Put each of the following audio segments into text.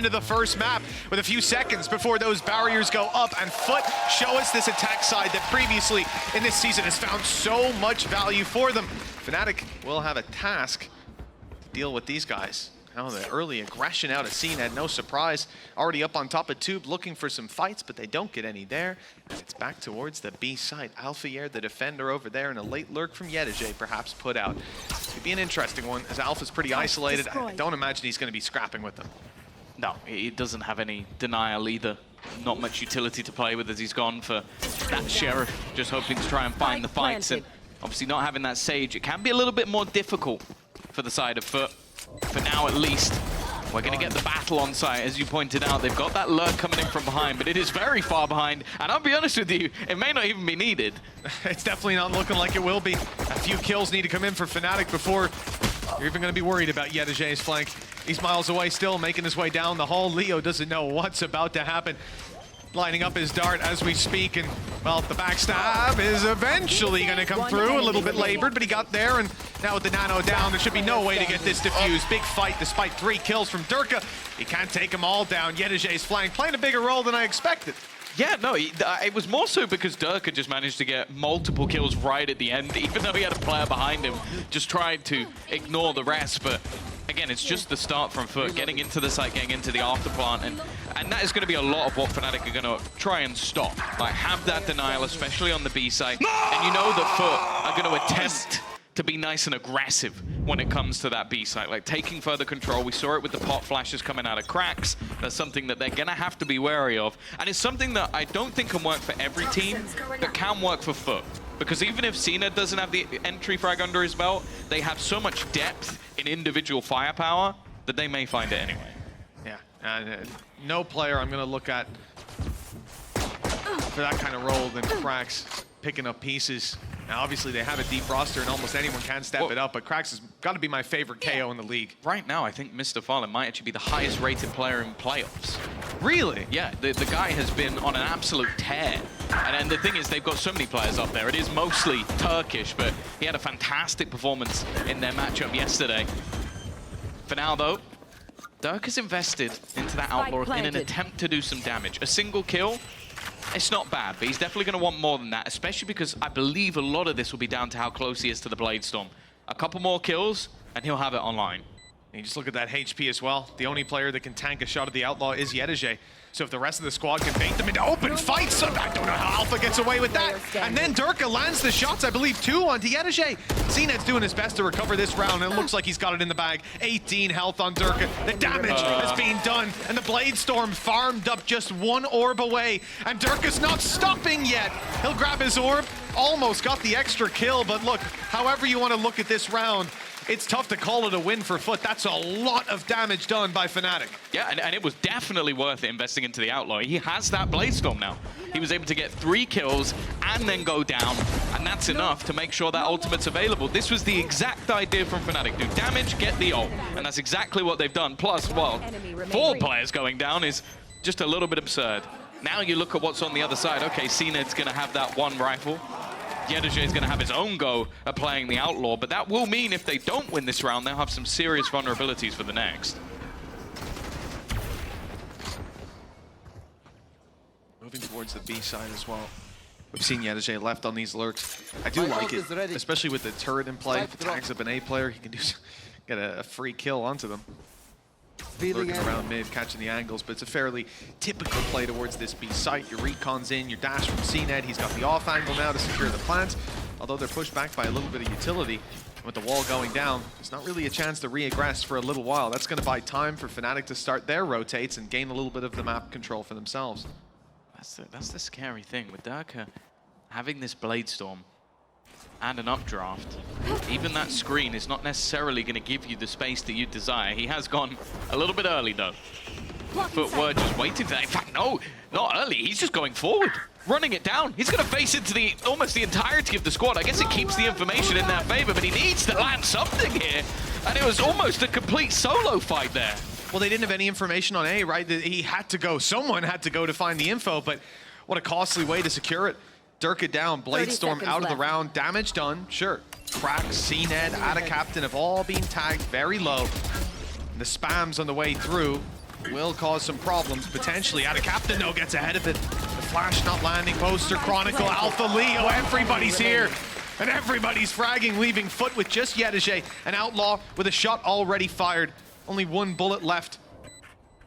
into the first map with a few seconds before those barriers go up, and FUT show us this attack side that previously in this season has found so much value for them. Fnatic will have a task to deal with these guys. Now the early aggression out of CNED, no surprise. Already up on top of Tube looking for some fights, but they don't get any there. And it's back towards the B site. Alphayer, the defender over there, and a late lurk from Yedije perhaps put out. Could be an interesting one, as Alpha's pretty isolated. I don't imagine he's going to be scrapping with them. No, he doesn't have any denial either. Not much utility to play with as he's gone for that Sheriff, just hoping to try and find the fights. And obviously not having that Sage, it can be a little bit more difficult for the side of FUT. For now, at least, we're going to get the battle on site. As you pointed out, they've got that lurk coming in from behind, but it is very far behind. And I'll be honest with you, it may not even be needed. It's definitely not looking like it will be. A few kills need to come in for Fnatic before you're even going to be worried about Yedije's flank. He's miles away still, making his way down the hall. Leo doesn't know what's about to happen. Lining up his dart as we speak, and well, the backstab is eventually going to come through. A little bit labored, but he got there, and now with the nano down, there should be no way to get this diffused. Big fight despite 3 kills from Durka. He can't take them all down. Yedije's flank playing a bigger role than I expected. Yeah, no, it was more so because Durka just managed to get multiple kills right at the end, even though he had a player behind him, just tried to ignore the rest. But again, it's just the start from FUT, getting into the site, getting into the afterplant, and that is going to be a lot of what Fnatic are going to try and stop. Like, have that denial, especially on the B site. And you know that FUT are going to attempt to be nice and aggressive when it comes to that B site, like taking further control. We saw it with the pot flashes coming out of cracks. That's something that they're gonna have to be wary of, and it's something that I don't think can work for every team, but can work for FUT. Because even if CNED doesn't have the entry frag under his belt, they have so much depth in individual firepower that they may find it anyway. Yeah, no player I'm gonna look at for that kind of role than Cracks picking up pieces. Now, obviously, they have a deep roster, and almost anyone can step it up, but Cracks has got to be my favorite KO in the league. Right now, I think Mr. Fallen might actually be the highest-rated player in playoffs. Really? Yeah, the guy has been on an absolute tear. And the thing is, they've got so many players up there. It is mostly Turkish, but he had a fantastic performance in their matchup yesterday. For now, though, Dirk has invested into that Outlaw in an attempt to do some damage. A single kill, it's not bad, but he's definitely going to want more than that, especially because I believe a lot of this will be down to how close he is to the Blade Storm. A couple more kills, and he'll have it online. And you just look at that HP as well. The only player that can tank a shot at the Outlaw is Yedije. So if the rest of the squad can bait them into open fights, I don't know how Alpha gets away with that. And then Durka lands the shots, I believe, 2 onto Yedije. CNED's doing his best to recover this round, and it looks like he's got it in the bag. 18 health on Durka. The damage has been done, and the Blade Storm farmed up just 1 orb away. And Durka's not stopping yet. He'll grab his orb, almost got the extra kill, but look, however you want to look at this round, it's tough to call it a win for FUT. That's a lot of damage done by Fnatic. Yeah, and it was definitely worth it investing into the Outlaw. He has that Blade Storm now. He was able to get 3 kills and then go down, and that's enough to make sure that ultimate's available. This was the exact idea from Fnatic. Do damage, get the ult, and that's exactly what they've done. Plus, well, 4 players going down is just a little bit absurd. Now you look at what's on the other side. Okay, CNED's going to have that 1 rifle. Yedije is going to have his own go at playing the Outlaw, but that will mean if they don't win this round, they'll have some serious vulnerabilities for the next. Moving towards the B side as well. We've seen Yedije left on these lurks. I do like it, especially with the turret in play. If it tags up an A player, he can get a free kill onto them. Lurking around mid, catching the angles, but it's a fairly typical play towards this B site. Your recon's in, your dash from CNED. He's got the off angle now to secure the plant, although they're pushed back by a little bit of utility. With the wall going down, there's not really a chance to re-aggress for a little while. That's going to buy time for Fnatic to start their rotates and gain a little bit of the map control for themselves. That's the scary thing with Durka having this Blade Storm and an updraft. Even that screen is not necessarily going to give you the space that you desire. He has gone a little bit early, though. FUT were just waiting for that. In fact, no, not early. He's just going forward, running it down. He's going to face into almost the entirety of the squad. I guess it keeps the information in their favor, but he needs to land something here. And it was almost a complete solo fight there. Well, they didn't have any information on A, right? He had to go. Someone had to go to find the info, but what a costly way to secure it. Durka down, Blade Storm out of the round, damage done, sure. Cracks, CNED, Ada Captain have all been tagged very low. And the spams on the way through will cause some problems, potentially. Out of Captain, though, gets ahead of it. The flash not landing, Poster, Chronicle, Alpha, Leo, everybody's here. And everybody's fragging, leaving FUT with just Yedege, an Outlaw with a shot already fired. Only one bullet left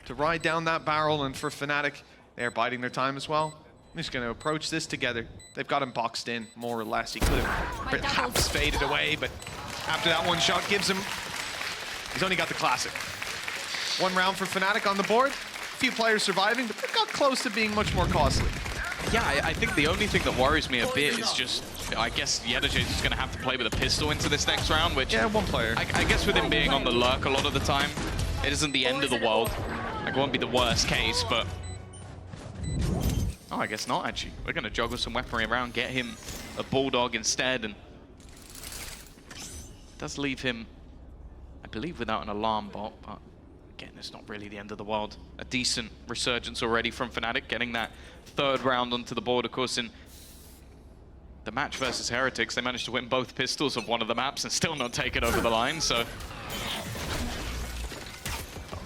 to ride down that barrel, and for Fnatic, they're biding their time as well. I'm just going to approach this together. They've got him boxed in, more or less. He could have perhaps faded away, but after that one shot gives him... He's only got the classic. One round for Fnatic on the board. A few players surviving, but they got close to being much more costly. Yeah, I think the only thing that worries me a bit is just, I guess Yedege is just going to have to play with a pistol into this next round, which... Yeah, one player. I guess with him being on the lurk a lot of the time, it isn't the end of the world. Like, it won't be the worst case, but... Oh, I guess not, actually. We're going to juggle some weaponry around, get him a Bulldog instead, and... It does leave him, I believe, without an alarm bot, but... Again, it's not really the end of the world. A decent resurgence already from Fnatic, getting that third round onto the board. Of course, in the match versus Heretics, they managed to win both pistols of one of the maps and still not take it over the line, so...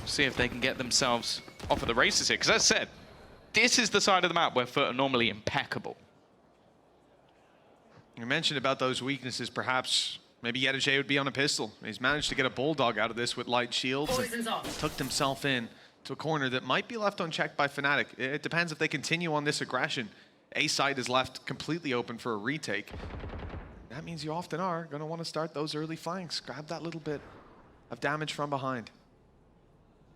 See if they can get themselves off of the races here, because as I said, this is the side of the map where FUT are normally impeccable. You mentioned about those weaknesses, perhaps maybe Yedege would be on a pistol. He's managed to get a Bulldog out of this with light shields. Tucked himself in to a corner that might be left unchecked by Fnatic. It depends if they continue on this aggression. A side is left completely open for a retake. That means you often are going to want to start those early flanks. Grab that little bit of damage from behind.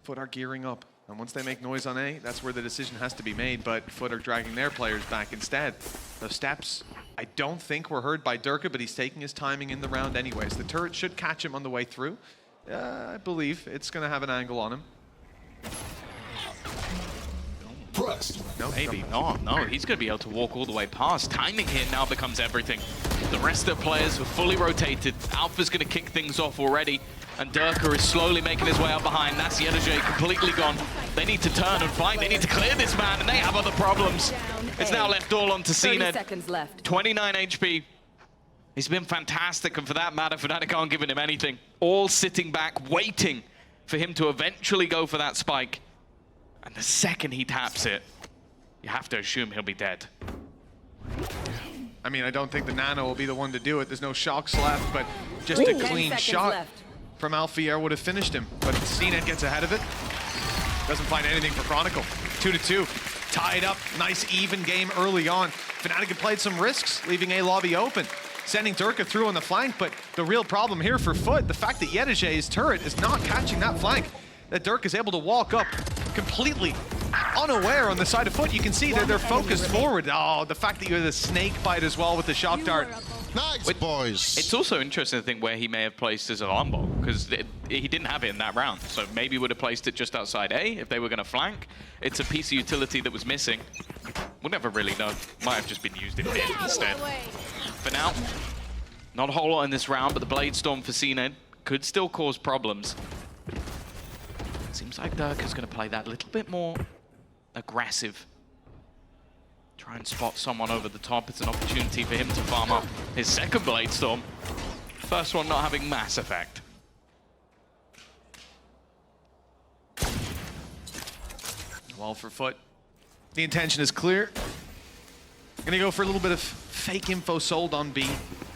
FUT are gearing up. And once they make noise on A, that's where the decision has to be made. But FUT are dragging their players back instead. Those steps, I don't think were heard by Durka, but he's taking his timing in the round anyways. The turret should catch him on the way through. I believe it's going to have an angle on him. No, maybe not. No, he's going to be able to walk all the way past. Timing here now becomes everything. The rest of the players are fully rotated. Alpha's going to kick things off already. And Durka is slowly making his way up behind. That's Yedege completely gone. They need to turn and fight. They need to clear this man, and they have other problems. It's now left all onto CNED. 29 HP. He's been fantastic, and for that matter, Fnatic aren't giving him anything. All sitting back, waiting for him to eventually go for that spike. And the second he taps it, you have to assume he'll be dead. I mean, I don't think the Nano will be the one to do it. There's no shocks left, but just a clean shot from Alfier would have finished him. But CNED gets ahead of it. Doesn't find anything for Chronicle. 2-2. Tied up. Nice even game early on. Fnatic had played some risks, leaving A lobby open. Sending Durka through on the flank, but the real problem here for FUT, the fact that Yedege's turret is not catching that flank. That Durka is able to walk up completely unaware on the side of FUT. You can see that they're focused forward. Oh, the fact that you had the snake bite as well with the shock dart. Nice, boys. It's also interesting to think where he may have placed his alarm bot, because he didn't have it in that round. So maybe would have placed it just outside A if they were going to flank. It's a piece of utility that was missing. We'll never really know. Might have just been used in mid instead. For now, not a whole lot in this round, but the Blade Storm for CNED could still cause problems. Seems like Durka's going to play that a little bit more aggressive. Try and spot someone over the top. It's an opportunity for him to farm up his second Blade Storm. First one not having mass effect. Well, for FUT, the intention is clear. Gonna go for a little bit of fake info sold on B.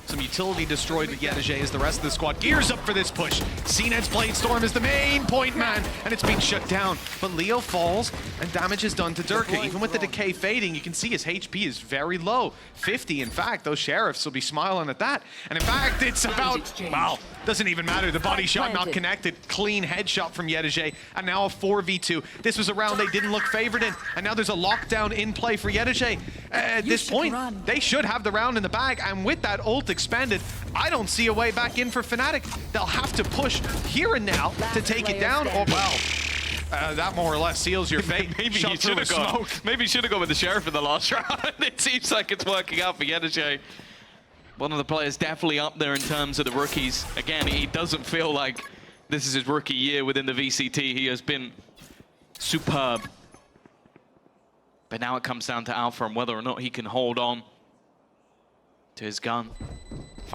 Some utility destroyed with Yedege as the rest of the squad gears up for this push. CNED's Blade Storm is the main point man, and it's being shut down. But Leo falls, and damage is done to Durka. Even with the decay fading, you can see his HP is very low. 50, in fact. Those Sheriffs will be smiling at that. And in fact, it's about, wow, doesn't even matter. The body shot not connected. Clean headshot from Yedege, and now a 4v2. This was a round they didn't look favored in, and now there's a lockdown in play for Yedege. At this point, they should have the round in the bag, and with that ult expended, I don't see a way back in for Fnatic. They'll have to push here and now to take it down, or well, that more or less seals your fate. Maybe you should have gone. Maybe you should have gone with the Sheriff in the last round. It seems like it's working out for Yedege. One of the players definitely up there in terms of the rookies. Again, he doesn't feel like this is his rookie year within the VCT. He has been superb. But now it comes down to Alpha and whether or not he can hold on to his gun.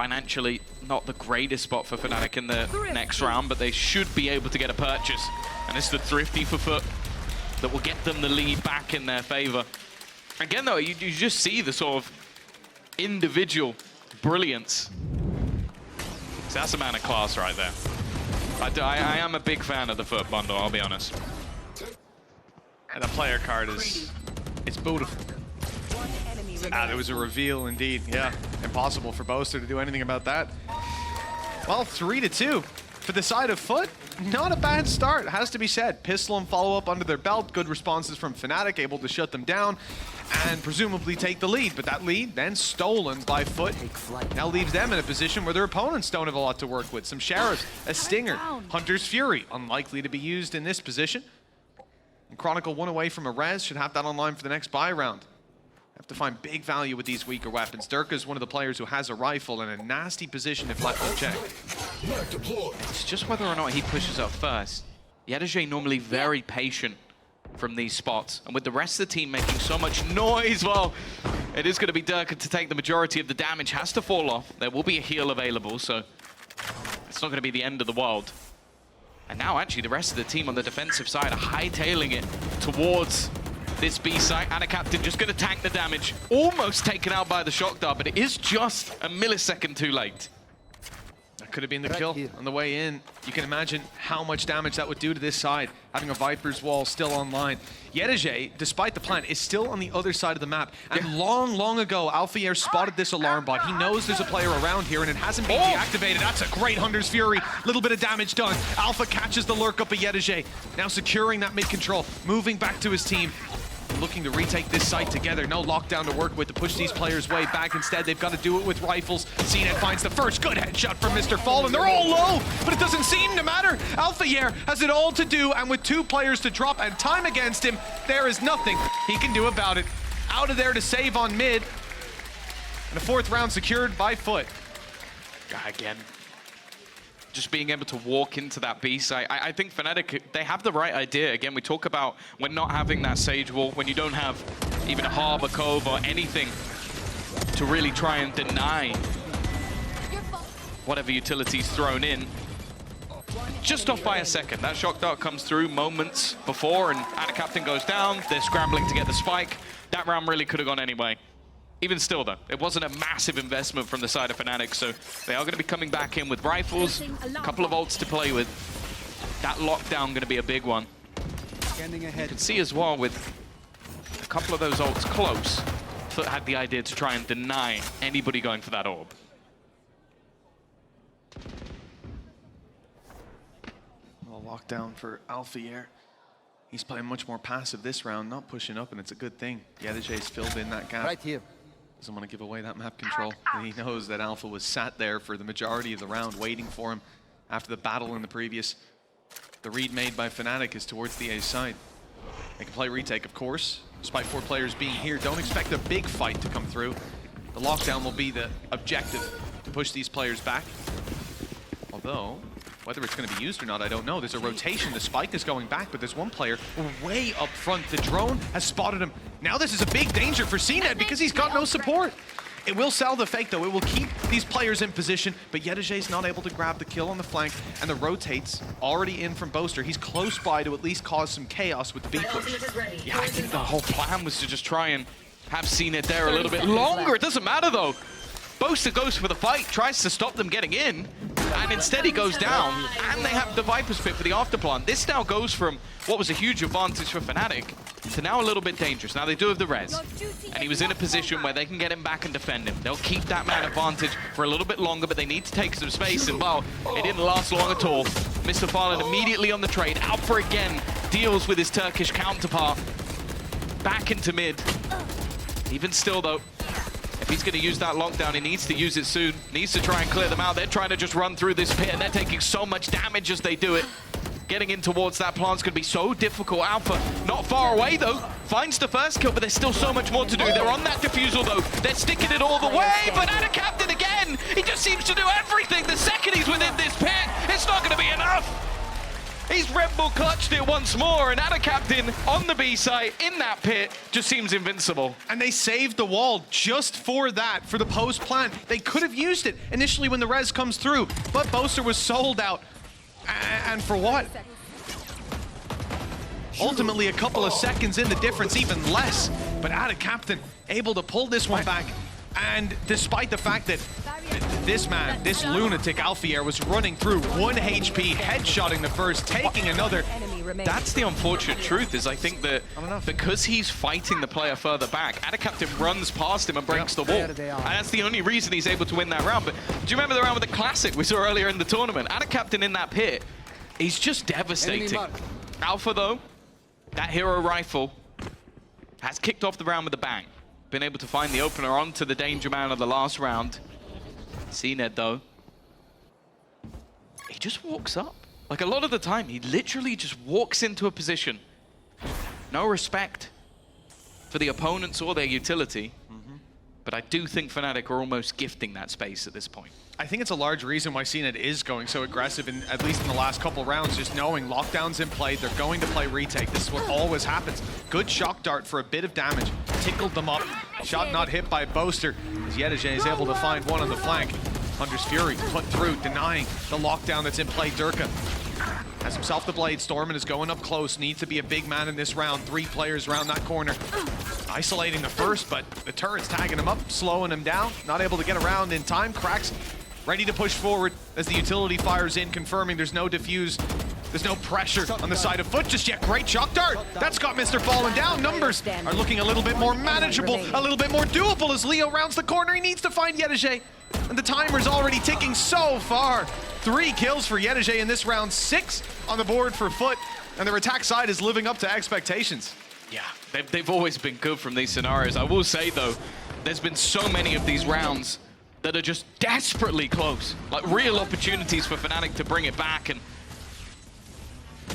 financially not the greatest spot for Fnatic in the next round, but they should be able to get a purchase. And it's the Thrifty for FUT that will get them the lead back in their favor. Again, though, you just see the sort of individual brilliance. So that's a man of class right there. I am a big fan of the FUT bundle, I'll be honest. And the player card it's beautiful. There was a reveal indeed. Yeah, impossible for Boaster to do anything about that. Well, 3-2 for the side of FUT. Not a bad start, has to be said. Pistol and follow-up under their belt. Good responses from Fnatic, able to shut them down and presumably take the lead. But that lead then stolen by FUT. Now leaves them in a position where their opponents don't have a lot to work with. Some Sheriffs, a Stinger, Hunter's Fury, unlikely to be used in this position. And Chronicle 1 away from a res, should have that online for the next buy round. Have to find big value with these weaker weapons. Durka is one of the players who has a rifle in a nasty position if left unchecked. It's just whether or not he pushes up first. Yedege normally very patient from these spots. And with the rest of the team making so much noise, well, it is going to be Durka to take the majority of the damage. Has to fall off. There will be a heal available, so it's not going to be the end of the world. And now actually the rest of the team on the defensive side are hightailing it towards this B site. And a captain just going to tank the damage. Almost taken out by the shock dart, but it is just a millisecond too late. That could have been the kill on the way in. You can imagine how much damage that would do to this side, having a Viper's wall still online. Yedege, despite the plan, is still on the other side of the map. And long ago, Alphayer spotted this alarm bot. He knows there's a player around here, and it hasn't been deactivated. That's a great Hunter's Fury. Little bit of damage done. Alpha catches the lurk up of Yedege. Now securing that mid-control, moving back to his team. Looking to retake this site together. No lockdown to work with to push these players way back. Instead, they've got to do it with rifles. CNET finds the first good headshot from Mr. Fallen. They're all low, but it doesn't seem to matter. Alphayer has it all to do, and with 2 players to drop and time against him, there is nothing he can do about it. Out of there to save on mid. And a 4th round secured by FUT. Again, just being able to walk into that B site. I think Fnatic, they have the right idea. Again, we talk about when not having that Sage wall, when you don't have even a Harbor Cove or anything to really try and deny whatever utility's thrown in. Just off by a second. That shock dart comes through moments before, and Anna Captain goes down. They're scrambling to get the spike. That round really could have gone anyway. Even still, though, it wasn't a massive investment from the side of Fnatic, so they are going to be coming back in with rifles, a couple of ults to play with. That lockdown going to be a big one. You can see as well with a couple of those ults close, FUT had the idea to try and deny anybody going for that orb. Well, lockdown for Alphayer. He's playing much more passive this round, not pushing up, and it's a good thing. Yedege's filled in that gap. Right here. Doesn't want to give away that map control. And he knows that Alpha was sat there for the majority of the round waiting for him after the battle in the previous. The read made by Fnatic is towards the A side. They can play retake, of course. Despite 4 players being here, don't expect a big fight to come through. The lockdown will be the objective to push these players back. Although, whether it's going to be used or not, I don't know. There's a rotation. The spike is going back, but there's one player way up front. The drone has spotted him. Now this is a big danger for CNET because he's got no support. It will sell the fake, though. It will keep these players in position, but Yedege's not able to grab the kill on the flank, and the rotates already in from Boaster. He's close by to at least cause some chaos with the B push. Yeah, I think the whole plan was to just try and have CNET there a little bit longer. It doesn't matter, though. Boaster goes for the fight, tries to stop them getting in, and instead he goes down, and they have the Viper's Pit for the afterplan. This now goes from what was a huge advantage for Fnatic to now a little bit dangerous. Now they do have the res, and he was in a position where they can get him back and defend him. They'll keep that man advantage for a little bit longer, but they need to take some space, and well, it didn't last long at all. Mr. Farland immediately on the trade. Alpha again deals with his Turkish counterpart. Back into mid. Even still, though, if he's going to use that lockdown, he needs to use it soon. Needs to try and clear them out. They're trying to just run through this pit, and they're taking so much damage as they do it. Getting in towards that plant's going to be so difficult. Alpha, not far away, though. Finds the first kill, but there's still so much more to do. They're on that defusal, though. They're sticking it all the way, but Anna Captain again! He just seems to do everything. The second he's within this pit, it's not going to be enough. He's Red Bull clutched it once more, and Ada Captain on the B site in that pit just seems invincible. And they saved the wall just for that, for the post plant. They could have used it initially when the res comes through, but Boaster was sold out. And for what? Ultimately, a couple of seconds in, the difference even less. But Ada Captain able to pull this one back. And despite the fact that this man, this lunatic Alfier, was running through 1 HP, headshotting the first, taking another. That's the unfortunate truth, is I think that because he's fighting the player further back, Ada Captain runs past him and breaks the wall. And that's the only reason he's able to win that round. But do you remember the round with the Classic we saw earlier in the tournament? Ada Captain in that pit, he's just devastating. Alpha, though, that hero rifle has kicked off the round with a bang. Been able to find the opener onto the danger man of the last round. CNED, though, he just walks up. Like, a lot of the time, he literally just walks into a position. No respect for the opponents or their utility. But I do think Fnatic are almost gifting that space at this point. I think it's a large reason why CNED is going so aggressive, at least in the last couple rounds, just knowing lockdown's in play, they're going to play retake. This is what always happens. Good shock dart for a bit of damage, tickled them up. Shot not hit by Boaster, as Yedege is able to find one on the flank. Hunter's Fury put through, denying the lockdown that's in play. Durka has himself the blade. Stormin is going up close, needs to be a big man in this round. 3 players around that corner. Isolating the first, but the turret's tagging him up, slowing him down. Not able to get around in time. Cracks ready to push forward as the utility fires in, confirming there's no diffuse. There's no pressure on the side of FUT just yet. Great shock dart. That's got Mr. falling down. Numbers are looking a little bit more manageable, a little bit more doable as Leo rounds the corner. He needs to find Yedege. And the timer's already ticking so far. 3 kills for Yedege in this round, 6 on the board for FUT. And their attack side is living up to expectations. Yeah, they've always been good from these scenarios. I will say, though, there's been so many of these rounds that are just desperately close. Like, real opportunities for Fnatic to bring it back. And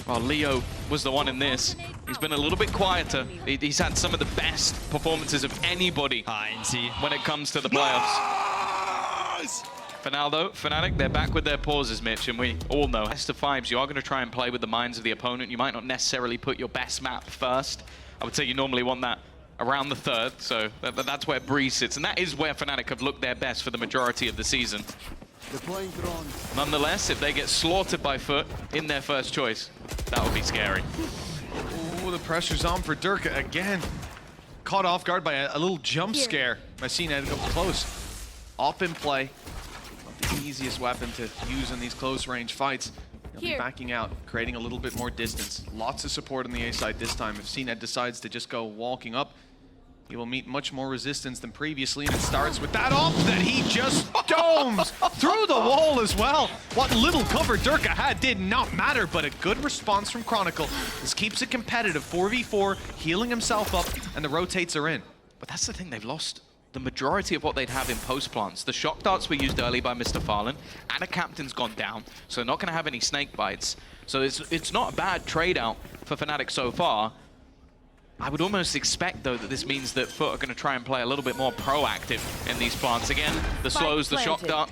well, Leo was the one in this. He's been a little bit quieter. He's had some of the best performances of anybody when it comes to the playoffs. For now, though, Fnatic, they're back with their pauses, Mitch, and we all know, best of 5s, you are going to try and play with the minds of the opponent. You might not necessarily put your best map first. I would say you normally want that around the 3rd, so that's where Breeze sits, and that is where Fnatic have looked their best for the majority of the season. Nonetheless, if they get slaughtered by FUT in their first choice, that would be scary. Oh, the pressure's on for Durka again. Caught off guard by a little jump scare by CNED up close. Off in play. Not the easiest weapon to use in these close range fights. He'll be backing out, creating a little bit more distance. Lots of support on the A side this time. If CNED decides to just go walking up, he will meet much more resistance than previously, and it starts with that off that he just domes through the wall as well. What little cover Durka had did not matter, but a good response from Chronicle. This keeps it competitive, 4v4, healing himself up, and the rotates are in. But that's the thing, they've lost the majority of what they'd have in post plants. The shock darts were used early by Mr. Farlan, and a captain's gone down, so they're not going to have any snake bites. So it's not a bad trade out for Fnatic so far. I would almost expect, though, that this means that FUT are going to try and play a little bit more proactive in these plants. Again, the slows, the shock dart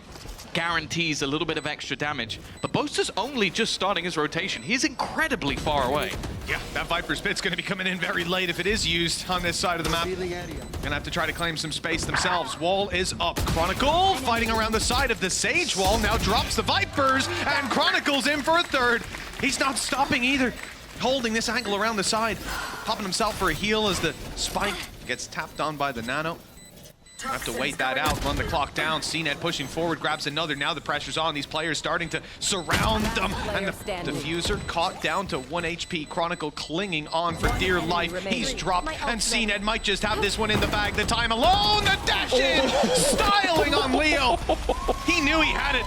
guarantees a little bit of extra damage. But Boaster's only just starting his rotation. He's incredibly far away. Yeah, that Viper's Pit's going to be coming in very late if it is used on this side of the map. Gonna have to try to claim some space themselves. Wall is up. Chronicle fighting around the side of the Sage wall. Now drops the Vipers, and Chronicle's in for a 3rd. He's not stopping either. Holding this angle around the side. Popping himself for a heal as the spike gets tapped on by the Nano. Have to wait that out, run the clock down. CNED pushing forward, grabs another. Now the pressure's on. These players starting to surround them. And the diffuser caught down to 1 HP. Chronicle clinging on for dear life. He's dropped, and CNED might just have this one in the bag. The time alone, the dash in, styling on Leo. He knew he had it.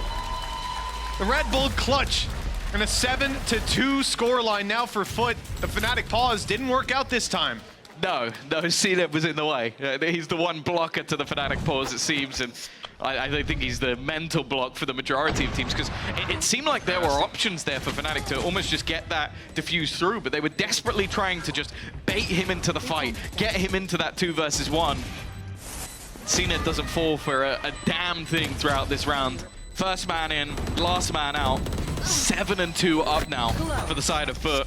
The Red Bull clutch. And a 7-2 scoreline now for FUT. The Fnatic pause didn't work out this time. No, CNED was in the way. He's the one blocker to the Fnatic pause, it seems, and I think he's the mental block for the majority of teams, because it seemed like there were options there for Fnatic to almost just get that diffuse through, but they were desperately trying to just bait him into the fight, get him into that 2 versus 1. CNED doesn't fall for a damn thing throughout this round. First man in, last man out. 7-2 up now for the side of FUT.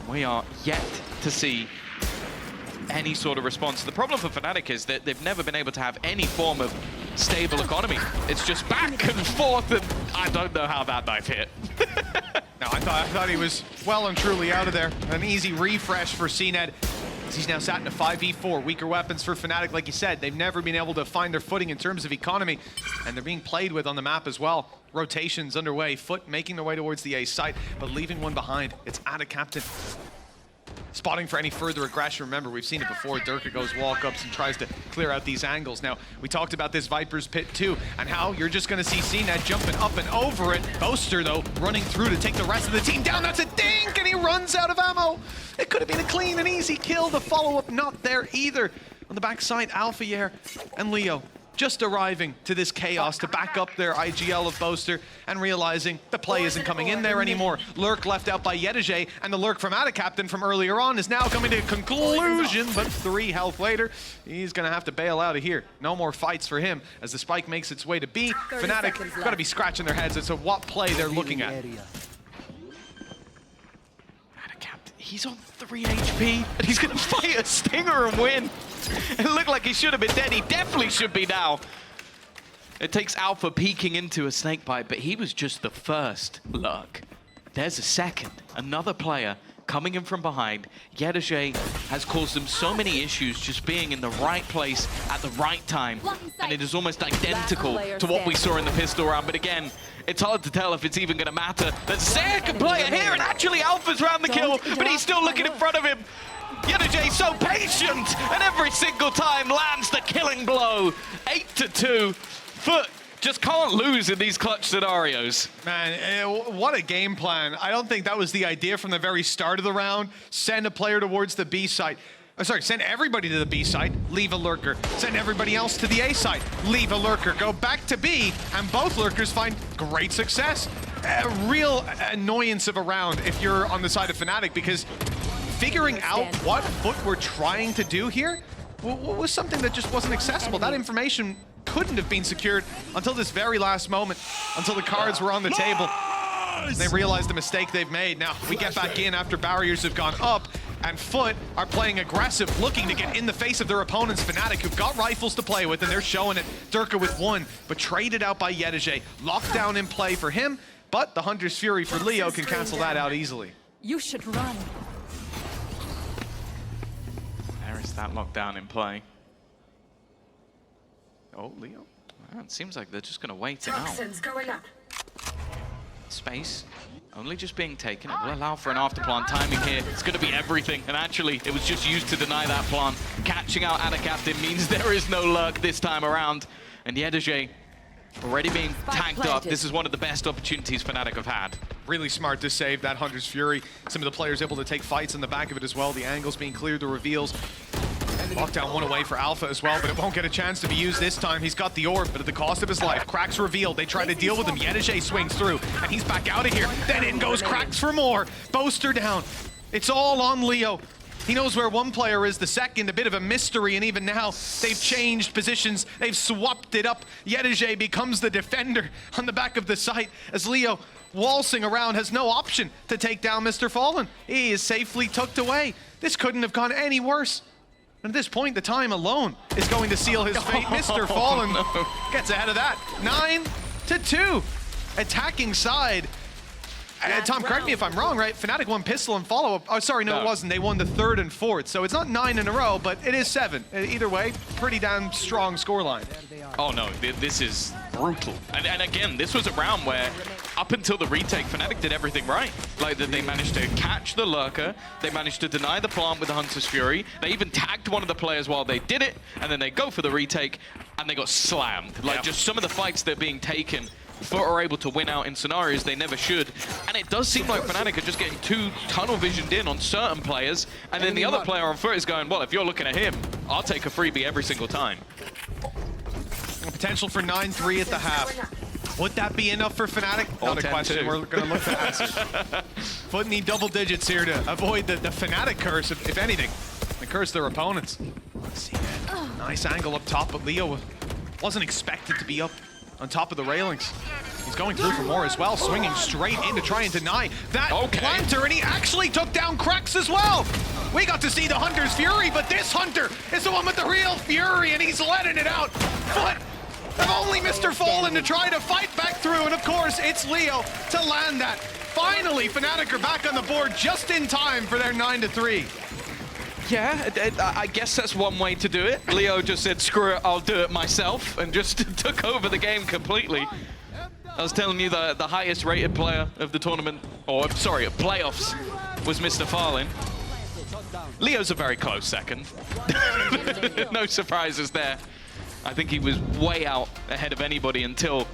We are yet to see any sort of response. The problem for Fnatic is that they've never been able to have any form of stable economy. It's just back and forth, and I don't know how that knife hit. No, I thought he was well and truly out of there. An easy refresh for CNED. He's now sat in a 5v4. Weaker weapons for Fnatic, like you said. They've never been able to find their footing in terms of economy, and they're being played with on the map as well. Rotations underway. FUT making their way towards the A site, but leaving one behind. It's Ada Captain. Spotting for any further aggression. Remember, we've seen it before. Durka goes walk-ups and tries to clear out these angles. Now, we talked about this Viper's Pit too, and how you're just going to see CNED jumping up and over it. Boaster, though, running through to take the rest of the team down. That's a dink, and he runs out of ammo. It could have been a clean and easy kill. The follow-up not there either. On the backside, Alphayer and Leo just arriving to this chaos to back up their IGL of Boaster and realizing the play isn't coming in there anymore. Lurk left out by Yedije, and the Lurk from Ada Captain from earlier on is now coming to a conclusion, but 3 health later, he's gonna have to bail out of here. No more fights for him as the spike makes its way to B. Fnatic gotta be scratching their heads as to what play they're looking at. He's on 3 HP, and he's gonna fight a Stinger and win. It looked like he should have been dead. He definitely should be now. It takes Alpha peeking into a snakebite, but he was just the first Lurk. There's a second. Another player coming in from behind. Yedije has caused them so many issues just being in the right place at the right time. And it is almost identical to what we saw in the pistol round. But again, it's hard to tell if it's even going to matter. The second player here, and actually Alpha's round the kill, but he's still looking in front of him. Yedije so patient, and every single time lands the killing blow. 8-2. FUT just can't lose in these clutch scenarios. Man, what a game plan. I don't think that was the idea from the very start of the round. Send a player towards the B site. Send everybody to the B site, leave a lurker. Send everybody else to the A site, leave a lurker. Go back to B, and both lurkers find great success. A real annoyance of a round if you're on the side of Fnatic, because figuring out what FUT were trying to do here was something that just wasn't accessible. That information couldn't have been secured until this very last moment, until the cards were on the table. They realized the mistake they've made. Now, we get back in after barriers have gone up, and FUT are playing aggressive, looking to get in the face of their opponents. Fnatic, who've got rifles to play with, and they're showing it. Durka with 1, but traded out by Yedije. Lockdown in play for him, but the Hunter's Fury for Leo can cancel that out easily. You should run. There is that lockdown in play. Oh, Leo. Well, it seems like they're just going to wait it out. Going up. Space only just being taken. It will allow for an after-plant timing here. It's going to be everything. And actually, it was just used to deny that plant. Catching out Ada Captain means there is no Lurk this time around. And Yedije already being tagged up. This is one of the best opportunities Fnatic have had. Really smart to save that Hunter's Fury. Some of the players able to take fights in the back of it as well. The angles being cleared, the reveals. Lockdown 1 away for Alpha as well, but it won't get a chance to be used this time. He's got the orb, but at the cost of his life. Cracks revealed. They try to deal with him. Yedije swings through, and he's back out of here. Then in goes Cracks for more. Boaster down. It's all on Leo. He knows where one player is, the second, a bit of a mystery, and even now they've changed positions. They've swapped it up. Yedije becomes the defender on the back of the site as Leo, waltzing around, has no option to take down Mr. Fallen. He is safely tucked away. This couldn't have gone any worse. And at this point, the time alone is going to seal his fate. Mr. Fallen gets ahead of that. 9-2. Attacking side. Tom, correct me if I'm wrong, right? Fnatic won pistol and follow-up. Oh, sorry, no, it wasn't. They won the 3rd and 4th. So it's not 9 in a row, but it is 7. Either way, pretty damn strong scoreline. Oh, no, this is brutal. And again, this was a round where, up until the retake, Fnatic did everything right. Like, they managed to catch the Lurker. They managed to deny the plant with the Hunter's Fury. They even tagged one of the players while they did it. And then they go for the retake, and they got slammed. Like, just some of the fights that are being taken, FUT are able to win out in scenarios they never should. And it does seem like Fnatic are just getting too tunnel visioned in on certain players, and then the other player on FUT is going, well, if you're looking at him, I'll take a freebie every single time. Potential for 9-3 at the half. Would that be enough for Fnatic? Not a question we're going to look to answer. FUT need double digits here to avoid the Fnatic curse, if anything. The curse their opponents. Let's see that. Nice angle up top, but Leo wasn't expected to be up on top of the railings. He's going through for more as well, swinging straight in to try and deny that planter, and he actually took down Krax as well. We got to see the Hunter's fury, but this Hunter is the one with the real fury, and he's letting it out. But only Mr. Fallen to try to fight back through, and of course, it's Leo to land that. Finally, Fnatic are back on the board just in time for their 9-3. Yeah, I guess that's one way to do it. Leo just said, screw it, I'll do it myself, and just took over the game completely. I was telling you the highest rated player of the tournament, or sorry, of playoffs, was Mr. Fallen. Leo's a very close second. No surprises there. I think he was way out ahead of anybody until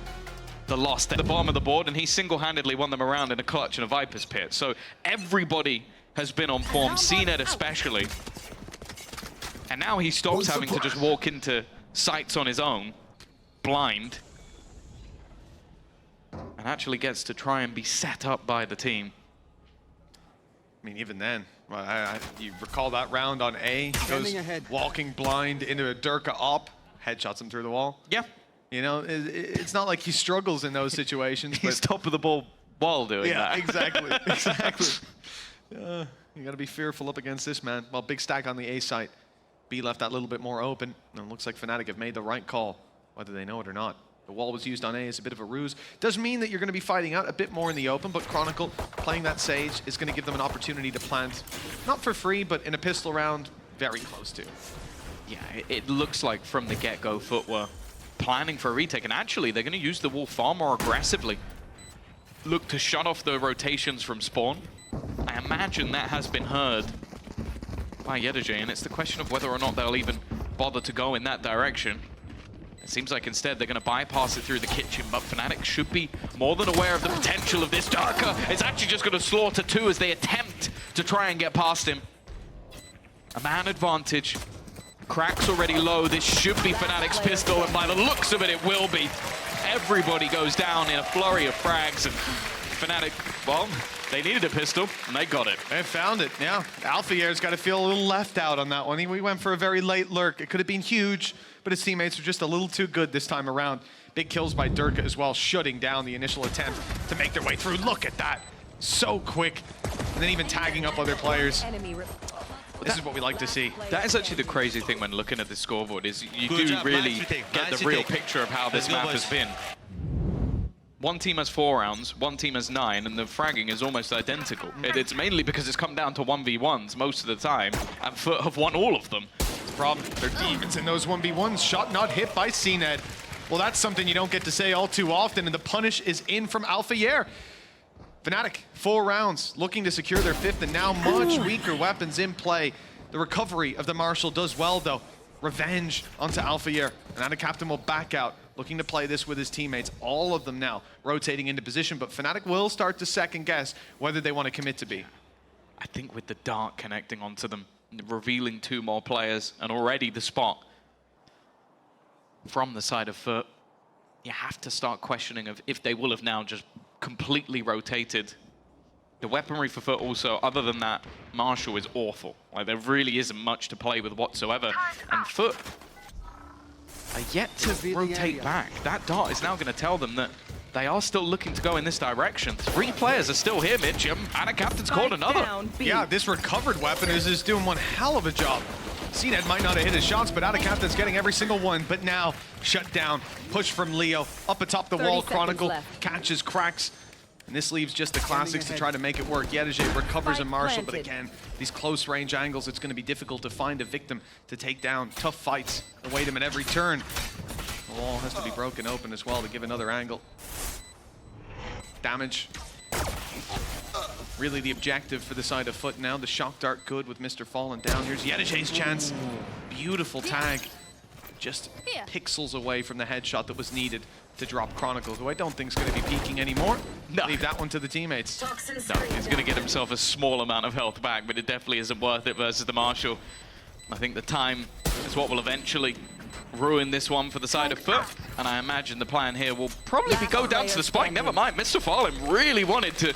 the loss at the bottom of the board, and he single-handedly won them around in a clutch and a Viper's Pit. So everybody has been on form, CNED especially. And now he stops having to just walk into sites on his own, blind, and actually gets to try and be set up by the team. I mean, even then, you recall that round on A, he goes walking blind into a Durka op, headshots him through the wall. Yeah. You know, it's not like he struggles in those situations. He's top of the ball while doing that. Yeah, exactly, exactly. You got to be fearful up against this man. Well, big stack on the A site. B left that little bit more open, and it looks like Fnatic have made the right call, whether they know it or not. The wall was used on A as a bit of a ruse. Does mean that you're going to be fighting out a bit more in the open, but Chronicle playing that Sage is going to give them an opportunity to plant, not for free, but in a pistol round, very close to. Yeah, it looks like from the get-go FUT were planning for a retake, and actually they're going to use the wall far more aggressively. Look to shut off the rotations from spawn. I imagine that has been heard by Yedajay, and it's the question of whether or not they'll even bother to go in that direction. It seems like instead they're going to bypass it through the kitchen, but Fnatic should be more than aware of the potential of this. Durka is actually just going to slaughter two as they attempt to try and get past him. A man advantage. Krax already low. This should be Fnatic's pistol, and by the looks of it, it will be. Everybody goes down in a flurry of frags, and Fnatic, well, they needed a pistol, and they got it. They found it, yeah. Alphayere's got to feel a little left out on that one. We went for a very late lurk. It could have been huge, but his teammates were just a little too good this time around. Big kills by Durka as well, shutting down the initial attempt to make their way through. Look at that. So quick. And then even tagging up other players. This is what we like to see. That is actually the crazy thing when looking at the scoreboard, is you do really get the real picture of how this map has been. One team has 4 rounds, one team has 9, and the fragging is almost identical. It's mainly because it's come down to 1v1s most of the time, and FUT have won all of them. The problem, their defense in those 1v1s, shot not hit by CNED. Well, that's something you don't get to say all too often, and the punish is in from Alphayer. Fnatic, 4 rounds, looking to secure their 5th, and now much weaker weapons in play. The recovery of the Marshal does well, though. Revenge onto Alphayer. And Captain will back out, looking to play this with his teammates. All of them now rotating into position, but Fnatic will start to second guess whether they want to commit to B. I think with the dart connecting onto them, revealing 2 more players, and already the spot from the side of FUT, you have to start questioning if they will have now just completely rotated. The weaponry for FUT also, other than that, Marshal is awful. Like, there really isn't much to play with whatsoever. And FUT are yet to rotate back. That dart is now going to tell them that they are still looking to go in this direction. 3 players are still here, Mitch, and Captain's called another. Yeah, this recovered weapon is doing one hell of a job. CNED might not have hit his shots, but Captain's getting every single one. But now, shut down, push from Leo, up atop the wall, Chronicle catches Krax. And this leaves just the classics to try to make it work. Yedajay recovers a Marshal, but again, these close range angles, it's going to be difficult to find a victim to take down. Tough fights await him at every turn. The wall has to be broken open as well to give another angle. Damage. Really the objective for the side of FUT now. The shock dart good with Mr. Fallen down. Here's Yedajay's chance. Beautiful tag. Just pixels away from the headshot that was needed to drop Chronicle, who I don't think is going to be peeking anymore. No. Leave that one to the teammates. No, he's going to get himself a small amount of health back, but it definitely isn't worth it versus the Marshal. I think the time is what will eventually ruin this one for the side of FUT, and I imagine the plan here will probably be go down to the spike. Never mind, Mr. Fallen really wanted to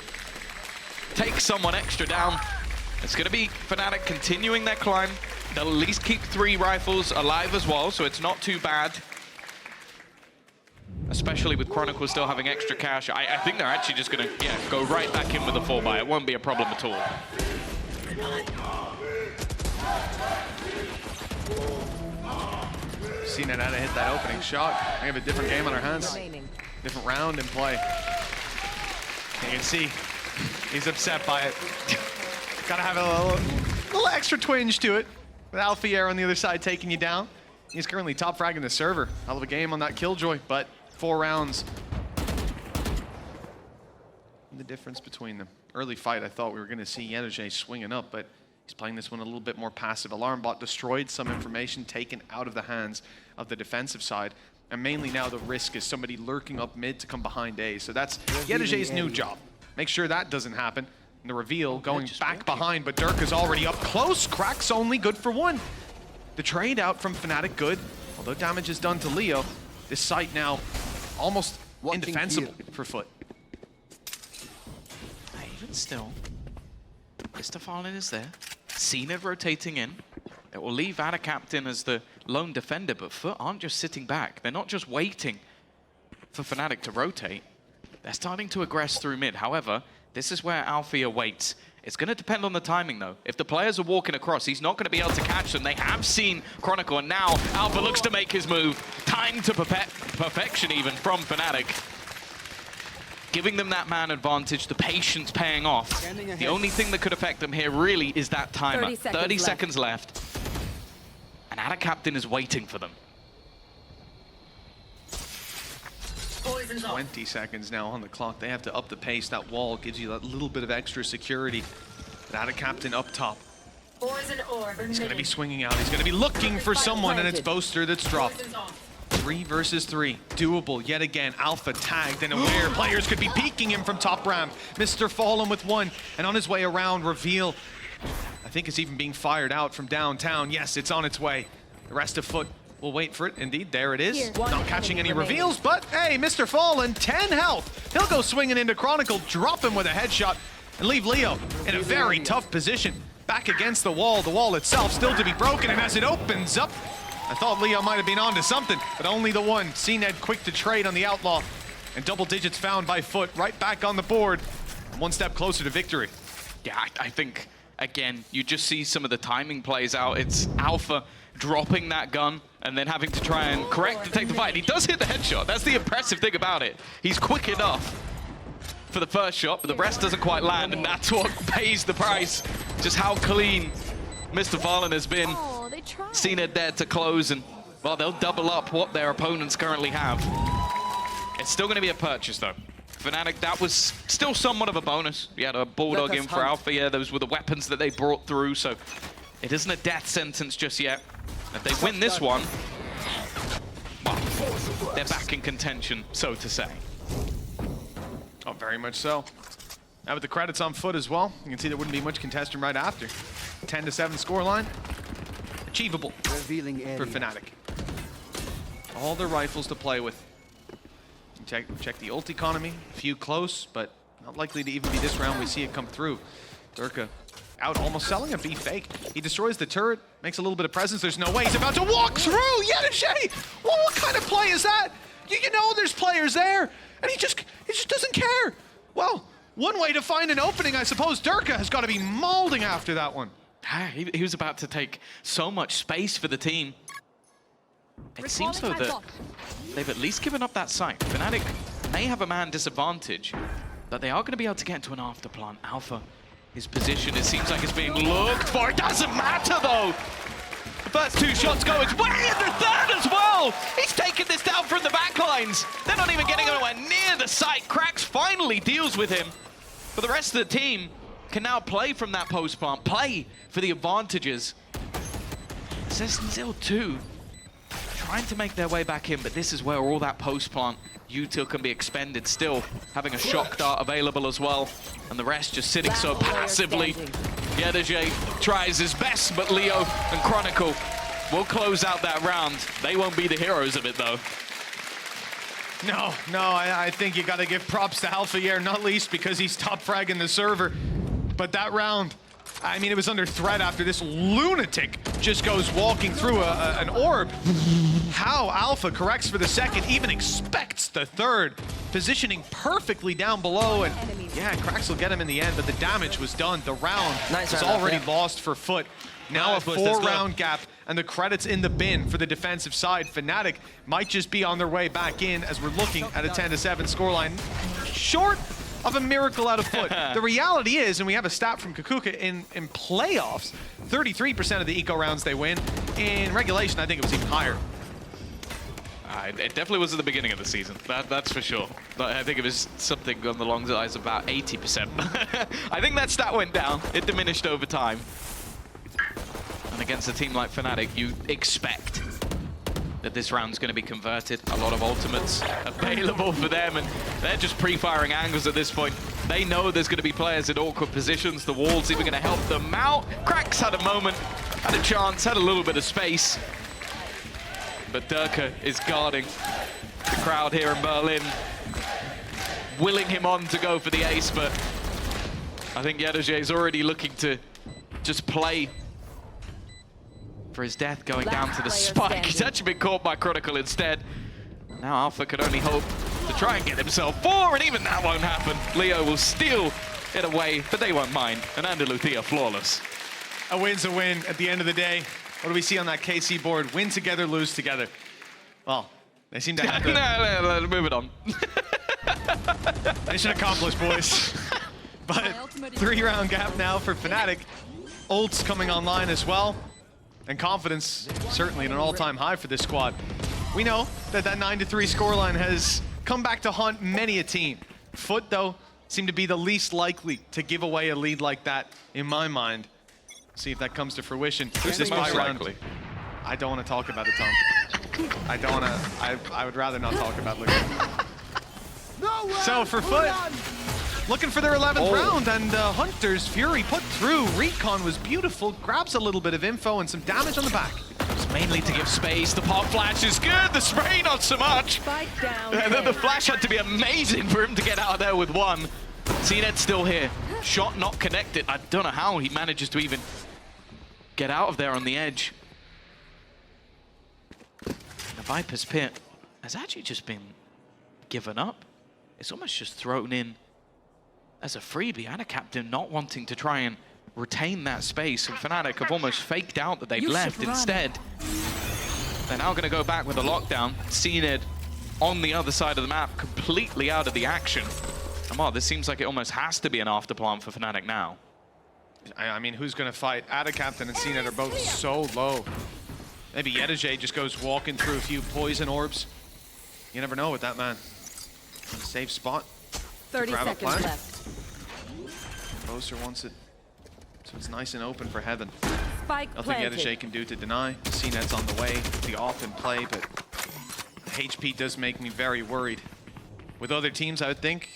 take someone extra down. It's going to be Fnatic continuing their climb. They'll at least keep 3 rifles alive as well, so it's not too bad. especially with Chronicle still having extra cash. I think they're actually just going to go right back in with a 4-buy. It won't be a problem at all. CNET had to hit that opening shot. We have a different game on our hands. Different round in play. You can see he's upset by it. Gotta have a little extra twinge to it. With Alfier on the other side taking you down. He's currently top fragging the server. Hell of a game on that Killjoy, but 4 rounds. The difference between them. Early fight, I thought we were gonna see Yenerjay swinging up, but he's playing this one a little bit more passive. Alarm bot destroyed, some information taken out of the hands of the defensive side. And mainly now the risk is somebody lurking up mid to come behind A. So that's Yenerjay's new job. Make sure that doesn't happen. And the reveal going back behind, but Dirk is already up close. Cracks only, good for 1. The trade out from Fnatic, good. Although damage is done to Leo, this site now almost indefensible for FUT. Even still, Mr. Fallen is there. CNET rotating in. It will leave Ada Captain as the lone defender, but FUT aren't just sitting back. They're not just waiting for Fnatic to rotate. They're starting to aggress through mid. However, this is where Alfia waits. It's going to depend on the timing, though. If the players are walking across, he's not going to be able to catch them. They have seen Chronicle, and now Alpha looks to make his move. Time to perfection, even, from Fnatic. Giving them that man advantage, the patience paying off. The only thing that could affect them here, really, is that timer. 30 seconds left. And Ada Captain is waiting for them. 20 seconds now on the clock. They have to up the pace. That wall gives you that little bit of extra security. But Ada Captain up top. He's going to be swinging out. He's going to be looking for someone, and it's Boaster that's dropped. 3 versus 3. Doable yet again. Alpha tagged and aware. Players could be peeking him from top ramp. Mr. Fallen with 1. And on his way around, reveal. I think it's even being fired out from downtown. Yes, it's on its way. The rest of FUT will wait for it. Indeed, there it is. Not catching any reveals, but hey, Mr. Fallen, 10 health. He'll go swinging into Chronicle, drop him with a headshot, and leave Leo in a very tough position. Back against the wall itself still to be broken, and as it opens up, I thought Leo might have been onto something, but only the 1. CNET quick to trade on the Outlaw, and double digits found by FUT, right back on the board. 1 step closer to victory. Yeah, I think, again, you just see some of the timing plays out. It's Alpha dropping that gun and then having to try and correct to take the fight. He does hit the headshot. That's the impressive thing about it. He's quick enough for the first shot, but the rest doesn't quite land, and that's what pays the price. Just how clean Mr. Fallen has been. CNET there to close, and, well, they'll double up what their opponents currently have. It's still going to be a purchase, though. Fnatic, that was still somewhat of a bonus. You had a Bulldog in for Alpha. Yeah, those were the weapons that they brought through, so it isn't a death sentence just yet. If they win this one, well, they're back in contention, so to say. Oh, very much so. Now with the credits on FUT as well, you can see there wouldn't be much contesting right after. 10-7 scoreline. Achievable for Fnatic. All their rifles to play with. Check the ult economy. A few close, but not likely to even be this round. We see it come through. Durka out, almost selling a B fake. He destroys the turret, makes a little bit of presence. There's no way he's about to walk through. Yenerjay! Well, what kind of play is that? You know there's players there, and he just doesn't care. Well, one way to find an opening, I suppose. Durka has got to be molding after that one. He was about to take so much space for the team. It seems though that they've at least given up that site. Fnatic may have a man disadvantage, but they are going to be able to get into an afterplant. Alpha, his position, it seems like it's being looked for. It doesn't matter though. The first 2 shots go his way, and the third as well. He's taking this down from the backlines. They're not even getting anywhere near the site. Cracks finally deals with him. But the rest of the team can now play from that post plant, play for the advantages. Zil 2 trying to make their way back in, but this is where all that post plant util can be expended, still having a shock dart available as well, and the rest just sitting so passively. Yenerjay tries his best, but Leo and Chronicle will close out that round. They won't be the heroes of it though. No, I think you got to give props to Alpha here, not least because he's top fragging the server. But that round, I mean, it was under threat after this lunatic just goes walking through an orb. How Alpha corrects for the second, even expects the third. Positioning perfectly down below, and yeah, Cracks will get him in the end, but the damage was done. The round was already lost for FUT. Now a 4-round gap, and the credits in the bin for the defensive side. Fnatic might just be on their way back in as we're looking at a 10-7 scoreline. Short of a miracle out of FUT. The reality is, and we have a stat from Kukuka in playoffs, 33% of the eco rounds they win. In regulation, I think it was even higher. It definitely was at the beginning of the season, that's for sure. But I think it was something on the long lines of about 80%. I think that stat went down, it diminished over time. And against a team like Fnatic, you expect that this round's going to be converted. A lot of ultimates available for them, and they're just pre-firing angles at this point. They know there's going to be players in awkward positions. The wall's even going to help them out. Cracks had a moment, had a chance, had a little bit of space. But Durka is guarding the crowd here in Berlin, willing him on to go for the ace, but I think Yedoje is already looking to just play for his death, going down to the spike. He's actually been caught by Chronicle instead. Now Alpha could only hope to try and get himself 4, and even that won't happen. Leo will steal it away, but they won't mind. And Andaluthia flawless. A win's a win at the end of the day. What do we see on that KC board? Win together, lose together. Well, they seem to have the... no, move it on. Mission accomplished, boys. But 3-round gap now for Fnatic. Ults coming online as well. And confidence certainly at an all-time high for this squad. We know that 9-3 scoreline has come back to haunt many a team. FUT, though, seem to be the least likely to give away a lead like that, in my mind. See if that comes to fruition. Who's the most likely? I don't want to talk about it, Tom. I don't want to. I would rather not talk about Luke. So for FUT, looking for their 11th round, and Hunter's Fury put through. Recon was beautiful, grabs a little bit of info and some damage on the back. It's mainly to give space. The pop flash is good. The spray not so much. The flash had to be amazing for him to get out of there with one. CNED's still here. Shot not connected. I don't know how he manages to even get out of there on the edge. The Viper's Pit has actually just been given up. It's almost just thrown in as a freebie, and a captain not wanting to try and retain that space. And Fnatic have almost faked out that they've left instead. They're now going to go back with a lockdown. CNED on the other side of the map, completely out of the action. Amar, this seems like it almost has to be an afterplan for Fnatic now. I mean, who's going to fight? Ada Captain and CNED are both so low. Maybe Yedoje just goes walking through a few poison orbs. You never know with that man. Safe spot. 30 grab seconds a plant. left. Poster wants it, so it's nice and open for Heaven. Spike Nothing planted. Yedoje can do to deny. CNED's on the way. The off in play, but HP does make me very worried. With other teams, I would think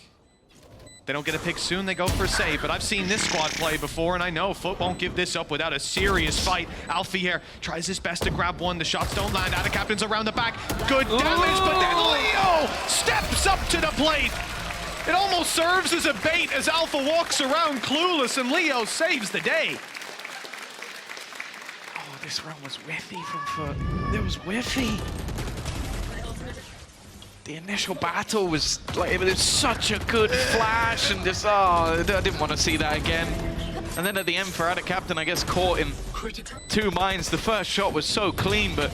they don't get a pick soon, they go for a save. But I've seen this squad play before, and I know FUT won't give this up without a serious fight. Alfier tries his best to grab one. The shots don't land. Ada Captain's around the back. Good damage, but then Leo steps up to the plate. It almost serves as a bait as Alpha walks around clueless, and Leo saves the day. Oh, this run was whiffy from FUT. It was whiffy. The initial battle was like, it was such a good flash, and just, I didn't want to see that again. And then at the end for Ada Captain, I guess, caught in two minds. The first shot was so clean, but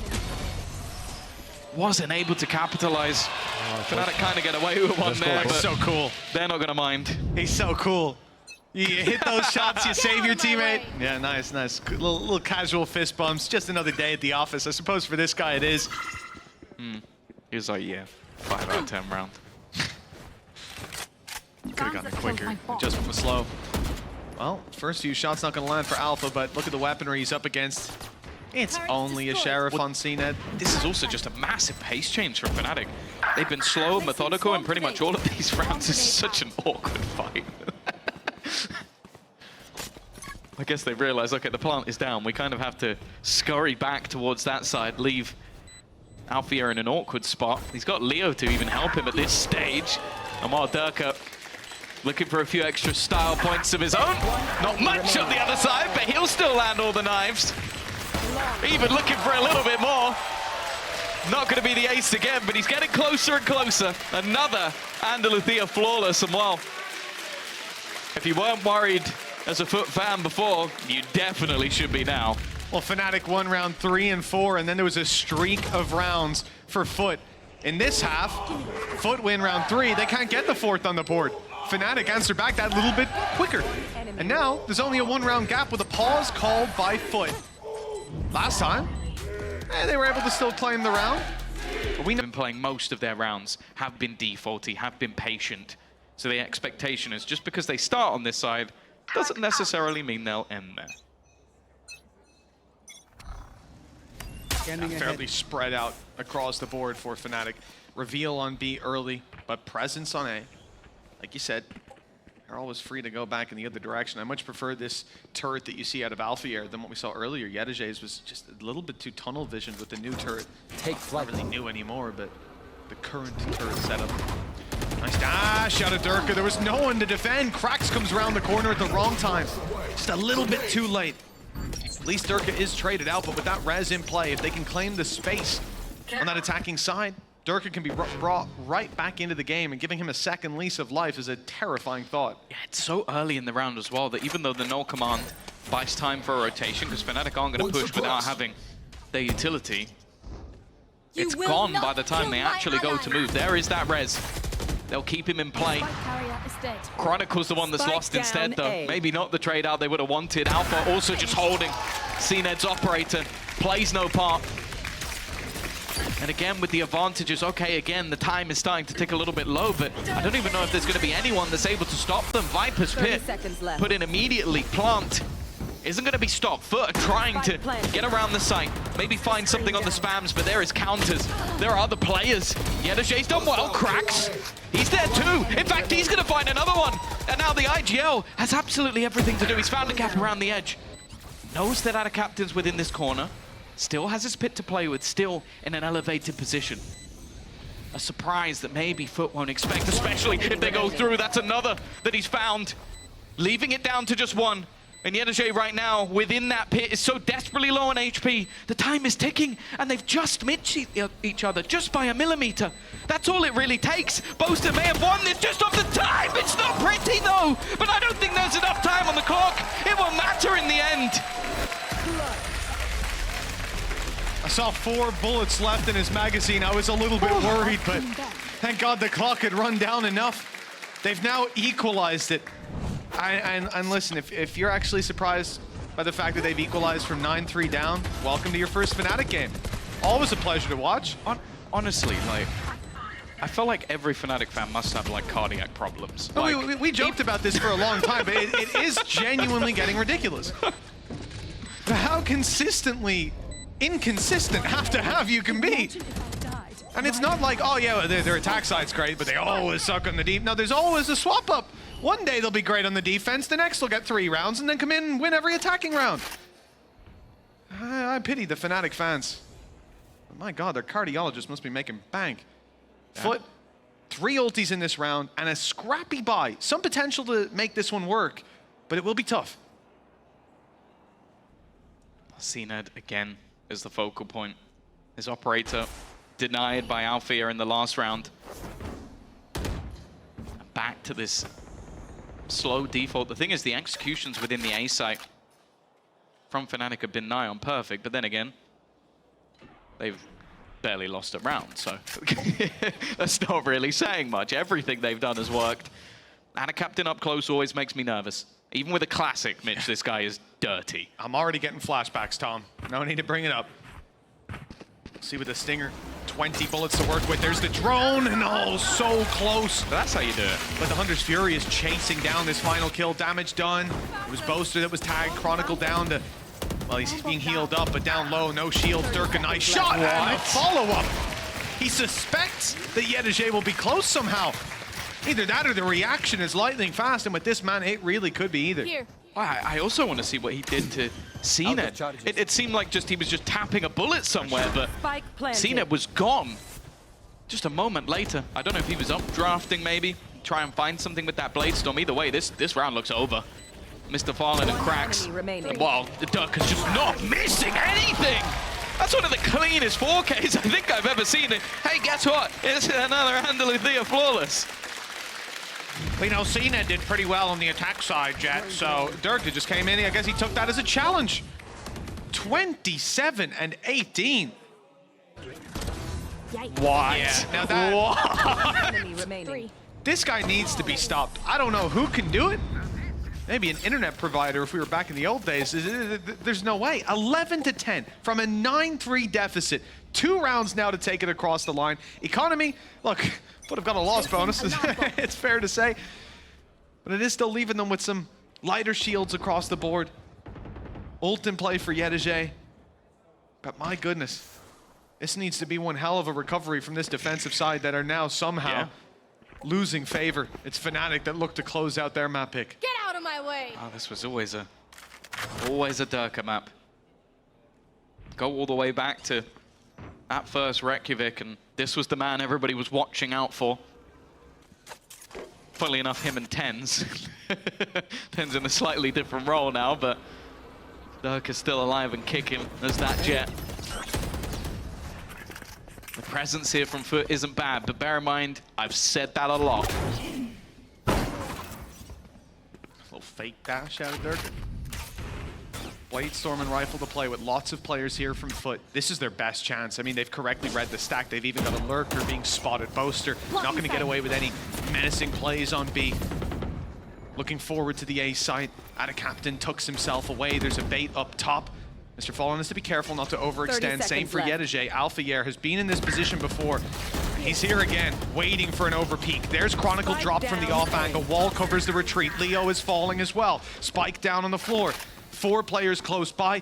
wasn't able to capitalize. Fnatic kind of get away with one there, but so cool. They're not gonna mind. He's so cool. You hit those shots, you save your teammate. Yeah, nice, nice. Good little casual fist bumps. Just another day at the office. I suppose for this guy it is. He was like, yeah, 5 out of 10 round. Could have gotten it quicker. Adjustment was slow. Well, first few shots not going to land for Alpha, but look at the weaponry he's up against. It's only a Sheriff on CNED. This is also just a massive pace change from Fnatic. They've been slow, methodical in pretty much all of these rounds. This is such an awkward fight. I guess they realize, okay, the plant is down. We kind of have to scurry back towards that side, leave Alfier in an awkward spot. He's got Leo to even help him at this stage. Amar Durka Looking for a few extra style points of his own. Not much on the other side, but he'll still land all the knives. Even looking for a little bit more. Not going to be the ace again, but he's getting closer and closer. Another Andaluthia flawless, and well, if you weren't worried as a FUT fan before, you definitely should be now. Well, Fnatic won round 3 and 4, and then there was a streak of rounds for FUT. In this half, FUT win round 3. They can't get the 4th on the board. Fnatic answered back that little bit quicker. And now, there's only a 1-round gap with a pause called by FUT. Last time, they were able to still claim the round. But we know Been playing most of their rounds, have been defaulty, have been patient. So the expectation is just because they start on this side, doesn't necessarily mean they'll end there. fairly spread out across the board for Fnatic. Reveal on B early, but presence on A. Like you said, they're always free to go back in the other direction. I much prefer this turret that you see out of Alpha Air than what we saw earlier. Yedajay's was just a little bit too tunnel visioned with the new turret. Take flight. Not really new anymore, but the current turret setup. Nice dash out of Durka. There was no one to defend. Krax comes around the corner at the wrong time. Just a little bit too late. At least Durka is traded out, but with that res in play, if they can claim the space on that attacking side, Durka can be brought right back into the game, and giving him a second lease of life is a terrifying thought. Yeah, it's so early in the round as well that even though the null command buys time for a rotation, because Fnatic aren't going to push without having their utility, it's gone by the time they actually go to move. There is that res. They'll keep him in play. Chronicle's the one that's lost instead, though. Maybe not the trade out they would have wanted. Alpha also just holding CNED's operator. Plays no part. And again, with the advantages, okay, again, the time is starting to tick a little bit low, but I don't even know if there's going to be anyone that's able to stop them. Viper's Pit put in immediately. Plant isn't going to be stopped. FUT are trying to get around the site, maybe find something on the spams, but there is counters. There are other players. Yedajay's done well. Cracks, he's there too. In fact, he's going to find another one. And now the IGL has absolutely everything to do. He's found a cap around the edge. Knows that our captain's within this corner. Still has his pit to play with, still in an elevated position. A surprise that maybe FUT won't expect, especially if they go through. That's another that he's found. Leaving it down to just one. And Yedajay right now, within that pit, is so desperately low on HP. The time is ticking, and they've just missed each other, just by a millimeter. That's all it really takes. Boaster may have won this just off the time. It's not pretty, though. But I don't think there's enough time on the clock. It won't matter in the end. I saw 4 bullets left in his magazine. I was a little bit worried, but thank God the clock had run down enough. They've now equalized it. And listen, if you're actually surprised by the fact that they've equalized from 9-3 down, welcome to your first Fnatic game. Always a pleasure to watch. Honestly, like, I feel like every Fnatic fan must have, like, cardiac problems. No, Like, we joked about this for a long time, but it is genuinely getting ridiculous. How consistently inconsistent have you can be. And it's not like, oh yeah, their attack side's great, but they always suck on the deep. No, there's always a swap up. One day they'll be great on the defense, the next they'll get 3 rounds and then come in and win every attacking round. I pity the Fnatic fans. But my God, their cardiologist must be making bank. Yeah. FUT, 3 ultis in this round and a scrappy buy. Some potential to make this one work, but it will be tough. CNED again is the focal point. His operator denied by Alpha Air in the last round. Back to this slow default. The thing is, the executions within the A site from Fnatic have been nigh on perfect, but then again, they've barely lost a round, so that's not really saying much. Everything they've done has worked. And a captain up close always makes me nervous. Even with a classic, Mitch, this guy is dirty. I'm already getting flashbacks, Tom. No need to bring it up. See with the Stinger, 20 bullets to work with. There's the drone, and oh, so close. But that's how you do it. But the Hunter's Fury is chasing down this final kill. Damage done. It was Boaster that was tagged. Chronicle down to, well, he's being healed up, but down low, no shield. Dirk, a nice shot, and a follow-up. He suspects that Yedajay will be close somehow. Either that or the reaction is lightning fast, and with this man, it really could be either. Here. I also want to see what he did to CNED. It seemed like he was just tapping a bullet somewhere, but CNED was gone just a moment later. I don't know if he was updrafting maybe, try and find something with that Blade Storm. Either way, this round looks over. Mr. Fallen and Cracks. Well, the Duck is just not missing anything. That's one of the cleanest 4Ks I think I've ever seen. Hey, guess what? It's another Andalusia flawless. Well, you know, CNED did pretty well on the attack side, Jet, so Dirk just came in. I guess he took that as a challenge. 27 and 18. What? Yeah, now that... This guy needs to be stopped. I don't know who can do it. Maybe an internet provider if we were back in the old days. There's no way. 11 to 10 from a 9-3 deficit. 2 rounds now to take it across the line. Economy, look, would have got a loss bonus. It's fair to say. But it is still leaving them with some lighter shields across the board. Ult in play for Yedege. But my goodness, this needs to be one hell of a recovery from this defensive side that are now somehow losing favor. It's Fnatic that look to close out their map pick. Get out of my way! Oh, this was always a Durka map. Go all the way back to at first Reykjavik, and this was the man everybody was watching out for. Funnily enough, him and Tens. Tens in a slightly different role now, but Durka's still alive and kicking as that Jet. The presence here from FUT isn't bad, but bear in mind, I've said that a lot. A little fake dash out of Dirk. Blade Storm and Rifle to play with lots of players here from FUT. This is their best chance. I mean, they've correctly read the stack. They've even got a lurker being spotted. Boaster not going to get away with any menacing plays on B. Looking forward to the A site. Ada Captain tucks himself away. There's a bait up top. Mr. Fallen has to be careful not to overextend. Same for Yedege. Alpha Yer has been in this position before. He's here again, waiting for an overpeak. There's Chronicle dropped from the off angle. Wall covers the retreat. Leo is falling as well. Spike down on the floor. 4 players close by.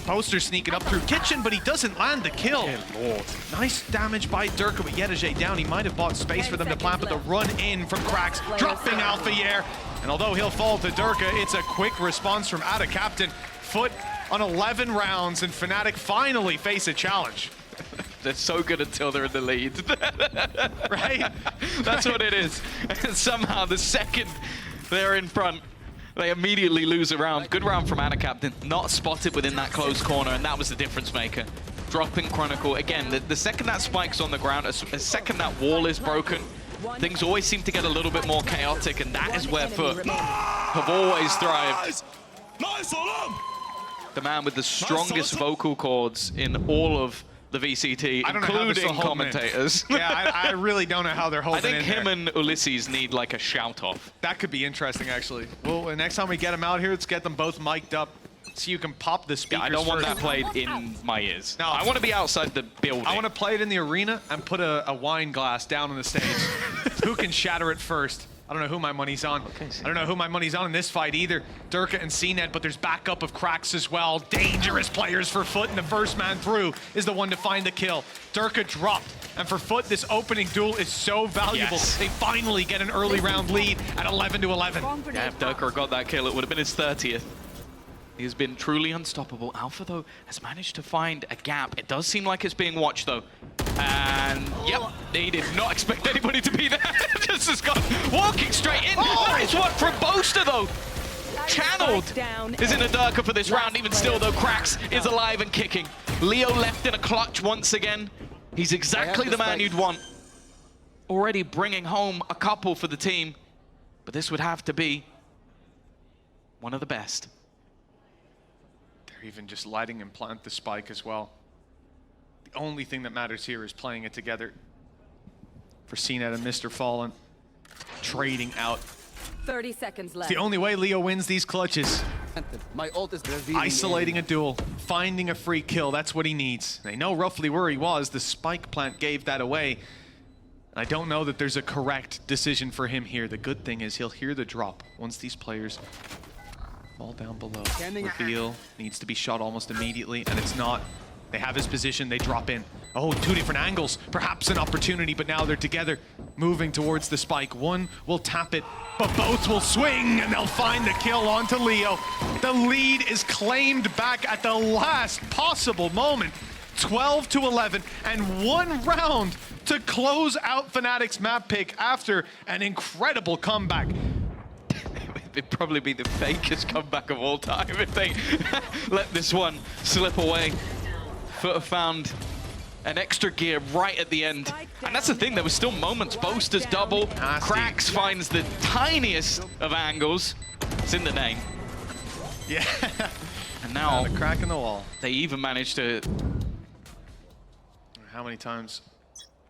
Poster sneaking up through Kitchen, but he doesn't land the kill. Lord. Nice damage by Durka with Yedege down. He might have bought space for them to plant, but the run in from Cracks, dropping Alpha Yer. And although he'll fall to Durka, it's a quick response from Ada Captain. FUT on 11 rounds, and Fnatic finally face a challenge. They're so good until they're in the lead. Right? That's what it is. And somehow the second they're in front, they immediately lose a round. Good round from Ada Captain. Not spotted within that close corner, and that was the difference maker. Dropping Chronicle. Again, the second that spike's on the ground, a second that wall is broken, things always seem to get a little bit more chaotic, and that is where FUT have always thrived. The man with the strongest vocal cords in all of the VCT, including commentators. Yeah, I really don't know how they're holding I think him and Ulysses need like a shout-off. That could be interesting, actually. Well, next time we get them out here, let's get them both mic'd up so you can pop the speakers. Yeah, I don't want first. that played in my ears. No, I want to be outside the building. I want to play it in the arena and put a wine glass down on the stage. Who can shatter it first? I don't know who my money's on. I don't know who my money's on in this fight either. Durka and CNED, but there's backup of Cracks as well. Dangerous players for FUT, and the first man through is the one to find the kill. Durka dropped, and for FUT, this opening duel is so valuable. Yes. They finally get an early round lead at 11 to 11. Yeah, if Durka got that kill, it would have been his 30th. He has been truly unstoppable. Alpha, though, has managed to find a gap. It does seem like it's being watched, though. And, yep, he did not expect anybody to be there. Just has gone walking straight in. Oh! Nice one from Boaster, though. Channeled is in a Durka for this round. Even still, though, Cracks is alive and kicking. Leo left in a clutch once again. He's exactly the man you'd want. Already bringing home a couple for the team. But this would have to be one of the best. They're even just letting him plant the spike as well. The only thing that matters here is playing it together. For CNED and Mr. Fallen, trading out. 30 seconds left. It's the only way Leo wins these clutches. My ult is Isolating a duel, finding a free kill, that's what he needs. They know roughly where he was. The spike plant gave that away. I don't know that there's a correct decision for him here. The good thing is he'll hear the drop once these players fall down below. Reveal needs to be shot almost immediately, and it's not. They have his position, they drop in. Oh, 2 different angles. Perhaps an opportunity, but now they're together, moving towards the spike. One will tap it, but both will swing, and they'll find the kill onto Leo. The lead is claimed back at the last possible moment. 12 to 11, and 1 round to close out Fnatic's map pick after an incredible comeback. It'd probably be the fakest comeback of all time if they let this one slip away. FUT have found an extra gear right at the end. And that's the thing, there was still moments. Boaster's double. Cracks finds the tiniest of angles. It's in the name. Yeah. And now a crack in the wall. they even managed to... How many times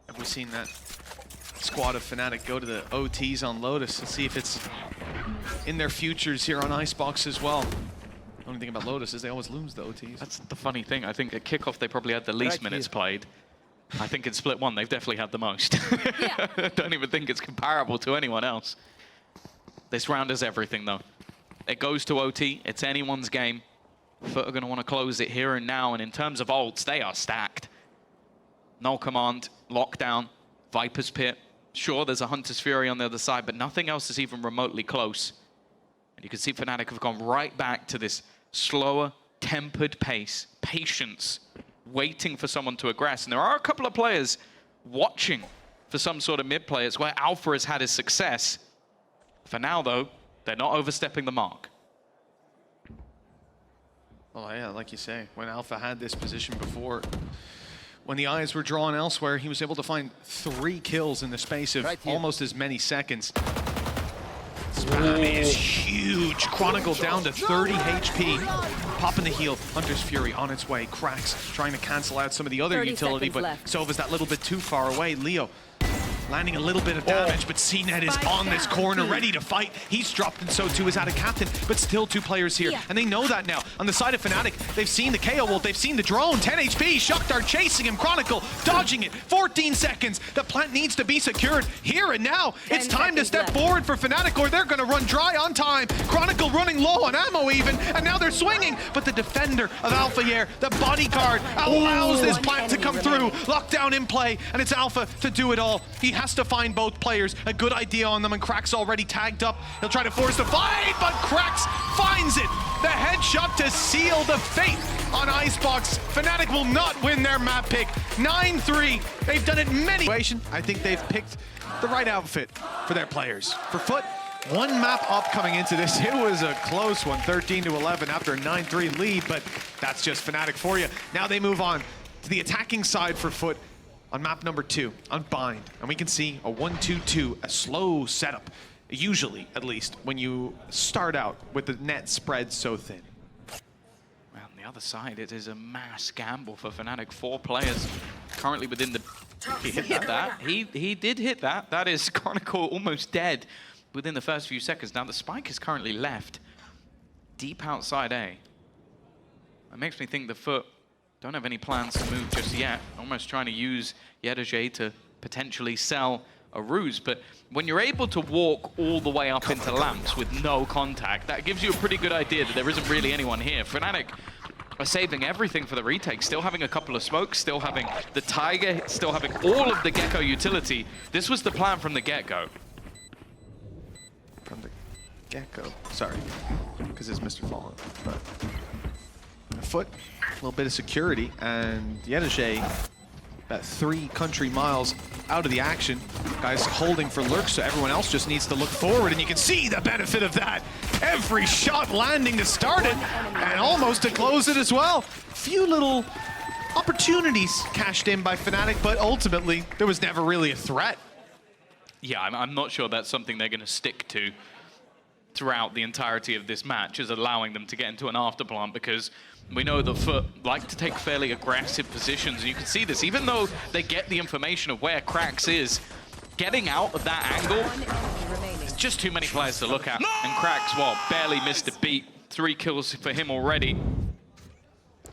have we seen that squad of Fnatic go to the OTs on Lotus to see if it's in their futures here on Icebox as well? The only thing about Lotus is they always lose the OTs. That's the funny thing. I think at kickoff they probably had the least minutes played. I think in split one they've definitely had the most. Yeah. I don't even think it's comparable to anyone else. This round is everything though. It goes to OT. It's anyone's game. FUT are going to want to close it here and now. And in terms of ults, they are stacked. Null Command, Lockdown, Viper's Pit. Sure, there's a Hunter's Fury on the other side, but nothing else is even remotely close. And you can see Fnatic have gone right back to this slower, tempered pace, patience, waiting for someone to aggress. And there are a couple of players watching for some sort of mid play. It's where Alpha has had his success. For now, though, they're not overstepping the mark. Well, yeah, like you say, when Alpha had this position before, when the eyes were drawn elsewhere, he was able to find 3 kills in the space of almost as many seconds. Spam is huge. Chronicle down to 30 HP. Popping the heal. Hunter's Fury on its way. Cracks trying to cancel out some of the other utility, but Sova's that little bit too far away. Leo landing a little bit of damage, but CNET is on this corner, ready to fight. He's dropped, and so too is out of captain, but still 2 players here, and they know that now. On the side of Fnatic, they've seen the KO ult, they've seen the drone, 10 HP, Shockdart chasing him, Chronicle dodging it, 14 seconds. The plant needs to be secured here and now. It's time to step forward for Fnatic, or they're gonna run dry on time. Chronicle running low on ammo even, and now they're swinging, but the defender of Alpha here, the bodyguard, allows this plant to come through. Lockdown in play, and it's Alpha to do it all. He has to find both players. A good idea on them, and Cracks already tagged up. He'll try to force the fight, but Cracks finds it. The headshot to seal the fate on Icebox. Fnatic will not win their map pick. 9-3. They've done it many. I think they've picked the right outfit for their players. For FUT, 1 map up coming into this. It was a close one, 13-11 after a 9-3 lead, but that's just Fnatic for you. Now they move on to the attacking side for FUT. On map number 2, on Bind, and we can see a 1-2-2, a slow setup, usually, at least, when you start out with the net spread so thin. Well, on the other side, it is a mass gamble for Fnatic. 4 players currently within the... He hit that. He did hit that. That is Chronicle almost dead within the first few seconds. Now, the spike is currently left deep outside A. It makes me think the FUT don't have any plans to move just yet. Almost trying to use Yedajay to potentially sell a ruse. But when you're able to walk all the way up into lamps with no contact, that gives you a pretty good idea that there isn't really anyone here. Fnatic are saving everything for the retake, still having a couple of smokes, still having the Tiger, still having all of the Gecko utility. This was the plan from the get-go. From the get-go, sorry, because it's Mr. Fallen. But FUT, a little bit of security, and Yedajay about 3 country miles out of the action. Guys holding for lurks, so everyone else just needs to look forward, and you can see the benefit of that. Every shot landing to start it, and almost to close it as well. Few little opportunities cashed in by Fnatic, but ultimately, there was never really a threat. Yeah, I'm not sure that's something they're going to stick to throughout the entirety of this match, is allowing them to get into an afterplant, because we know that FUT like to take fairly aggressive positions, and you can see this, even though they get the information of where Cracks is, getting out of that angle, there's just too many players to look at. And Cracks, well, barely missed a beat. 3 kills for him already.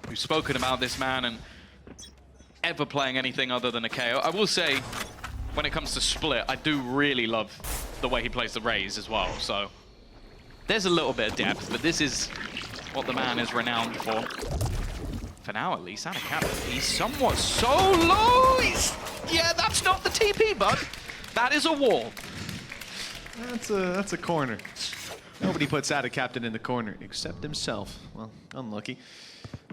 We've spoken about this man and ever playing anything other than a KO. I will say, when it comes to split, I do really love the way he plays the Raze as well, so there's a little bit of depth, but this is what the man is renowned for. For now, at least, out of captain, he's somewhat so low. Yeah, that's not the TP, bud. That is a wall. That's a corner. Nobody puts out a captain in the corner except himself. Well, unlucky.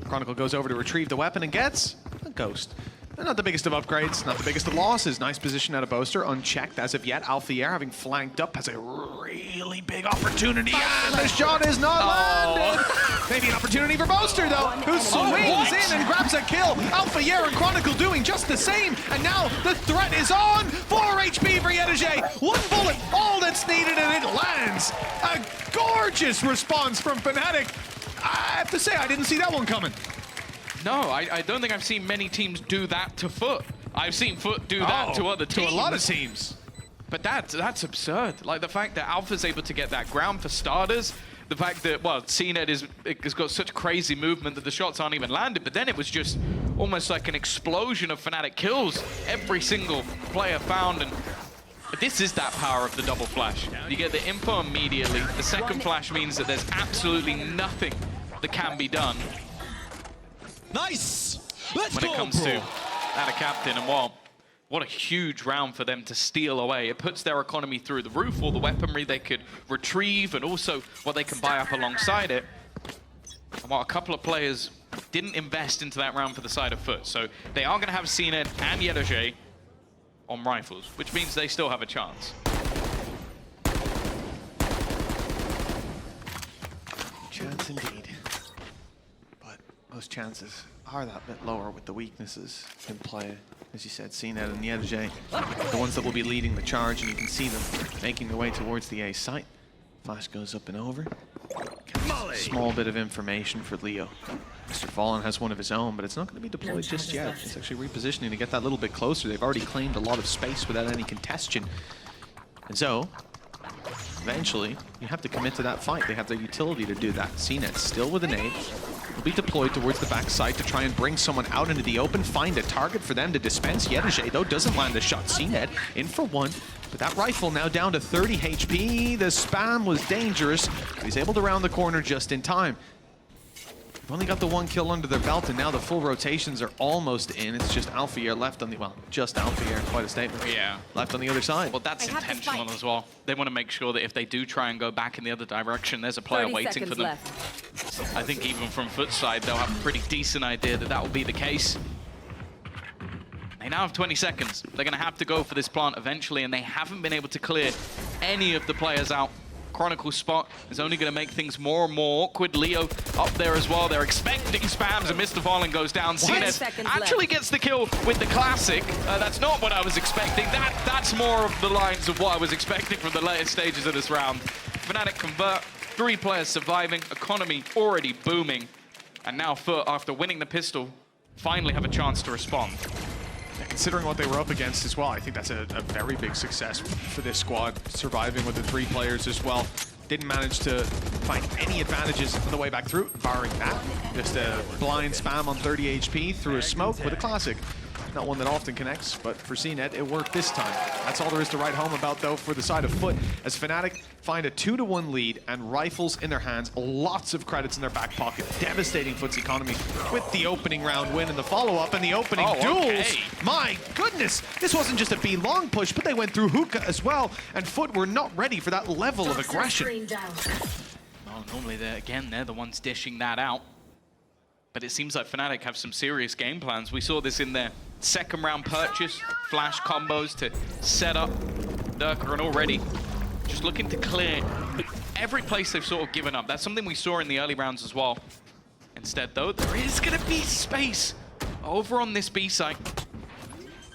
Chronicle goes over to retrieve the weapon and gets a ghost. Not the biggest of upgrades, not the biggest of losses. Nice position out of Boaster, unchecked as of yet. Alphier having flanked up has a really big opportunity. And the shot is not landed. Maybe an opportunity for Boaster though, who swings in and grabs a kill. Alphier and Chronicle doing just the same. And now the threat is on. 4 HP for Yedege. 1 bullet, all that's needed, and it lands. A gorgeous response from Fnatic. I have to say, I didn't see that one coming. No, I don't think I've seen many teams do that to FUT. I've seen FUT do that to other teams. To a lot of teams. But that's absurd. Like the fact that Alpha's able to get that ground for starters, the fact that, well, CNED has got such crazy movement that the shots aren't even landed, but then it was just almost like an explosion of Fnatic kills. Every single player found, and this is that power of the double flash. You get the info immediately. The second flash means that there's absolutely nothing that can be done. Nice! Let's When go, it comes bro. to that a captain, and what a huge round for them to steal away. It puts their economy through the roof, all the weaponry they could retrieve, and also what they can buy up alongside it. And while a couple of players didn't invest into that round for the side of FUT, so they are going to have CNED and Yedege on rifles, which means they still have a chance. Chance indeed. But those chances are that bit lower with the weaknesses in play. As you said, CNED and Yedege, the ones that will be leading the charge, and you can see them making their way towards the A site. Flash goes up and over. Small bit of information for Leo. Mr. Fallen has one of his own, but it's not going to be deployed just yet. It's actually repositioning to get that little bit closer. They've already claimed a lot of space without any congestion. And so, eventually, you have to commit to that fight. They have the utility to do that. CNED still with a nade. Will be deployed towards the backside to try and bring someone out into the open, find a target for them to dispense. Yedege, though, doesn't land the shot. CNED in for 1. But that rifle now down to 30 HP. The spam was dangerous. He's able to round the corner just in time. They've only got the 1 kill under their belt, and now the full rotations are almost in. It's just Alphier left on the, well, just Alphier, quite a statement. Yeah. Left on the other side. Well, that's intentional as well. They want to make sure that if they do try and go back in the other direction, there's a player waiting for them. Left. I think even from FUT's side, they'll have a pretty decent idea that that will be the case. They now have 20 seconds. They're going to have to go for this plant eventually, and they haven't been able to clear any of the players out. Chronicle's spot is only going to make things more and more awkward. Leo up there as well. They're expecting spams, and Mr. Fallen goes down. CNED actually gets the kill with the classic. That's not what I was expecting. That's more of the lines of what I was expecting from the later stages of this round. Fnatic convert. 3 players surviving. Economy already booming. And now FUT, after winning the pistol, finally have a chance to respond. Considering what they were up against as well, I think that's a very big success for this squad, surviving with the 3 players as well. Didn't manage to find any advantages on the way back through, barring that. Just a blind spam on 30 HP through a smoke with a classic. Not one that often connects, but for CNED, it worked this time. That's all there is to write home about, though, for the side of FUT, as Fnatic find a 2-1 lead and rifles in their hands, lots of credits in their back pocket, devastating FUT's economy with the opening round win and the follow-up and the opening duels. Okay. My goodness, this wasn't just a B long push, but they went through hookah as well, and FUT were not ready for that level of aggression. Well, normally, they're the ones dishing that out. But it seems like Fnatic have some serious game plans. We saw this in their second round purchase, flash combos to set up Durka, and already just looking to clear every place they've sort of given up. That's something we saw in the early rounds as well. Instead, though, there is going to be space over on this B site.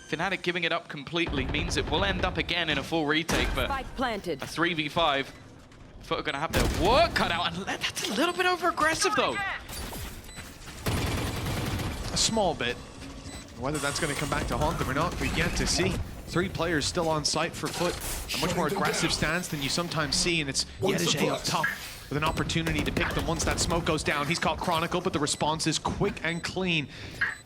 Fnatic giving it up completely means it will end up again in a full retake, but a 3v5. FUT are going to have their work cut out, and that's a little bit over-aggressive, though. A small bit. Whether that's going to come back to haunt them or not, we've yet to see. 3 players still on site for FUT. A much more aggressive stance than you sometimes see, and it's Yedege up top with an opportunity to pick them once that smoke goes down. He's caught Chronicle, but the response is quick and clean.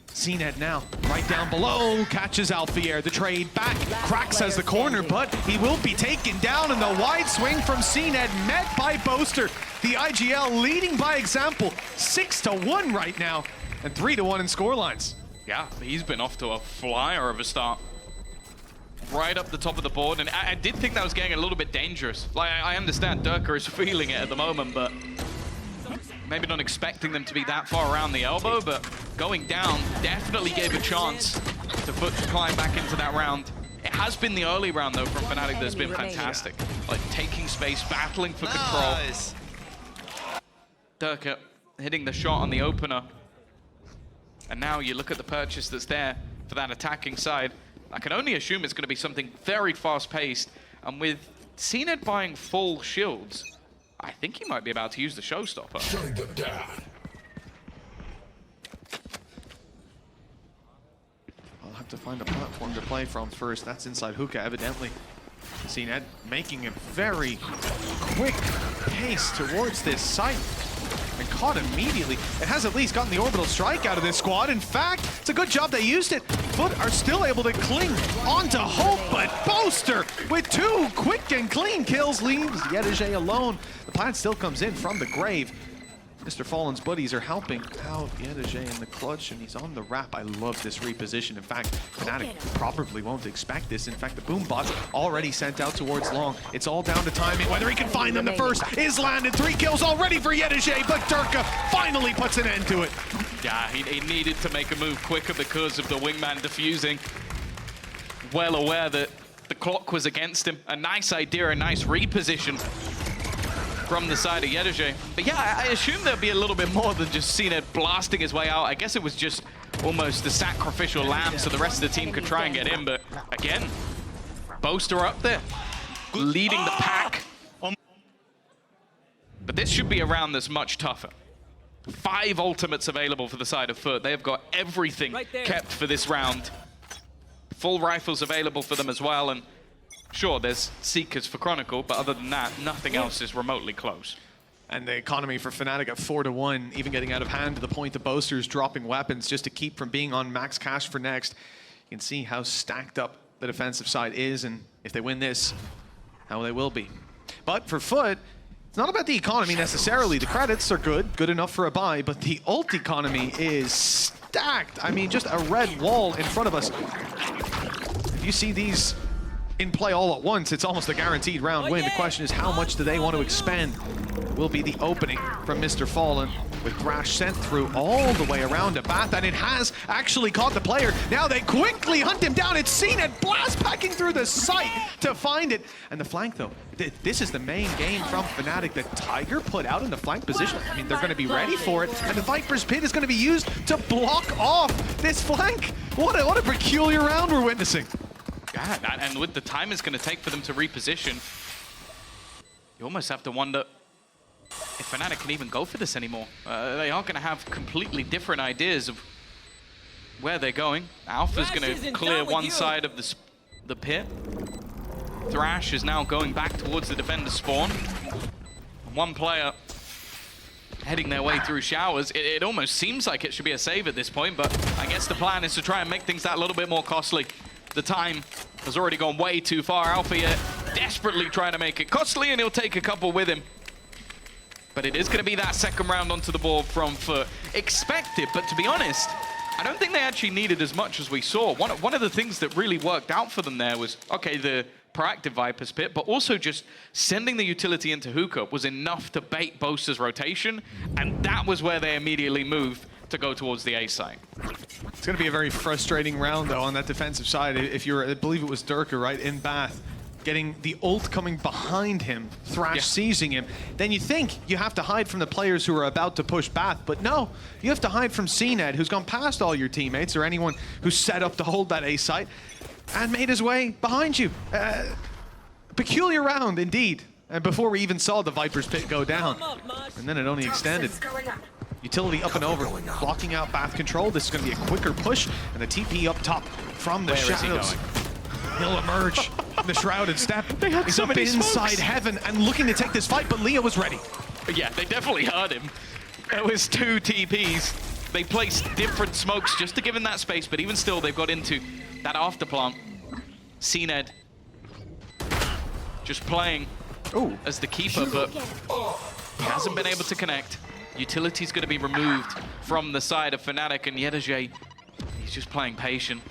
CNED now, right down below, catches Alphier. The trade back, cracks as the corner, but he will be taken down, and the wide swing from CNED met by Boaster. The IGL leading by example, 6-1 right now, and 3-1 in scorelines. Yeah, he's been off to a flyer of a start. Right up the top of the board, and I did think that was getting a little bit dangerous. Like, I understand Durka is feeling it at the moment, but maybe not expecting them to be that far around the elbow, but going down definitely gave a chance to FUT to climb back into that round. It has been the early round, though, from Fnatic that's been fantastic. Like, taking space, battling for control. Durka hitting the shot on the opener. And now you look at the purchase that's there for that attacking side. I can only assume it's going to be something very fast-paced. And with CNED buying full shields, I think he might be about to use the showstopper. Shutting them down. I'll have to find a platform to play from first. That's inside hookah, evidently. CNED making a very quick pace towards this site. And caught immediately. It has at least gotten the orbital strike out of this squad. In fact, it's a good job they used it. FUT are still able to cling onto hope, but Boaster with 2 quick and clean kills leaves Yedege alone. The plant still comes in from the grave. Mr. Fallen's buddies are helping out Yedege in the clutch, and he's on the wrap. I love this reposition. In fact, Fnatic probably won't expect this. In fact, the boom bot's already sent out towards long. It's all down to timing. Whether he can find them, the first is landed. 3 kills already for Yedege, but Durka finally puts an end to it. Yeah, he needed to make a move quicker because of the wingman defusing. Well aware that the clock was against him. A nice idea, a nice reposition from the side of Yedege. But yeah, I assume there'll be a little bit more than just CNED blasting his way out. I guess it was just almost the sacrificial lamb so the rest of the team could try and get in. But again, Boaster up there, leading the pack. But this should be a round that's much tougher. 5 ultimates available for the side of FUT. They have got everything kept for this round. Full rifles available for them as well. And sure, there's Seekers for Chronicle, but other than that, nothing else is remotely close. And the economy for Fnatic at 4-1, even getting out of hand to the point the Boasters dropping weapons just to keep from being on max cash for next. You can see how stacked up the defensive side is, and if they win this, how they will be. But for FUT, it's not about the economy necessarily. The credits are good enough for a buy, but the ult economy is stacked. I mean, just a red wall in front of us. If you see these in play all at once, it's almost a guaranteed round win. The question is, how much do they want to expend? Will be the opening from Mr. Fallen, with Thrash sent through all the way around to Bath, and it has actually caught the player. Now they quickly hunt him down. It's CNED blast packing through the site to find it. And the flank, though, this is the main game from Fnatic that Tiger put out in the flank position. I mean, they're going to be ready for it, and the Viper's Pit is going to be used to block off this flank. What a peculiar round we're witnessing. Yeah, and with the time it's going to take for them to reposition, you almost have to wonder if Fnatic can even go for this anymore. They are going to have completely different ideas of where they're going. Alpha's going to clear one side of the pit. Thrash is now going back towards the defender's spawn. One player heading their way through showers. It almost seems like it should be a save at this point, but I guess the plan is to try and make things that little bit more costly. The time has already gone way too far. Alpha yet desperately trying to make it costly, and he'll take a couple with him. But it is going to be that second round onto the board from FUT. Expected, but to be honest, I don't think they actually needed as much as we saw. One of the things that really worked out for them there was, okay, the proactive Viper's Pit, but also just sending the utility into hookah was enough to bait Boaster's rotation, and that was where they immediately moved to go towards the A site. It's going to be a very frustrating round, though, on that defensive side. If you're, I believe it was Durka, right, in Bath, getting the ult coming behind him, Thrash seizing him, then you think you have to hide from the players who are about to push Bath, but no, you have to hide from CNED, who's gone past all your teammates or anyone who's set up to hold that A site and made his way behind you. Peculiar round, indeed. And before we even saw the Viper's Pit go down, and then it only extended. Utility up and over, blocking out Bath control. This is going to be a quicker push, and the TP up top from the shadows. He'll emerge from the shrouded step. He's up inside heaven and looking to take this fight, but Leo was ready. Yeah, they definitely heard him. There was 2 TPs. They placed different smokes just to give him that space, but even still, they've got into that afterplant. CNED just playing as the keeper, but he hasn't been able to connect. Utility's going to be removed from the side of Fnatic, and Yedege, he's just playing patient.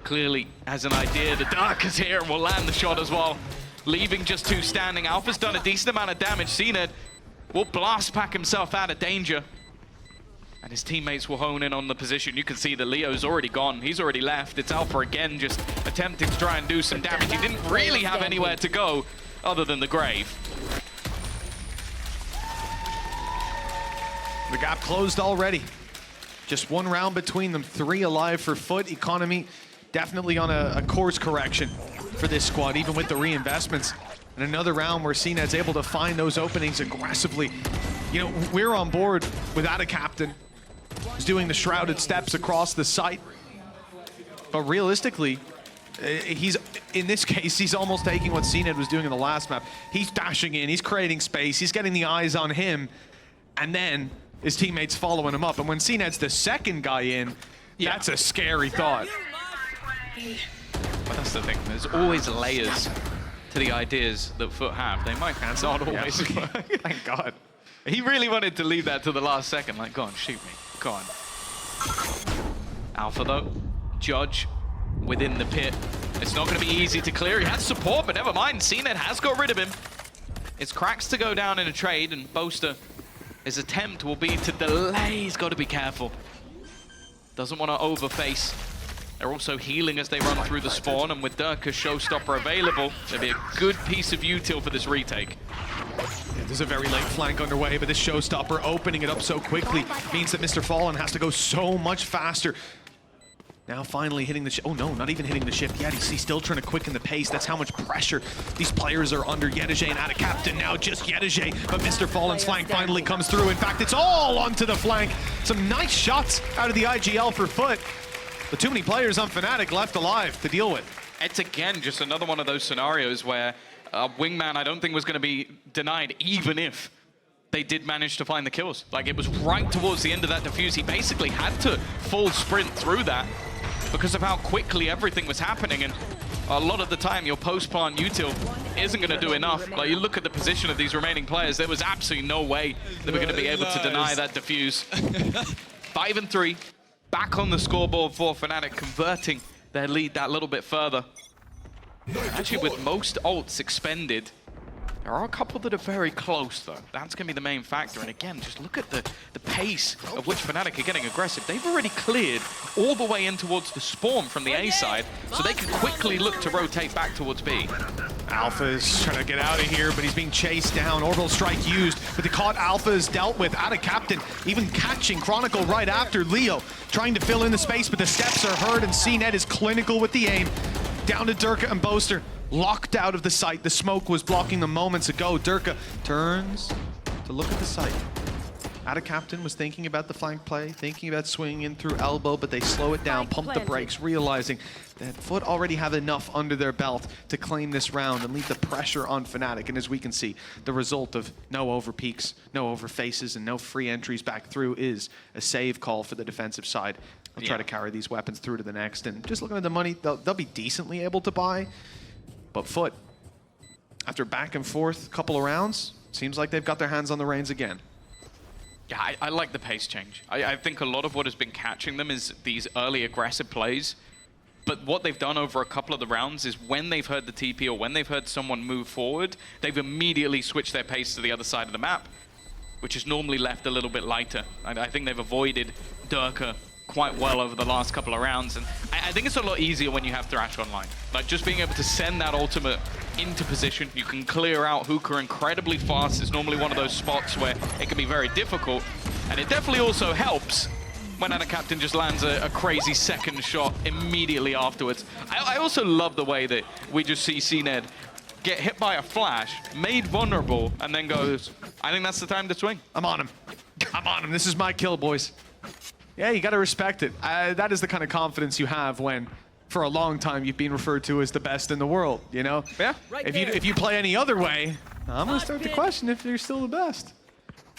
Clearly has an idea. The Dark is here and will land the shot as well. Leaving just 2 standing. Alpha's done a decent amount of damage. CNED will blast pack himself out of danger. And his teammates will hone in on the position. You can see that Leo's already gone. He's already left. It's Alpha again, just attempting to try and do some damage. He didn't really have anywhere to go other than the grave. The gap closed already. Just one round between them, 3 alive for FUT. Economy definitely on a course correction for this squad, even with the reinvestments. And another round where CNED's able to find those openings aggressively. You know, we're on board without a captain who's doing the shrouded steps across the site. But realistically, in this case, he's almost taking what CNED was doing in the last map. He's dashing in, he's creating space, he's getting the eyes on him, and then his teammates following him up. And when CNED's the second guy in, that's a scary thought. But that's the thing, there's always layers to the ideas that FUT have. They might not always work. Thank God. He really wanted to leave that to the last second. Like, go on, shoot me. Go on. Alpha, though. Judge within the pit. It's not going to be easy to clear. He has support, but never mind. CNED has got rid of him. It's Cracks to go down in a trade, and Boaster, his attempt will be to delay. He's got to be careful. Doesn't want to overface. They're also healing as they run through the spawn, and with Durka's Showstopper available, there'll be a good piece of util for this retake. Yeah, there's a very late flank underway, but this Showstopper opening it up so quickly means that Mr. Fallen has to go so much faster. Now finally hitting the oh no, not even hitting the shift yet. He's still trying to quicken the pace. That's how much pressure these players are under. Yedege and out of captain now, just Yedege. But Mr. Fallen's flank finally comes through. In fact, it's all onto the flank. Some nice shots out of the IGL for FUT. But too many players on Fnatic left alive to deal with. It's again just another one of those scenarios where Wingman I don't think was going to be denied even if they did manage to find the kills. Like, it was right towards the end of that defuse. He basically had to full sprint through that because of how quickly everything was happening. And a lot of the time, your post-plant util isn't going to do enough. Like, you look at the position of these remaining players, there was absolutely no way they were going to be able to deny that defuse. 5 and 3. Back on the scoreboard for Fnatic, converting their lead that little bit further. Actually, with most ults expended, there are a couple that are very close, though. That's going to be the main factor. And again, just look at the pace of which Fnatic are getting aggressive. They've already cleared all the way in towards the spawn from the A side, so they can quickly look to rotate back towards B. Alpha is trying to get out of here, but he's being chased down. Orbital strike used, but the caught Alpha is dealt with out of captain, even catching Chronicle right after Leo, trying to fill in the space, but the steps are heard, and CNED is clinical with the aim. Down to Durka and Boaster, locked out of the site. The smoke was blocking them moments ago. Durka turns to look at the site. Out of captain was thinking about the flank play, thinking about swinging in through elbow, but they slow it down, pump the brakes, realizing that FUT already have enough under their belt to claim this round and leave the pressure on Fnatic. And as we can see, the result of no over peaks, no over faces, and no free entries back through is a save call for the defensive side. They'll try to carry these weapons through to the next. And just looking at the money, they'll be decently able to buy. But FUT, after back and forth couple of rounds, seems like they've got their hands on the reins again. Yeah, I like the pace change. I think a lot of what has been catching them is these early aggressive plays. But what they've done over a couple of the rounds is when they've heard the TP or when they've heard someone move forward, they've immediately switched their pace to the other side of the map, which is normally left a little bit lighter. I think they've avoided Durka quite well over the last couple of rounds, and I think it's a lot easier when you have Thrash online. Like, just being able to send that ultimate into position, you can clear out Hookah incredibly fast. It's normally one of those spots where it can be very difficult, and it definitely also helps when Anna Captain just lands a crazy second shot immediately afterwards. I also love the way that we just see CNED get hit by a flash, made vulnerable, and then goes, I think that's the time to swing. I'm on him. I'm on him. This is my kill, boys. Yeah, you got to respect it. That is the kind of confidence you have when, for a long time, you've been referred to as the best in the world, you know? Yeah. If you play any other way, I'm going to start to question if you're still the best.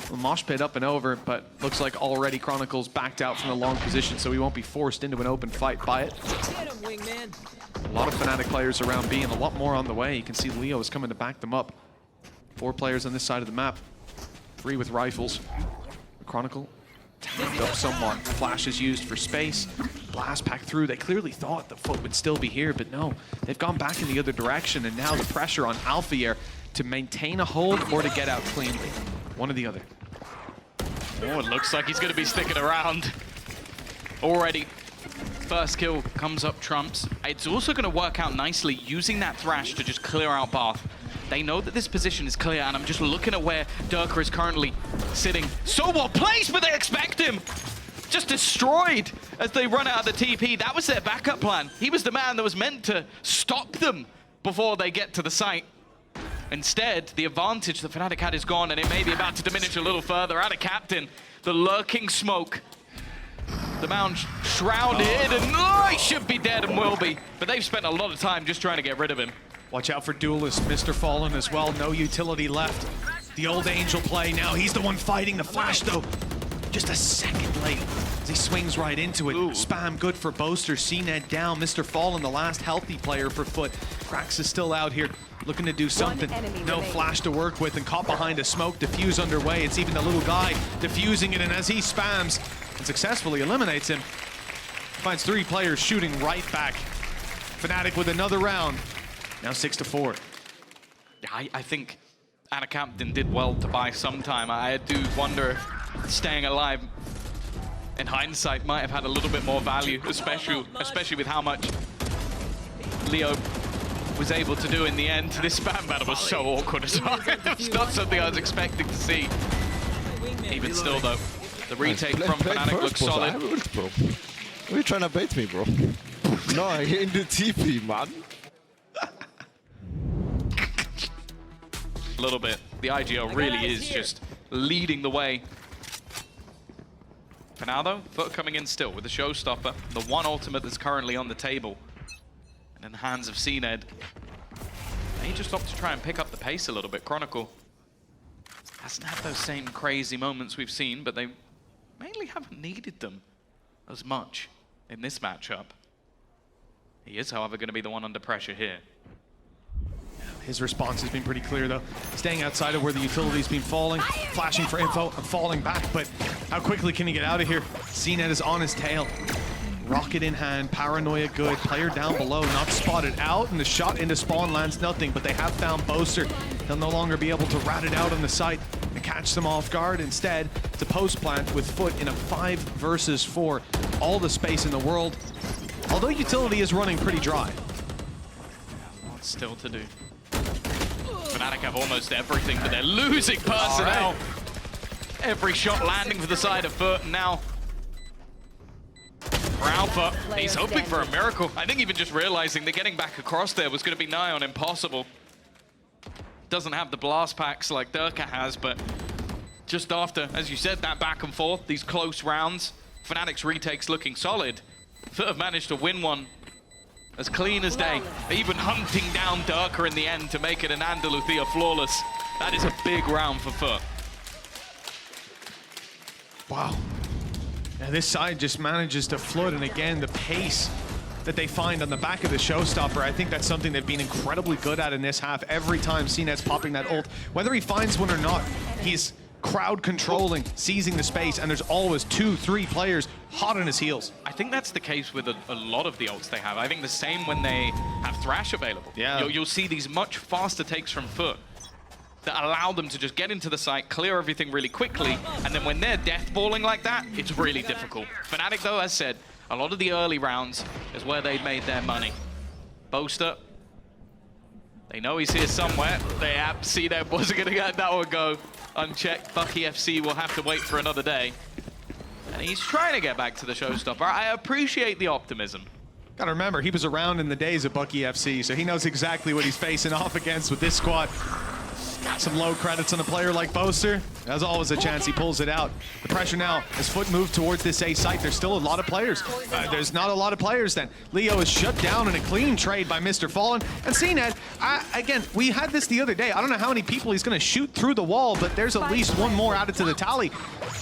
Well, mosh pit up and over, but looks like already Chronicles backed out from the long position, so he won't be forced into an open fight by it. A lot of Fnatic players around B and a lot more on the way. You can see Leo is coming to back them up. 4 players on this side of the map. 3 with rifles. Chronicle tanked up somewhat. Flash is used for space. Blast pack through. They clearly thought the FUT would still be here, but no. They've gone back in the other direction, and now the pressure on Alpha here to maintain a hold or to get out cleanly. One or the other. Oh, it looks like he's going to be sticking around already. First kill comes up trumps. It's also going to work out nicely using that Thrash to just clear out Bath. They know that this position is clear, and I'm just looking at where Durka is currently sitting. So well placed, but they expect him. Just destroyed as they run out of the TP. That was their backup plan. He was the man that was meant to stop them before they get to the site. Instead, the advantage that Fnatic had is gone, and it may be about to diminish a little further. Out of Captain, the lurking smoke. The Mound shrouded, and he should be dead and will be. But they've spent a lot of time just trying to get rid of him. Watch out for Duelist, Mr. Fallen as well. No utility left. The old Angel play now. He's the one fighting the Flash, though. Just a second late as he swings right into it. Ooh. Spam good for Boaster. CNED down. Mr. Fallen, the last healthy player for FUT. Krax is still out here looking to do something. No Flash to work with, and caught behind a smoke. Diffuse underway. It's even the little guy diffusing it, and as he spams and successfully eliminates him, finds 3 players shooting right back. Fnatic with another round. Now 6-4. I think Anna Captain did well to buy some time. I do wonder if staying alive, in hindsight, might have had a little bit more value, especially with how much Leo was able to do in the end. This spam battle was so awkward as well. It's not something I was expecting to see. Even still, though, the retake from Fnatic looks solid. Bro. Are you trying to bait me, bro? No, I hit in the TP, man. A little bit. The IGL really is just leading the way. For now, though, FUT coming in still with the showstopper, the one ultimate that's currently on the table. And in the hands of CNED, they just opt to try and pick up the pace a little bit. Chronicle hasn't had those same crazy moments we've seen, but they mainly haven't needed them as much in this matchup. He is, however, going to be the one under pressure here. His response has been pretty clear, though. Staying outside of where the utility's been falling, flashing for info and falling back, but how quickly can he get out of here? CNED is on his tail. Rocket in hand, paranoia good, player down below, not spotted out, and the shot into spawn lands nothing, but they have found Boaster. They'll no longer be able to rat it out on the site and catch them off guard. Instead, it's a post plant with FUT in a 5 versus 4. All the space in the world, although utility is running pretty dry. What's still to do? Fnatic have almost everything, but they're losing personnel. Every shot landing for the side of FUT, and now for Alpha, he's hoping for a miracle. I think even just realizing that getting back across there was going to be nigh on impossible. Doesn't have the blast packs like Durka has, but just after, as you said, that back and forth, these close rounds, Fnatic's retakes looking solid. FUT have managed to win one as clean as day, even hunting down Durka in the end to make it an Andaluthia flawless. That is a big round for FUT. Wow. And this side just manages to flood, and again, the pace that they find on the back of the showstopper, I think that's something they've been incredibly good at in this half. Every time CNED's popping that ult, whether he finds one or not, he's crowd controlling, seizing the space, and there's always 2-3 players hot on his heels. I think that's the case with a lot of the ults they have. I think the same when they have Thrash available. Yeah. You'll see these much faster takes from FUT that allow them to just get into the site, clear everything really quickly, and then when they're deathballing like that, it's really difficult. Fnatic, though, as said, a lot of the early rounds is where they made their money. Boaster, they know he's here somewhere. They see that wasn't going to get that one go unchecked. Bucky FC will have to wait for another day. And he's trying to get back to the showstopper. I appreciate the optimism. Gotta remember, he was around in the days of Bucky FC, so he knows exactly what he's facing off against with this squad. Got some low credits on a player like Boaster. There's always a chance he pulls it out. The pressure now, as FUT move towards this A site, there's still a lot of players. There's not a lot of players then. Leo is shut down in a clean trade by Mr. Fallen. And CNED, again, we had this the other day. I don't know how many people he's gonna shoot through the wall, but there's at least one more added to the tally.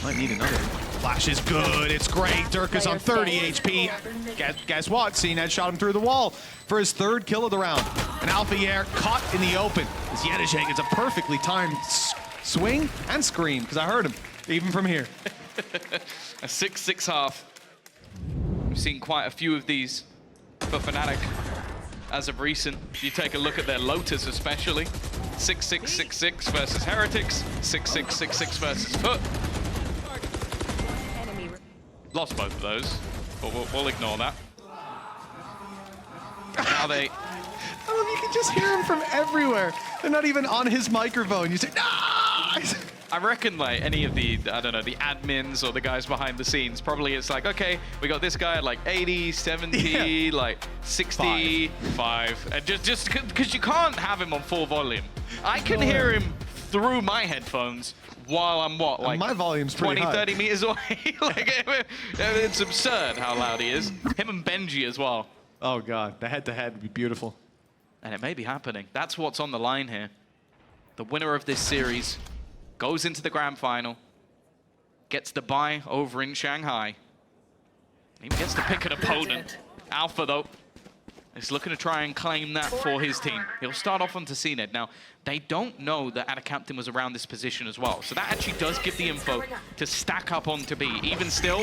Might need another. Flash is good, it's great. Durka's on 30 HP. Guess what? CNED shot him through the wall for his 3rd kill of the round. And Alpha Yair caught in the open. As Yedijay gets a perfectly timed swing and scream, because I heard him, even from here. A 6-6 half. We've seen quite a few of these for Fnatic as of recent. If you take a look at their Lotus especially, 6-6, 6-6 versus Heretics, 6-6, 6-6 versus FUT. Lost both of those, but we'll ignore that. Now they... I love you can just hear him from everywhere. They're not even on his microphone. You say, "No!" I reckon like any of the, I don't know, the admins or the guys behind the scenes, probably it's like, okay, we got this guy at like 80, 70, like 65. And just because you can't have him on full volume. I can hear him through my headphones while I'm what, like my volume's pretty 20, high. 30 meters away. Like, it's absurd how loud he is. Him and Benji as well. Oh God, the head-to-head would be beautiful. And it may be happening. That's what's on the line here. The winner of this series goes into the grand final, gets the bye over in Shanghai, and even gets to pick an opponent. Alpha, though, is looking to try and claim that for his team. He'll start off onto CNED. Now, they don't know that Ada Captain was around this position as well, so that actually does give the info to stack up onto B. Even still,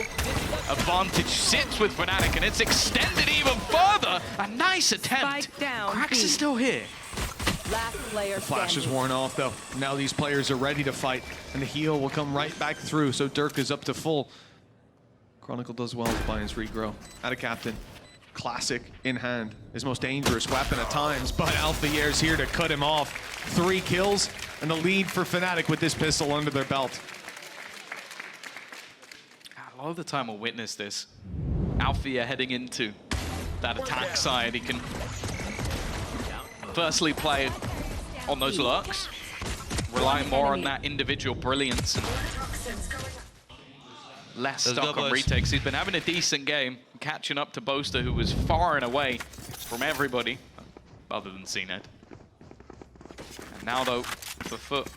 advantage sits with Fnatic, and it's extended even further. A nice attempt. Spike down, Krax B. is still here. Last player Flash is standing. worn off though. Now these players are ready to fight, and the heal will come right back through. So Dirk is up to full. Chronicle does well to buy his regrow. Ada Captain, classic in hand, his most dangerous weapon at times. But Alpha Year's here to cut him off. 3 kills and the lead for Fnatic with this pistol under their belt. A lot of the time we'll witness this. Althea heading into that attack side. He can firstly play on those lurks, relying more on that individual brilliance and less Let's stock go, on boys. retakes. He's been having a decent game, catching up to Boaster, who was far and away from everybody, other than CNED. And now, though, for FUT,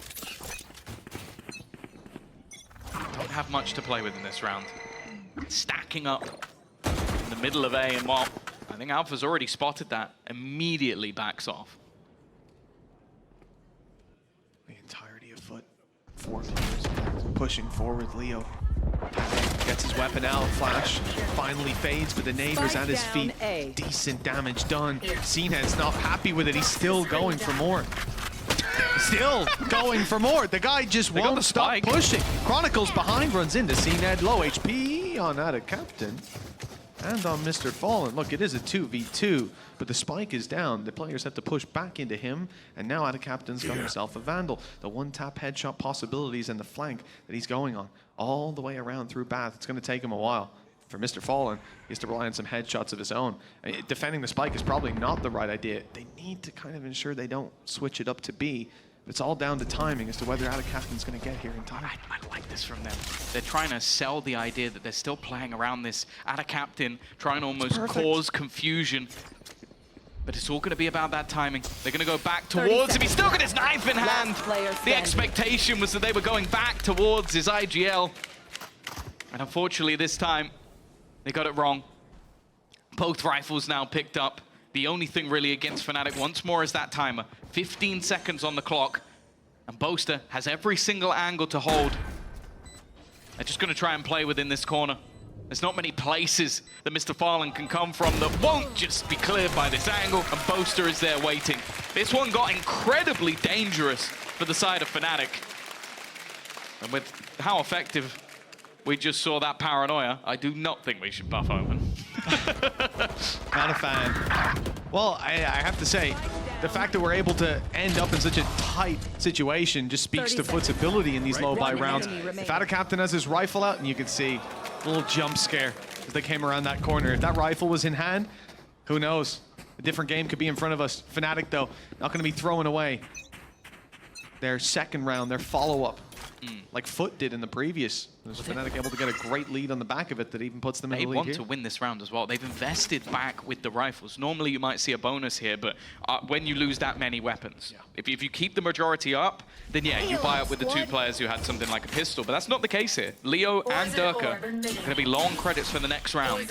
don't have much to play with in this round. Stacking up in the middle of A, and while I think Alpha's already spotted that, immediately backs off. The entirety of FUT, 4 players pushing forward. Leo gets his weapon out. Flash finally fades, but the neighbor's Spike at his down feet. A. Decent damage done. CNED's not happy with it. He's still going for more. Still going for more. The guy just They got won't the stop spike. pushing. Chronicles behind, runs into CNED. Low HP on Ada Captain. And on Mr. Fallen. Look, it is a 2v2, but the spike is down. The players have to push back into him, and now Ada Captain's got himself a Vandal. The one-tap headshot possibilities and the flank that he's going on all the way around through Bath. It's going to take him a while. For Mr. Fallen, he has to rely on some headshots of his own. Defending the spike is probably not the right idea. They need to kind of ensure they don't switch it up to B. It's all down to timing as to whether Ada Captain's going to get here in time. I like this from them. They're trying to sell the idea that they're still playing around this. Ada Captain trying to almost perfect. cause confusion. But it's all going to be about that timing. They're going to go back 30 towards him. He's still got seconds his knife in Last hand. player The standing. expectation was that they were going back towards his IGL. And unfortunately this time, they got it wrong. Both rifles now picked up. The only thing really against Fnatic once more is that timer. 15 seconds on the clock. And Boaster has every single angle to hold. They're just going to try and play within this corner. There's not many places that Mr. Fallen can come from that won't just be cleared by this angle, and Boaster is there waiting. This one got incredibly dangerous for the side of Fnatic. And with how effective we just saw that paranoia, I do not think we should buff Omen. Not a fan. Well, I have to say, the fact that we're able to end up in such a tight situation just speaks 30 to FUT's ability in these low buy One rounds. enemy remaining. If Ada Captain has his rifle out, and you can see a little jump scare as they came around that corner. If that rifle was in hand, who knows? A different game could be in front of us. Fnatic, though, not going to be throwing away their second round, their follow-up, like FUT did in the previous. Was Fnatic able to get a great lead on the back of it that even puts them in They the lead want here? to win this round as well. They've invested back with the rifles. Normally you might see a bonus here, but when you lose that many weapons, if you keep the majority up, then yeah, you buy up with the 2 players who had something like a pistol. But that's not the case here. Leo and Durka are going to be long credits for the next round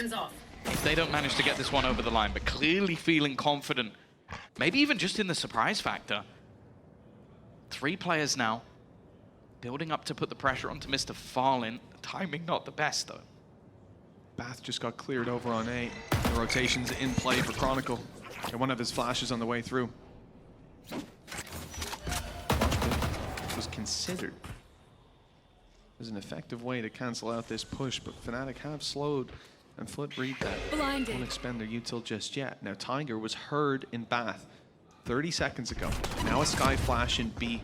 if they don't manage to get this one over the line, but clearly feeling confident. Maybe even just in the surprise factor. 3 players now. Building up to put the pressure onto Mr. Fallen. Timing not the best, though. Bath just got cleared over on A. The rotation's in play for Chronicle. And one of his flashes on the way through. Was considered. is an effective way to cancel out this push, but Fnatic have slowed, and FUT read that. Blinded. Won't expend their util just yet. Now Tiger was heard in Bath 30 seconds ago. Now a Sky Flash in B.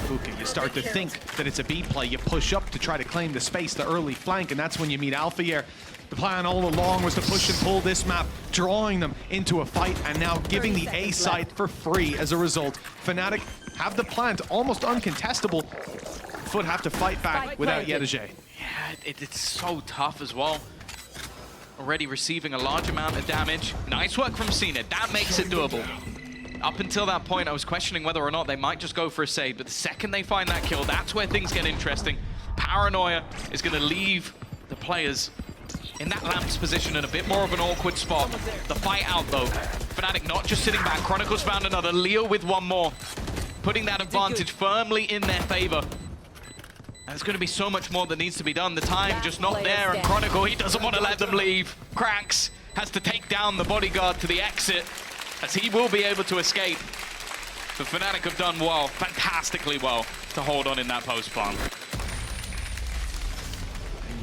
Puka, you start to think that it's a B play. You push up to try to claim the space, the early flank, and that's when you meet Alpha here. The plan all along was to push and pull this map, drawing them into a fight, and now giving the A site for free as a result. Fnatic have the plant almost uncontestable. FUT have to fight back without Yedajay. Yeah, it's so tough as well. Already receiving a large amount of damage. Nice work from Cena. That makes it doable. Up until that point, I was questioning whether or not they might just go for a save, but the second they find that kill, that's where things get interesting. Paranoia is going to leave the players in that Lamps position in a bit more of an awkward spot. The fight out, though. Fnatic not just sitting back. Chronicles found another. Leo with one more. Putting that advantage firmly in their favor. There's going to be so much more that needs to be done. The time just not there, and Chronicle, he doesn't want to let them leave. Cracks has to take down the bodyguard to the exit, as he will be able to escape. The Fnatic have done well, fantastically well, to hold on in that post plant.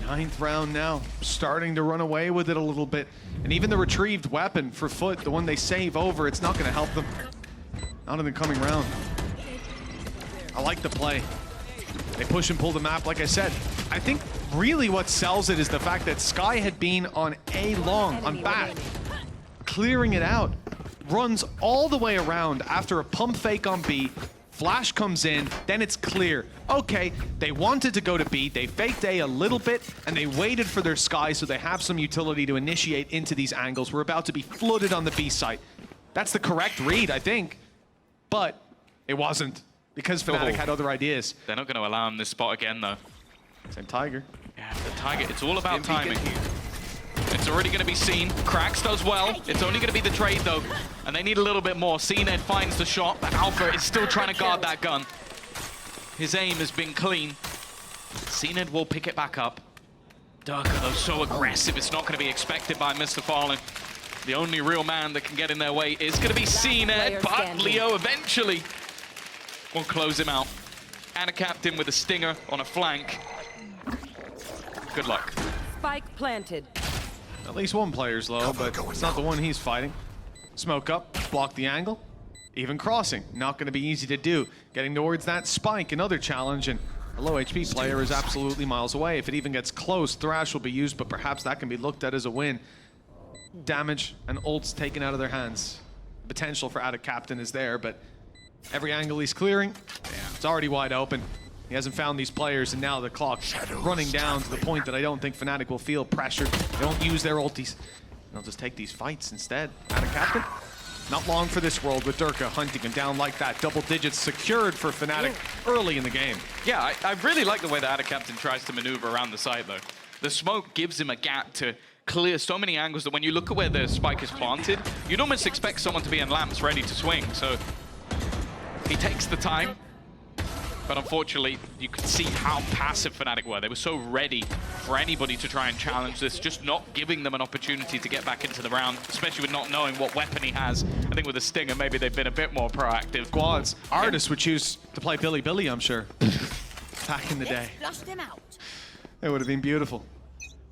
9th round now, starting to run away with it a little bit. And even the retrieved weapon for FUT, the one they save over, it's not going to help them. Not in the coming round. I like the play. They push and pull the map, like I said. I think really what sells it is the fact that Sky had been on A long, on back, clearing it out. Runs all the way around after a pump fake on B. Flash comes in, then it's clear. Okay, they wanted to go to B, they faked A little bit, and they waited for their Sky so they have some utility to initiate into these angles. We're about to be flooded on the B site. That's the correct read, I think. But it wasn't, because Fnatic had other ideas. They're not going to allow him this spot again, though. Same Tiger. Yeah, the Tiger, it's all about timing. It's already going to be seen. Cracks does well. It's only going to be the trade, though. And they need a little bit more. CNED finds the shot, but Alpha is still trying to guard that gun. His aim has been clean. CNED will pick it back up. Durka, though, so aggressive. It's not going to be expected by Mr. Fallen. The only real man that can get in their way is going to be CNED, but Leo eventually will close him out. And a captain with a stinger on a flank. Good luck. Spike planted. At least one player's low, but it's not the one he's fighting. Smoke up, block the angle. Even crossing, not going to be easy to do. Getting towards that spike, another challenge, and a low HP player is absolutely miles away. If it even gets close, Thrash will be used, but perhaps that can be looked at as a win. Damage and ults taken out of their hands. Potential for Attic Captain is there, but every angle he's clearing, it's already wide open. He hasn't found these players, and now the clock's running down to the point that I don't think Fnatic will feel pressured. They don't use their ultis. They'll just take these fights instead. Attic Captain, not long for this world with Durka hunting him down like that. Double digits secured for Fnatic early in the game. Yeah, I really like the way that Attic Captain tries to maneuver around the site, though. The smoke gives him a gap to clear so many angles that when you look at where the spike is planted, you'd almost expect someone to be in lamps ready to swing. So he takes the time. But unfortunately, you could see how passive Fnatic were. They were so ready for anybody to try and challenge this, just not giving them an opportunity to get back into the round, especially with not knowing what weapon he has. I think with a Stinger, maybe they've been a bit more proactive. Squads, artists would choose to play Billy Billy, I'm sure. Back in the day. Flush them out. It would have been beautiful.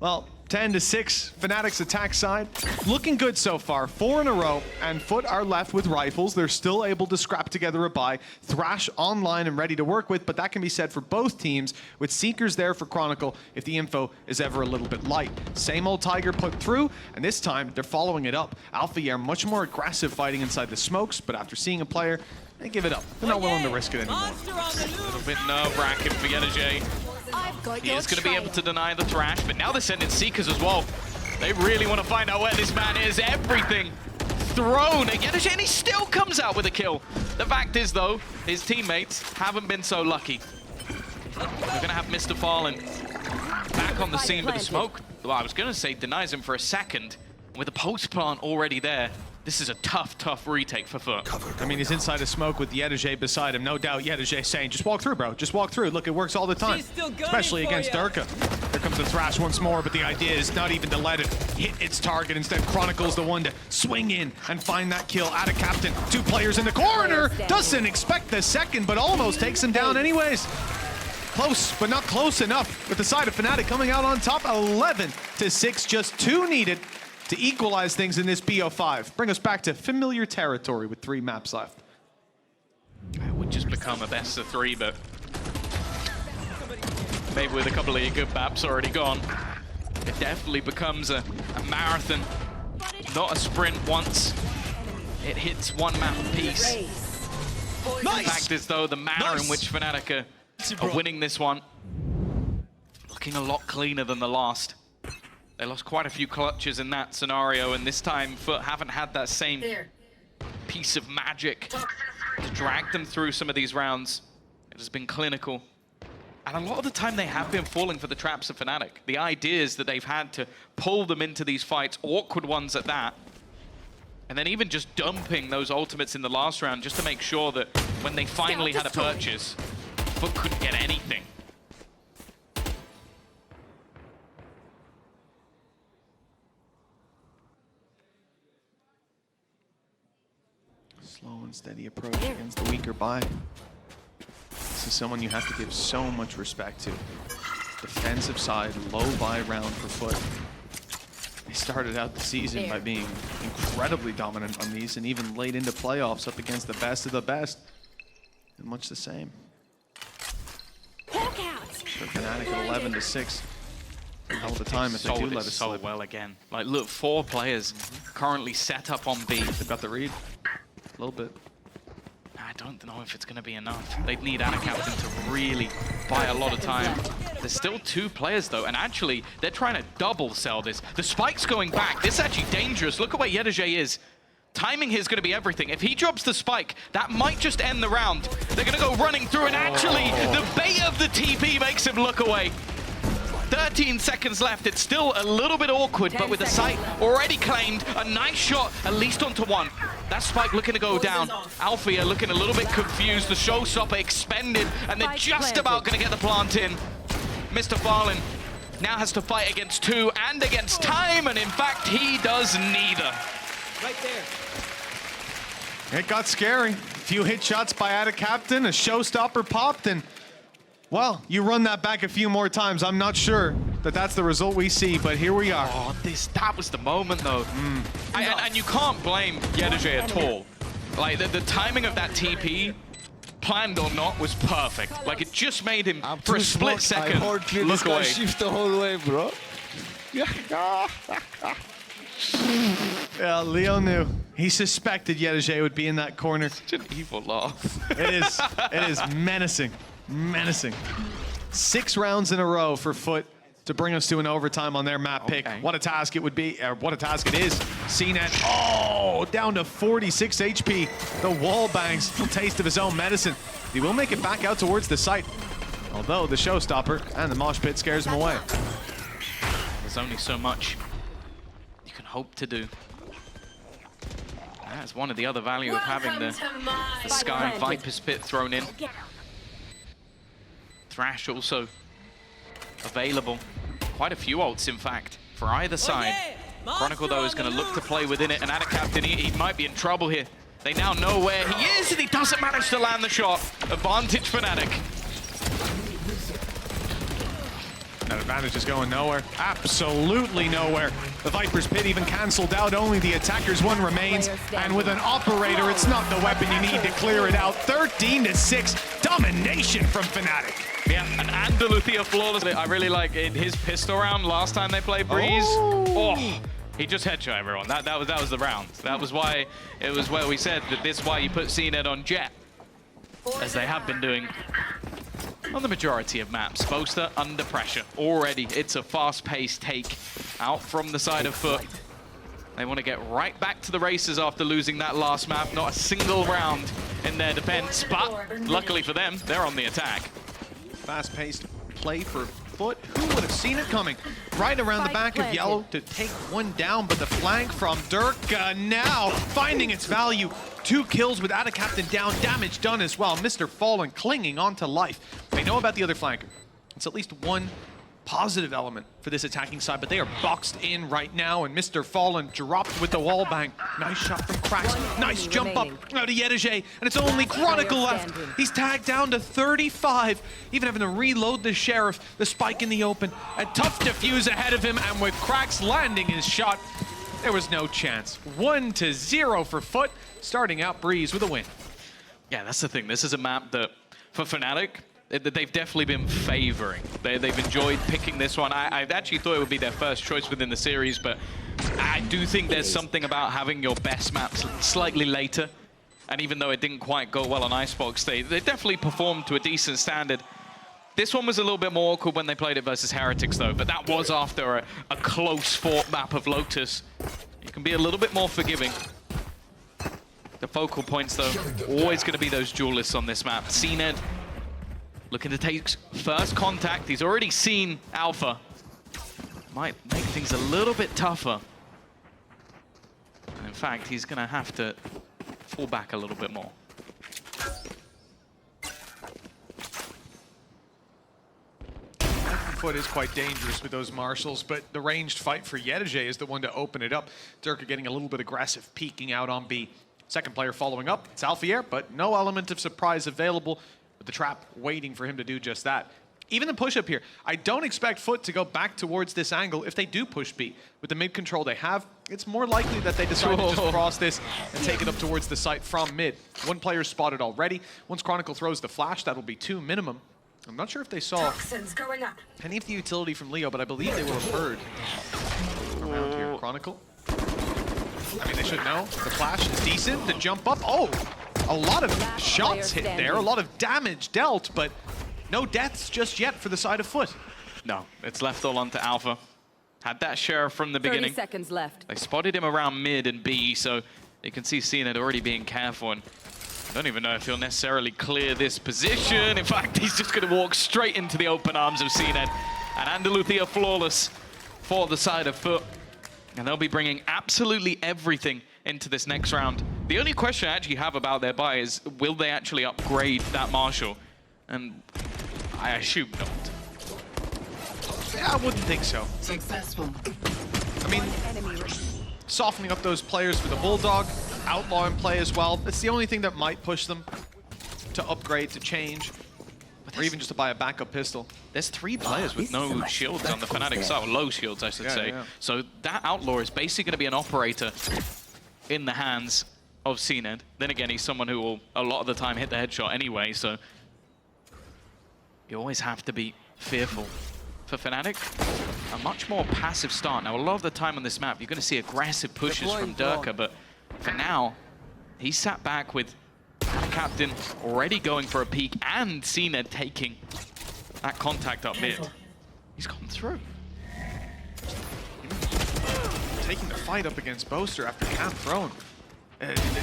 Well, 10-6, Fnatic's attack side. Looking good so far, 4 in a row, and FUT are left with rifles. They're still able to scrap together a buy. Thrash online and ready to work with, but that can be said for both teams, with Seekers there for Chronicle if the info is ever a little bit light. Same old Tiger put through, and this time they're following it up. Alpha are much more aggressive fighting inside the smokes, but after seeing a player, they give it up. They're not willing to risk it anymore. A little bit nerve-wracking for Yedajay. He is going to be able to deny the Thrash, but now they're sending Seekers as well. They really want to find out where this man is. Everything thrown at Yedajay, and he still comes out with a kill. The fact is, though, his teammates haven't been so lucky. We're going to have Mr. Fallen back on the scene, but the smoke, well, I was going to say denies him for a second. With the post plant already there, this is a tough retake for FUT. I mean, he's inside a smoke with Yedajay beside him. No doubt Yedajay saying, just walk through, bro. Just walk through. Look, it works all the time. Especially against Durka. Here comes the Thrash once more, but the idea is not even to let it hit its target. Instead, Chronicle's the one to swing in and find that kill. Attic Captain, 2 players in the corner. Doesn't expect the second, but almost takes him down anyways. Close, but not close enough. With the side of Fnatic coming out on top, 11-6, just 2 needed to equalize things in this BO5. Bring us back to familiar territory with 3 maps left. It would just become a best of 3, but maybe with a couple of your good maps already gone, it definitely becomes a marathon, not a sprint once. It hits one map apiece. Nice! The fact is, though, the manner in which Fnatic are winning this one, looking a lot cleaner than the last. They lost quite a few clutches in that scenario, and this time FUT haven't had that same piece of magic to drag them through some of these rounds. It has been clinical. And a lot of the time they have been falling for the traps of Fnatic. The ideas that they've had to pull them into these fights, awkward ones at that, and then even just dumping those ultimates in the last round just to make sure that when they finally had a purchase, FUT couldn't get anything. Slow and steady approach against the weaker buy. This is someone you have to give so much respect to. Defensive side, low buy round for FUT. They started out the season by being incredibly dominant on these, and even late into playoffs up against the best of the best. And much the same. For Fnatic at 11-6. Hell of a time if they do let it so slip. well again. Like, look, 4 players currently set up on B. They've got the read. A little bit. I don't know if it's going to be enough. They'd need Captain to really buy a lot of time. There's still 2 players, though, and actually, they're trying to double sell this. The spike's going back. This is actually dangerous. Look at where Yedege is. Timing here is going to be everything. If he drops the spike, that might just end the round. They're going to go running through, and actually, the bait of the TP makes him look away. 13 seconds left. It's still a little bit awkward, but with the site already claimed, a nice shot, at least onto 1. That spike looking to go down. Alfia looking a little bit confused. The showstopper expended, and they're just about going to get the plant in. Mr. Farlin now has to fight against 2 and against time, and in fact, he does neither. Right there. It got scary. A few hit shots by Captain, a showstopper popped, and well, you run that back a few more times. I'm not sure that that's the result we see, but here we are. Oh, that was the moment, though. And you can't blame Yedege at all. Like, the timing of that TP, planned or not, was perfect. Like, it just made him, for a split second, look away. Shift the whole way, bro. Yeah, Leo knew. He suspected Yedege would be in that corner. Such an evil laugh. It is menacing. Menacing. 6 rounds in a row for FUT to bring us to an overtime on their map pick. What a task it would be, or what a task it is. CNET, oh, down to 46 HP. The wall bangs, a taste of his own medicine. He will make it back out towards the site, although the showstopper and the mosh pit scares him away. There's only so much you can hope to do. That's one of the other value of having the Sky and Viper's pit thrown in. Thrash also available. Quite a few ults, in fact, for either side. Chronicle, though, is going to look to play within it, and Captain, he might be in trouble here. They now know where he is, and he doesn't manage to land the shot. Advantage Fnatic. That advantage is going nowhere. Absolutely nowhere. The Viper's pit even cancelled out. Only the attacker's one remains. And with an operator, it's not the weapon you need to clear it out. 13-6. Domination from Fnatic. Yeah, and Andaluthia flawless. I really like his pistol round last time they played Breeze. Oh, he just headshot everyone. That was the round. That was why it was where we said that this is why you put CNET on Jet, as they have been doing on the majority of maps. Boaster under pressure already. It's a fast-paced take out from the side of FUT. They want to get right back to the races after losing that last map. Not a single round in their defense, but luckily for them, they're on the attack. Fast-paced play for FUT. Who would have seen it coming? Right around the back of Yellow to take 1 down, but the flank from Dirk now finding its value. 2 kills with Captain down, damage done as well. Mr. Fallen clinging on to life. They know about the other flanker. It's at least 1 positive element for this attacking side, but they are boxed in right now, and Mr. Fallen dropped with the wall bang. Nice shot from Cracks. Nice jump up out of Yedege, and it's only Chronicle left. He's tagged down to 35, even having to reload the Sheriff, the spike in the open. A tough defuse ahead of him, and with Cracks landing his shot, there was no chance. 1-0 for FUT, starting out Breeze with a win. Yeah, that's the thing. This is a map that, for Fnatic, they've definitely been favoring. They've enjoyed picking this one. I actually thought it would be their first choice within the series, but I do think there's something about having your best maps slightly later. And even though it didn't quite go well on Icebox, they definitely performed to a decent standard. This one was a little bit more awkward when they played it versus Heretics, though, but that was after a close-fought map of Lotus. You can be a little bit more forgiving. The focal points, though, always going to be those duelists on this map. CNED looking to take first contact. He's already seen Alpha. Might make things a little bit tougher. And in fact, he's going to have to fall back a little bit more. FUT is quite dangerous with those marshals, but the ranged fight for Yedege is the one to open it up. Durka getting a little bit aggressive, peeking out on B. Second player following up. It's Alfier, but no element of surprise available, with the trap waiting for him to do just that. Even the push-up here, I don't expect FUT to go back towards this angle if they do push B. With the mid control they have, it's more likely that they decide to just cross this and take it up towards the site from mid. One player spotted already. Once Chronicle throws the flash, that'll be 2 minimum. I'm not sure if they saw any of the utility from Leo, but I believe they will have heard around here. Chronicle. I mean, they should know. The flash is decent. The jump up. Oh, a lot of shots hit there. A lot of damage dealt, but no deaths just yet for the side of FUT. No, it's left all onto Alpha. Had that Sheriff from the beginning. 30 seconds left. They spotted him around mid and B, so you can see CNED already being careful. And I don't even know if he'll necessarily clear this position. In fact, he's just going to walk straight into the open arms of CNED. And Andaluthia flawless for the side of FUT. And they'll be bringing absolutely everything into this next round. The only question I actually have about their buy is, will they actually upgrade that Marshal? And I assume not. Yeah, I wouldn't think so. Successful. I mean, softening up those players for the Bulldog, Outlaw in play as well. It's the only thing that might push them to upgrade, to change, or even just to buy a backup pistol. There's 3 players with no shields on the Fnatic side, or low shields, I should say. Yeah. So that Outlaw is basically going to be an operator in the hands of CNED. Then again, he's someone who will, a lot of the time, hit the headshot anyway, so you always have to be fearful. For Fnatic, a much more passive start. Now, a lot of the time on this map, you're going to see aggressive pushes from Durka, but for now, he sat back with Captain already going for a peek and CNED taking that contact up mid. He's gone through. Taking the fight up against Boaster after cap thrown.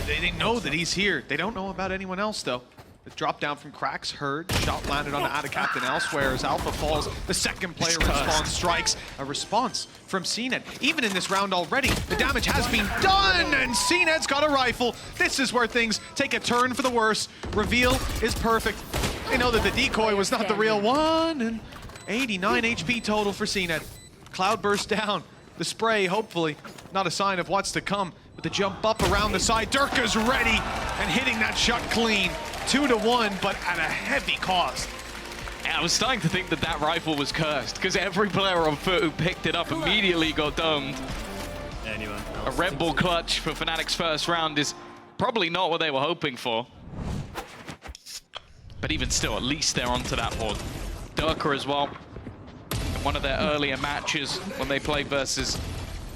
They know that he's here. They don't know about anyone else, though. The drop down from Cracks, heard, shot landed on the Ada Captain elsewhere as Alpha falls. The second player response strikes. A response from CNED. Even in this round already, the damage has been done, and CNED's got a rifle. This is where things take a turn for the worse. Reveal is perfect. They know that the decoy was not the real one, and 89 HP total for CNED. Cloudburst down. The spray, hopefully, not a sign of what's to come. With the jump up around the side, Durka's ready and hitting that shot clean. 2-1, but at a heavy cost. And I was starting to think that that rifle was cursed, because every player on FUT who picked it up immediately got domed. A Red Bull clutch for Fnatic's first round is probably not what they were hoping for. But even still, at least they're onto that board. Durka as well. In one of their earlier matches when they played versus,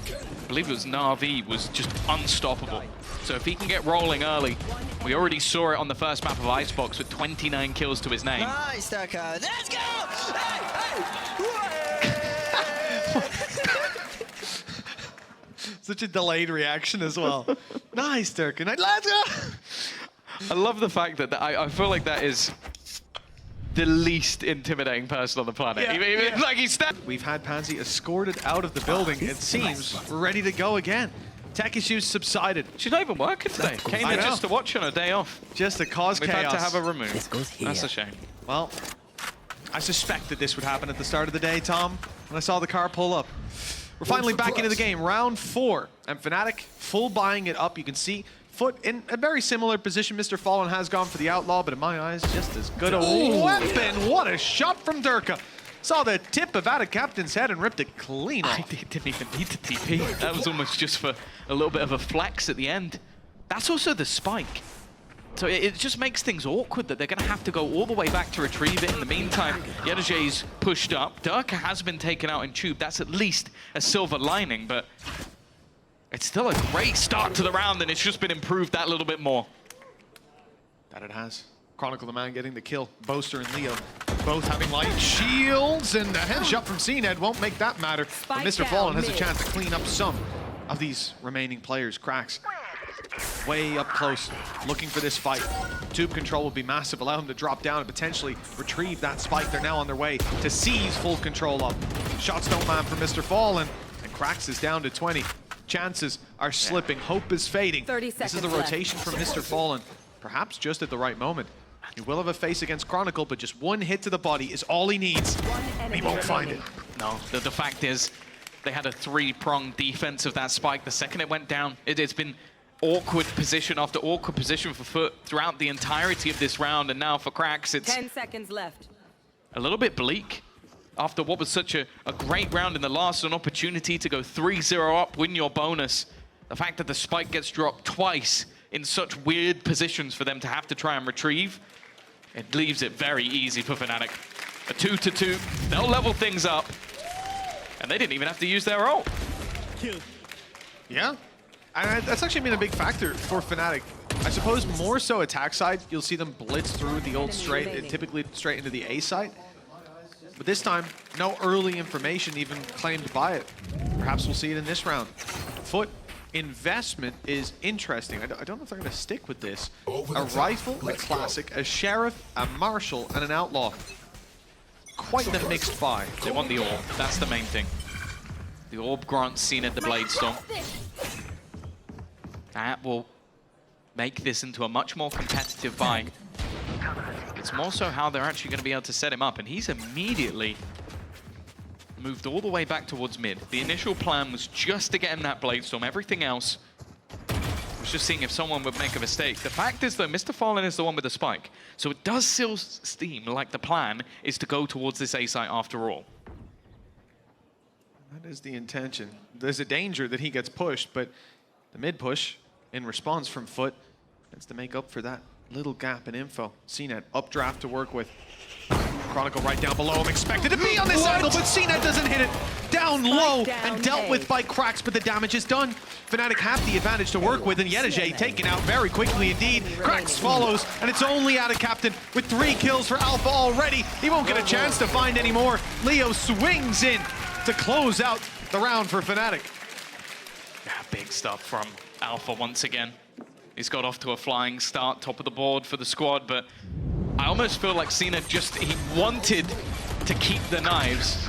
I believe it was Na'Vi, was just unstoppable. So if he can get rolling early, we already saw it on the first map of Icebox with 29 kills to his name. Nice, Durka. Let's go! Such a delayed reaction as well. Nice, Durka. Let's go! I love the fact that I feel like that is the least intimidating person on the planet. Yeah, Like he's We've had Pansy escorted out of the building. It seems we're ready to go again. Tech issues subsided. She's not even working today. Came in just to watch on a day off. Just to cause We've chaos. had to have her removed. This goes here. That's a shame. Well, I suspected this would happen at the start of the day, Tom, when I saw the car pull up. We're finally back into the game, round 4, and Fnatic full buying it up. You can see FUT in a very similar position. Mr. Fallen has gone for the Outlaw, but in my eyes, just as good a weapon. What a shot from Durka. Saw the tip of out of Captain's head and ripped it clean off. I didn't even need the TP. That was almost just for a little bit of a flex at the end. That's also the spike. So it just makes things awkward that they're going to have to go all the way back to retrieve it. In the meantime, Yedajay's pushed up. Durka has been taken out in Tube. That's at least a silver lining, but it's still a great start to the round, and it's just been improved that little bit more. That it has. Chronicle the man getting the kill. Boaster and Leo both having light shields, and a headshot from CNED won't make that matter. But Mr. Fallen has a chance to clean up some of these remaining players. Cracks way up close, looking for this fight. Tube control will be massive, allow him to drop down and potentially retrieve that spike. They're now on their way to seize full control up. Shots don't land for Mr. Fallen, and Cracks is down to 20. Chances are slipping, hope is fading. 30 this is the seconds rotation from Mr. Fallen, perhaps just at the right moment. He will have a face against Chronicle, but just one hit to the body is all he needs. He won't find it. No, the fact is, they had a 3-pronged defense of that spike. The second it went down, it's been awkward position after awkward position for FUT throughout the entirety of this round, and now for Cracks, it's 10 seconds left. a little bit bleak. After what was such a great round in the last, an opportunity to go 3-0 up, win your bonus. The fact that the spike gets dropped twice in such weird positions for them to have to try and retrieve, it leaves it very easy for Fnatic. A 2-2, they'll level things up, and they didn't even have to use their ult. Yeah, and that's actually been a big factor for Fnatic. I suppose more so attack side, you'll see them blitz through the ult straight, typically straight into the A side. But this time, no early information even claimed by it. Perhaps we'll see it in this round. FUT investment is interesting. I don't know if they're going to stick with this. A rifle, a classic, a sheriff, a marshal, and an outlaw. Quite the mixed buy. They want the orb, that's the main thing. The orb grants CNED the Blade Storm. That will make this into a much more competitive buy. It's more so how they're actually going to be able to set him up, and he's immediately moved all the way back towards mid. The initial plan was just to get him that Blade Storm. Everything else was just seeing if someone would make a mistake. The fact is, though, Mr. Fallen is the one with the spike, so it does still seem like the plan is to go towards this A site after all. That is the intention. There's a danger that he gets pushed, but the mid push, in response from FUT, is to make up for that little gap in info. CNED updraft to work with. Chronicle right down below him, expected to be on this angle, but CNED doesn't hit it. Down low and dealt with by Cracks, but the damage is done. Fnatic have the advantage to work with, and Yedajay taken out very quickly indeed. Cracks follows, and it's only out of Captain with 3 kills for Alpha already. He won't get a chance to find any more. Leo swings in to close out the round for Fnatic. Yeah, big stuff from Alpha once again. He's got off to a flying start, top of the board for the squad, but I almost feel like Cena he wanted to keep the knives.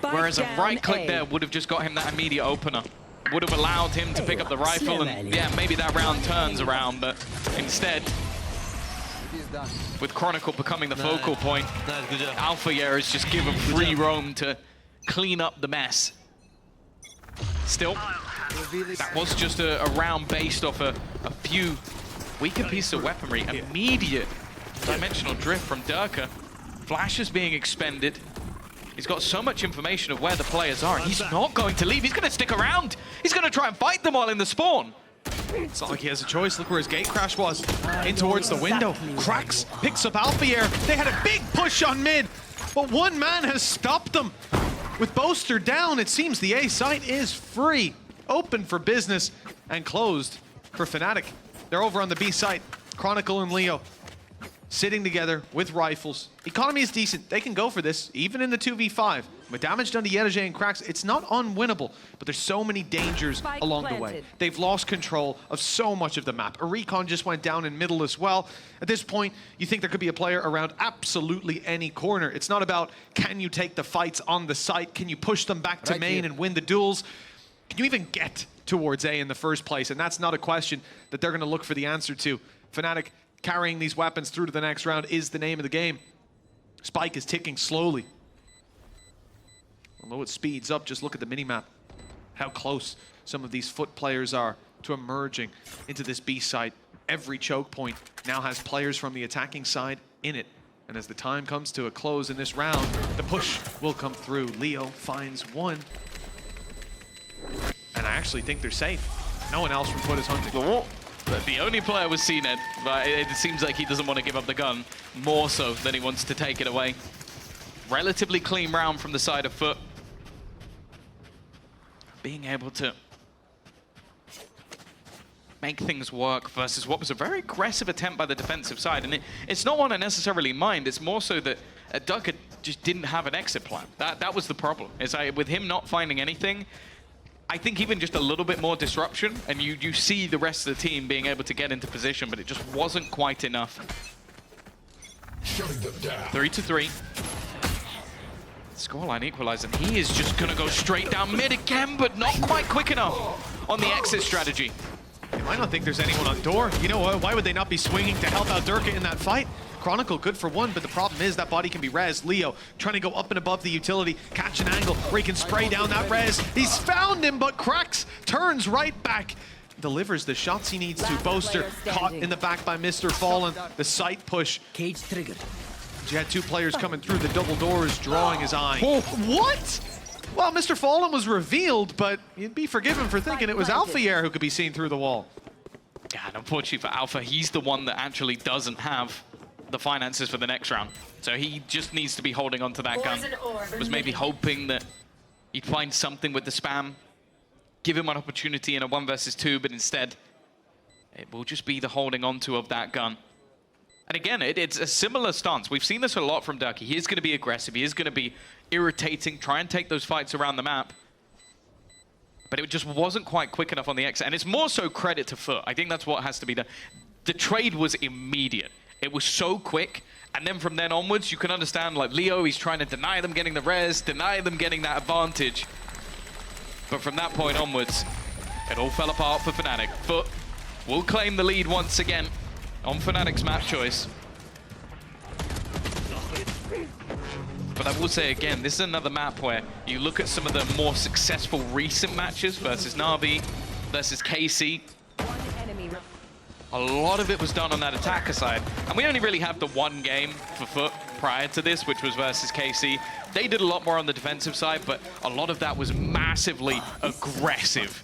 Whereas a right click there would have just got him that immediate opener. Would have allowed him to pick up the rifle, and yeah, maybe that round turns around, but instead, with Chronicle becoming the focal point, Alpha is just given free roam to clean up the mess. Still, that was just a round based off a few weaker pieces of weaponry. Immediate dimensional drift from Durka. Flash is being expended. He's got so much information of where the players are, and he's not going to leave. He's going to stick around. He's going to try and fight them all in the spawn. It's not like he has a choice. Look where his gate crash was. In towards the window. Cracks picks up Alpha Air. They had a big push on mid, but one man has stopped them. With Boaster down, it seems the A site is free. Open for business and closed for Fnatic. They're over on the B site. Chronicle and Leo sitting together with rifles. Economy is decent. They can go for this, even in the 2v5. With damage done to Yedajay and Cracks, it's not unwinnable, but there's so many dangers along the way. They've lost control of so much of the map. A recon just went down in middle as well. At this point, you think there could be a player around absolutely any corner. It's not about, can you take the fights on the site? Can you push them back to main and win the duels? Can you even get towards A in the first place? And that's not a question that they're going to look for the answer to. Fnatic carrying these weapons through to the next round is the name of the game. Spike is ticking slowly. Although it speeds up, just look at the minimap. How close some of these FUT players are to emerging into this B site. Every choke point now has players from the attacking side in it. And as the time comes to a close in this round, the push will come through. Leo finds one. And I actually think they're safe. No one else from FUT is hunting. But the only player was CNED, but it seems like he doesn't want to give up the gun more so than he wants to take it away. Relatively clean round from the side of FUT. Being able to make things work versus what was a very aggressive attempt by the defensive side. And it's not one I necessarily mind, it's more so that Ducker just didn't have an exit plan. That was the problem. It's like, with him not finding anything, I think even just a little bit more disruption, and you see the rest of the team being able to get into position, but it just wasn't quite enough. 3-3. Scoreline equalizer, and he is just gonna go straight down mid again, but not quite quick enough on the exit strategy. You might not think there's anyone on door. You know what? Why would they not be swinging to help out Durka in that fight? Chronicle good for one, but the problem is that body can be res. Leo trying to go up and above the utility, catch an angle where he can spray down that res. He's found him, but cracks, turns right back, delivers the shots he needs to. Boaster caught in the back by Mr. Fallen. The sight push. Cage triggered. You had two players coming through the double doors, drawing his eye. Oh, what? Well, Mr. Fallen was revealed, but you'd be forgiven for thinking it was Alphayer who could be seen through the wall. Yeah, and unfortunately for Alpha, he's the one that actually doesn't have the finances for the next round. So he just needs to be holding on to that gun. Was maybe hoping that he'd find something with the spam, give him an opportunity in a 1 versus 2, but instead, it will just be the holding onto of that gun. And again, it's a similar stance. We've seen this a lot from Durkee. He is going to be aggressive. He is going to be irritating, try and take those fights around the map. But it just wasn't quite quick enough on the exit. And it's more so credit to FUT. I think that's what has to be done. The trade was immediate. It was so quick. And then from then onwards, you can understand, like, Leo, he's trying to deny them getting the res, deny them getting that advantage. But from that point onwards, it all fell apart for Fnatic. FUT will claim the lead once again on Fnatic's map choice. But I will say again, this is another map where you look at some of the more successful recent matches versus Na'Vi, versus KC. A lot of it was done on that attacker side. And we only really have the one game for FUT prior to this, which was versus KC. They did a lot more on the defensive side, but a lot of that was massively aggressive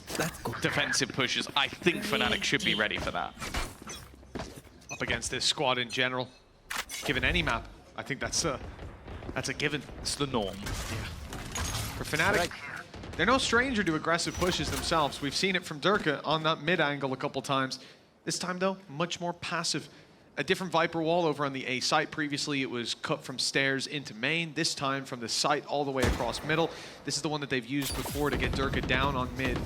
defensive pushes. I think Fnatic should be ready for that. Up against this squad in general, given any map, I think that's a given. It's the norm. Yeah. For Fnatic, they're no stranger to aggressive pushes themselves. We've seen it from Durka on that mid angle a couple times. This time though, much more passive. A different Viper wall over on the A site. Previously it was cut from stairs into main. This time from the site all the way across middle. This is the one that they've used before to get Durka down on mid.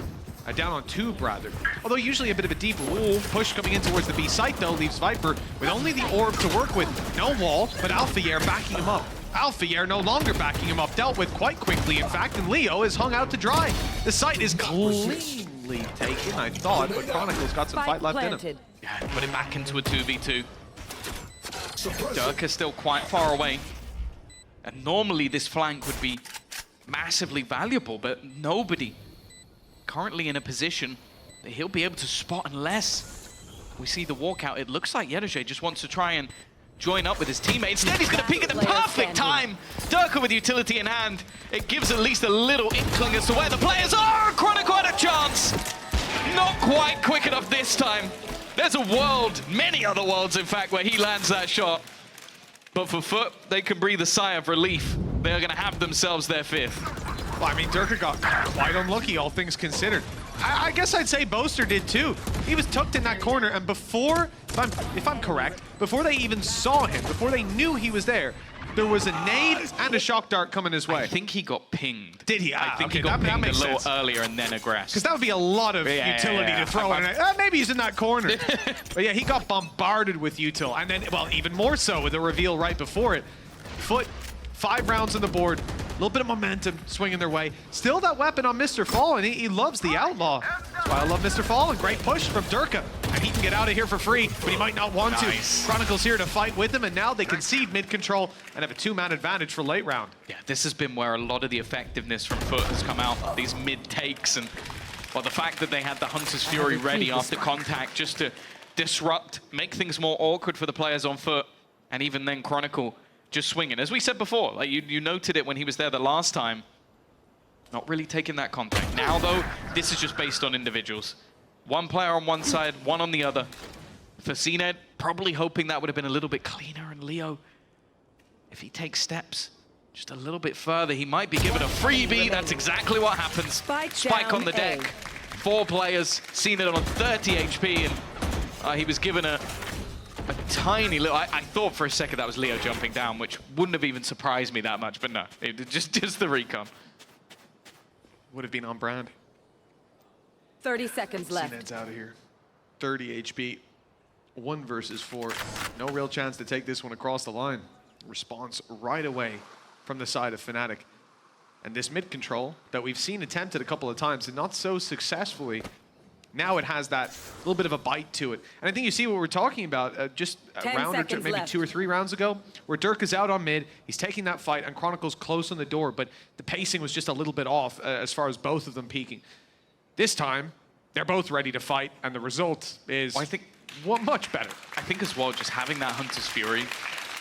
Down on tube, rather. Although usually a bit of a deep push coming in towards the B site, though, leaves Viper with only the orb to work with. No wall, but Alphayer backing him up. Alphayer no longer backing him up, dealt with quite quickly, in fact, and Leo is hung out to dry. The site is cleanly taken, I thought, but Chronicle's got some fight left in him. Yeah, put it back into a 2v2. Durka's still quite far away. And normally this flank would be massively valuable, but nobody currently in a position that he'll be able to spot unless we see the walkout. It looks like Yedoje just wants to try and join up with his teammate. Instead, he's going to peek at the perfect time. Durka with utility in hand. It gives at least a little inkling as to where the players are. Chronicle had a chance. Not quite quick enough this time. There's a world, many other worlds, in fact, where he lands that shot. But for FUT, they can breathe a sigh of relief. They're going to have themselves their fifth. Well, I mean, Durka got quite unlucky, all things considered. I guess I'd say Boaster did too. He was tucked in that corner, and before, if I'm correct, before they even saw him, before they knew he was there was a nade and a shock dart coming his way. I think he got pinged. Did he? I think he got pinged a little earlier and then aggressed. Because that would be a lot of utility to throw in. Maybe he's in that corner. But yeah, he got bombarded with util. And then, well, even more so with a reveal right before it. FUT, 5 rounds on the board. little bit of momentum swinging their way. Still that weapon on Mr. Fallen. He loves the Outlaw. That's why I love Mr. Fallen. Great push from Durka. And he can get out of here for free, but he might not want to. Chronicle's here to fight with him, and now they concede mid-control and have a 2-man advantage for late round. Yeah, this has been where a lot of the effectiveness from FUT has come out. These mid-takes and, well, the fact that they had the Hunter's Fury ready after contact just to disrupt, make things more awkward for the players on FUT, and even then Chronicle just swinging. As we said before, like you noted it when he was there the last time, not really taking that contact. Now, though, this is just based on individuals. One player on one side, one on the other. For CNED, probably hoping that would have been a little bit cleaner, and Leo, if he takes steps just a little bit further, he might be given a freebie. That's exactly what happens. Spike on the deck. 4 players, CNED on 30 HP, and he was given a tiny little... I thought for a second that was Leo jumping down, which wouldn't have even surprised me that much, but no, it just the recon. Would have been on brand. 30 seconds left. CNED's out of here. 30 HP. 1 versus 4. No real chance to take this one across the line. Response right away from the side of Fnatic. And this mid control that we've seen attempted a couple of times and not so successfully, now it has that little bit of a bite to it. And I think you see what we're talking about just a round or two, maybe left. 2 or 3 rounds ago, where Dirk is out on mid, he's taking that fight, and Chronicle's close on the door, but the pacing was just a little bit off as far as both of them peaking. This time, they're both ready to fight, and the result is much better. I think as well, just having that Hunter's Fury,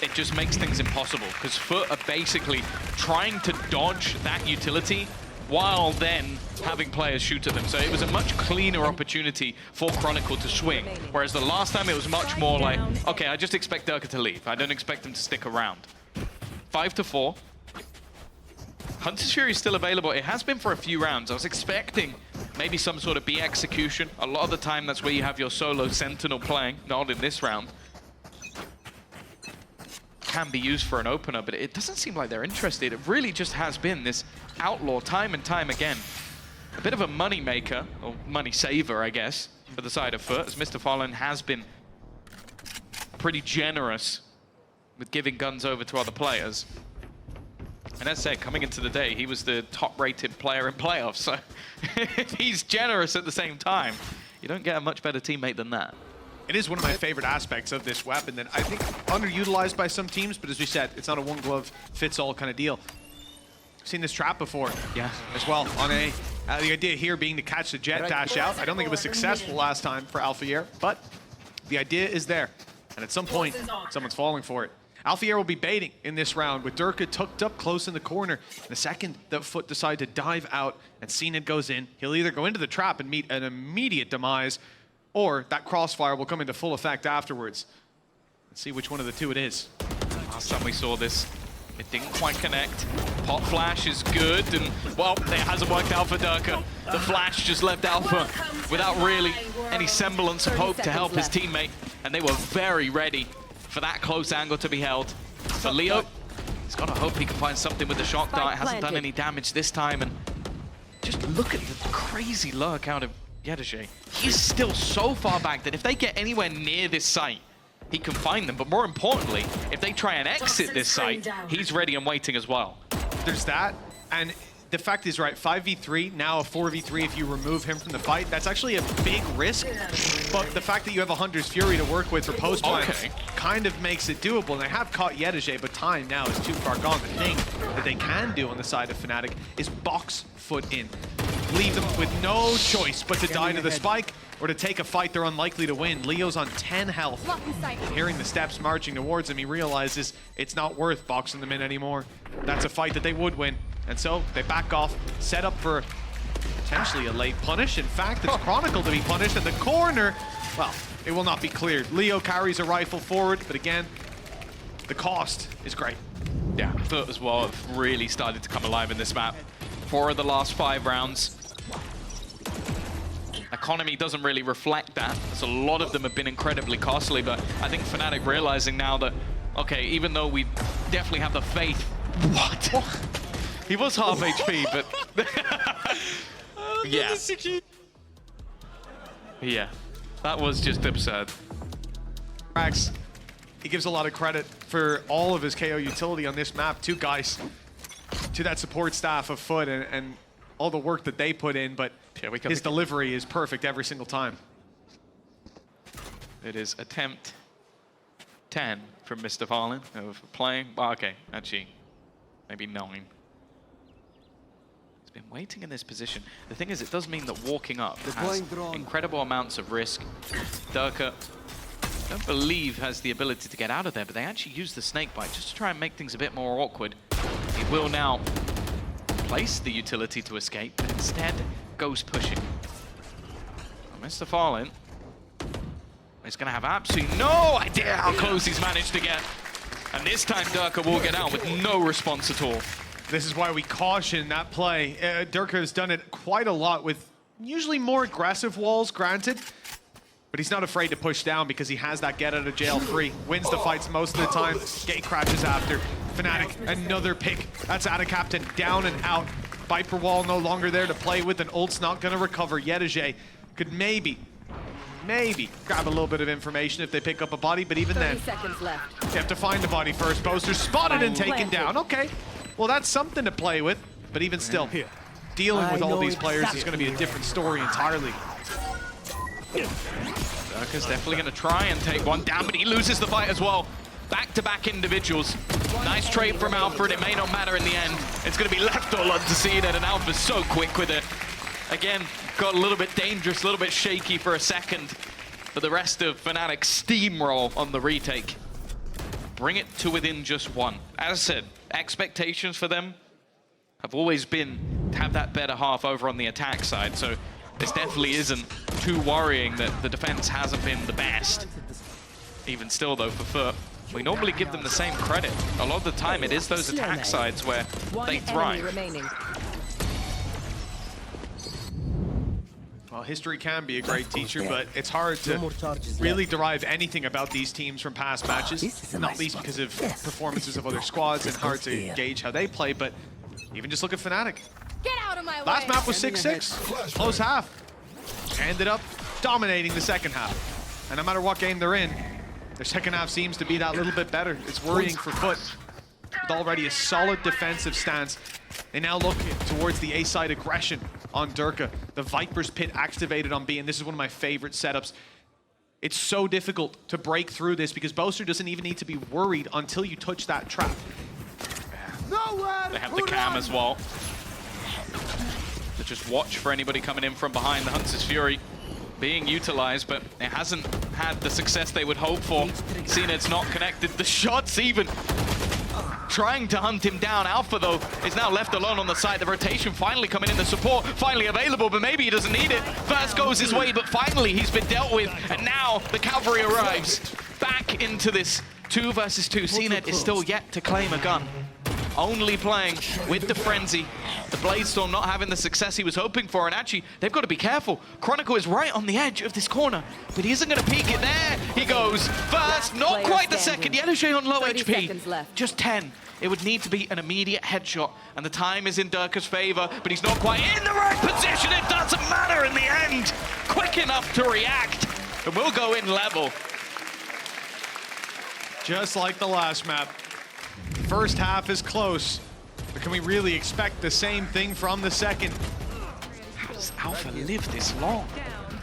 it just makes things impossible, because FUT are basically trying to dodge that utility while then having players shoot at them. So it was a much cleaner opportunity for Chronicle to swing, whereas the last time it was much more like, okay, I just expect Durka to leave. I don't expect him to stick around. 5-4. Hunter's Fury is still available. It has been for a few rounds. I was expecting maybe some sort of B execution. A lot of the time, that's where you have your solo Sentinel playing, not in this round. Can be used for an opener, but it doesn't seem like they're interested. It really just has been this Outlaw time and time again. A bit of a money maker, or money saver, I guess, for the side of FUT, as Mr. Fallen has been pretty generous with giving guns over to other players. And as said, coming into the day, he was the top-rated player in playoffs, so if he's generous at the same time, you don't get a much better teammate than that. It is one of my favorite aspects of this weapon that I think underutilized by some teams, but as we said, it's not a one-glove-fits-all kind of deal. I've seen this trap before, yeah, as well, on A. The idea here being to catch the jet dash out. I don't think it was successful last time for Alphayear, but the idea is there. And at some point, someone's falling for it. Alphayear will be baiting in this round with Durka tucked up close in the corner. The second that FUT decide to dive out and CNED goes in, he'll either go into the trap and meet an immediate demise, or that crossfire will come into full effect afterwards. Let's see which one of the two it is. Last time we saw this, it didn't quite connect. Pop flash is good, and well, it hasn't worked out for Durka. The flash just left Alpha without really any semblance of hope to help his teammate, and they were very ready for that close angle to be held. For Leo, he's got to hope he can find something with the shock dart. It hasn't done any damage this time, and just look at the crazy lurk out of Yedajay. He's still so far back that if they get anywhere near this site, he can find them. But more importantly, if they try and exit this site, he's ready and waiting as well. There's that, and the fact is, right, 5v3, now a 4v3 if you remove him from the fight. That's actually a big risk, but the fact that you have a Hunter's Fury to work with for post-play kind of makes it doable. And they have caught Yedajay, but time now is too far gone. The thing that they can do on the side of Fnatic is box FUT in. Leave them with no choice but to die to the spike or to take a fight they're unlikely to win. Leo's on 10 health. Hearing the steps marching towards him, he realizes it's not worth boxing them in anymore. That's a fight that they would win. And so they back off, set up for potentially a late punish. In fact, it's Chronicle to be punished in the corner. Well, it will not be cleared. Leo carries a rifle forward, but again, the cost is great. Yeah, FUT as well have really started to come alive in this map. 4 of the last 5 rounds. Economy doesn't really reflect that, so a lot of them have been incredibly costly, but I think Fnatic realizing now that, okay, even though we definitely have the faith... What? He was half HP, but... yeah. Yeah, that was just absurd. Rax, he gives a lot of credit for all of his KO utility on this map. 2 guys to that support staff of FUT and all the work that they put in, but his delivery is perfect every single time. It is attempt 10 from Mr. Farlin of playing. Well, okay, actually, maybe 9. He's been waiting in this position. The thing is, it does mean that walking up has incredible amounts of risk. Durka, I don't believe, has the ability to get out of there, but they actually use the snake bite just to try and make things a bit more awkward. He will now place the utility to escape, but instead goes pushing. Well, Mr. Farlin is going to have absolutely no idea how close he's managed to get. And this time Durka will get out with no response at all. This is why we caution that play. Durka has done it quite a lot with usually more aggressive walls, granted, but he's not afraid to push down because he has that get out of jail free. Wins the fights most of the time. Gate crashes after. Fnatic, another pick. That's out of captain, down and out. Viper wall no longer there to play with, and ult's not going to recover. Yetije could maybe grab a little bit of information if they pick up a body, but even then, 30 seconds left. They have to find the body first. Boaster spotted and taken down. Okay, well that's something to play with, but even still, dealing with all these players is going to be a different story entirely. Durka's definitely going to try and take one down, but he loses the fight as well. Back-to-back individuals. Nice trade from Alfred. It may not matter in the end. It's going to be left all undeceded, and Alpha's so quick with it. Again, got a little bit dangerous, a little bit shaky for a second, but the rest of Fnatic steamroll on the retake. Bring it to within just 1. As I said, expectations for them have always been to have that better half over on the attack side, so this definitely isn't too worrying that the defense hasn't been the best. Even still, though, for FUT, we normally give them the same credit. A lot of the time, it is those attack sides where they thrive. Well, history can be a great teacher, but it's hard to really derive anything about these teams from past matches, not least because of performances of other squads and hard to gauge how they play, but even just look at Fnatic. Get out of my way. Last map was 6-6, close half. Ended up dominating the second half. And no matter what game they're in, their second half seems to be that little bit better. It's worrying for FUT. With already a solid defensive stance, they now look towards the A-side aggression on Durka. The Viper's Pit activated on B, and this is one of my favorite setups. It's so difficult to break through this because Boaster doesn't even need to be worried until you touch that trap. They have the cam as well. To just watch for anybody coming in from behind. The Hunter's Fury being utilized, but it hasn't had the success they would hope for. Seeing it's not connected. The shots even trying to hunt him down. Alpha, though, is now left alone on the side. The rotation finally coming in, the support finally available, but maybe he doesn't need it. First goes his way, but finally he's been dealt with, and now the cavalry arrives. Back into this 2 versus 2. CNED is still yet to claim a gun. Only playing with the Frenzy. The Bladestorm not having the success he was hoping for, and actually, they've got to be careful. Chronicle is right on the edge of this corner, but he isn't going to peek it there. He goes first, not quite the second. Yetije on low HP, just 10. It would need to be an immediate headshot, and the time is in Durka's favor, but he's not quite in the right position. It doesn't matter in the end. Quick enough to react, and we'll go in level. Just like the last map. First half is close, but can we really expect the same thing from the second? How does Alpha live this long?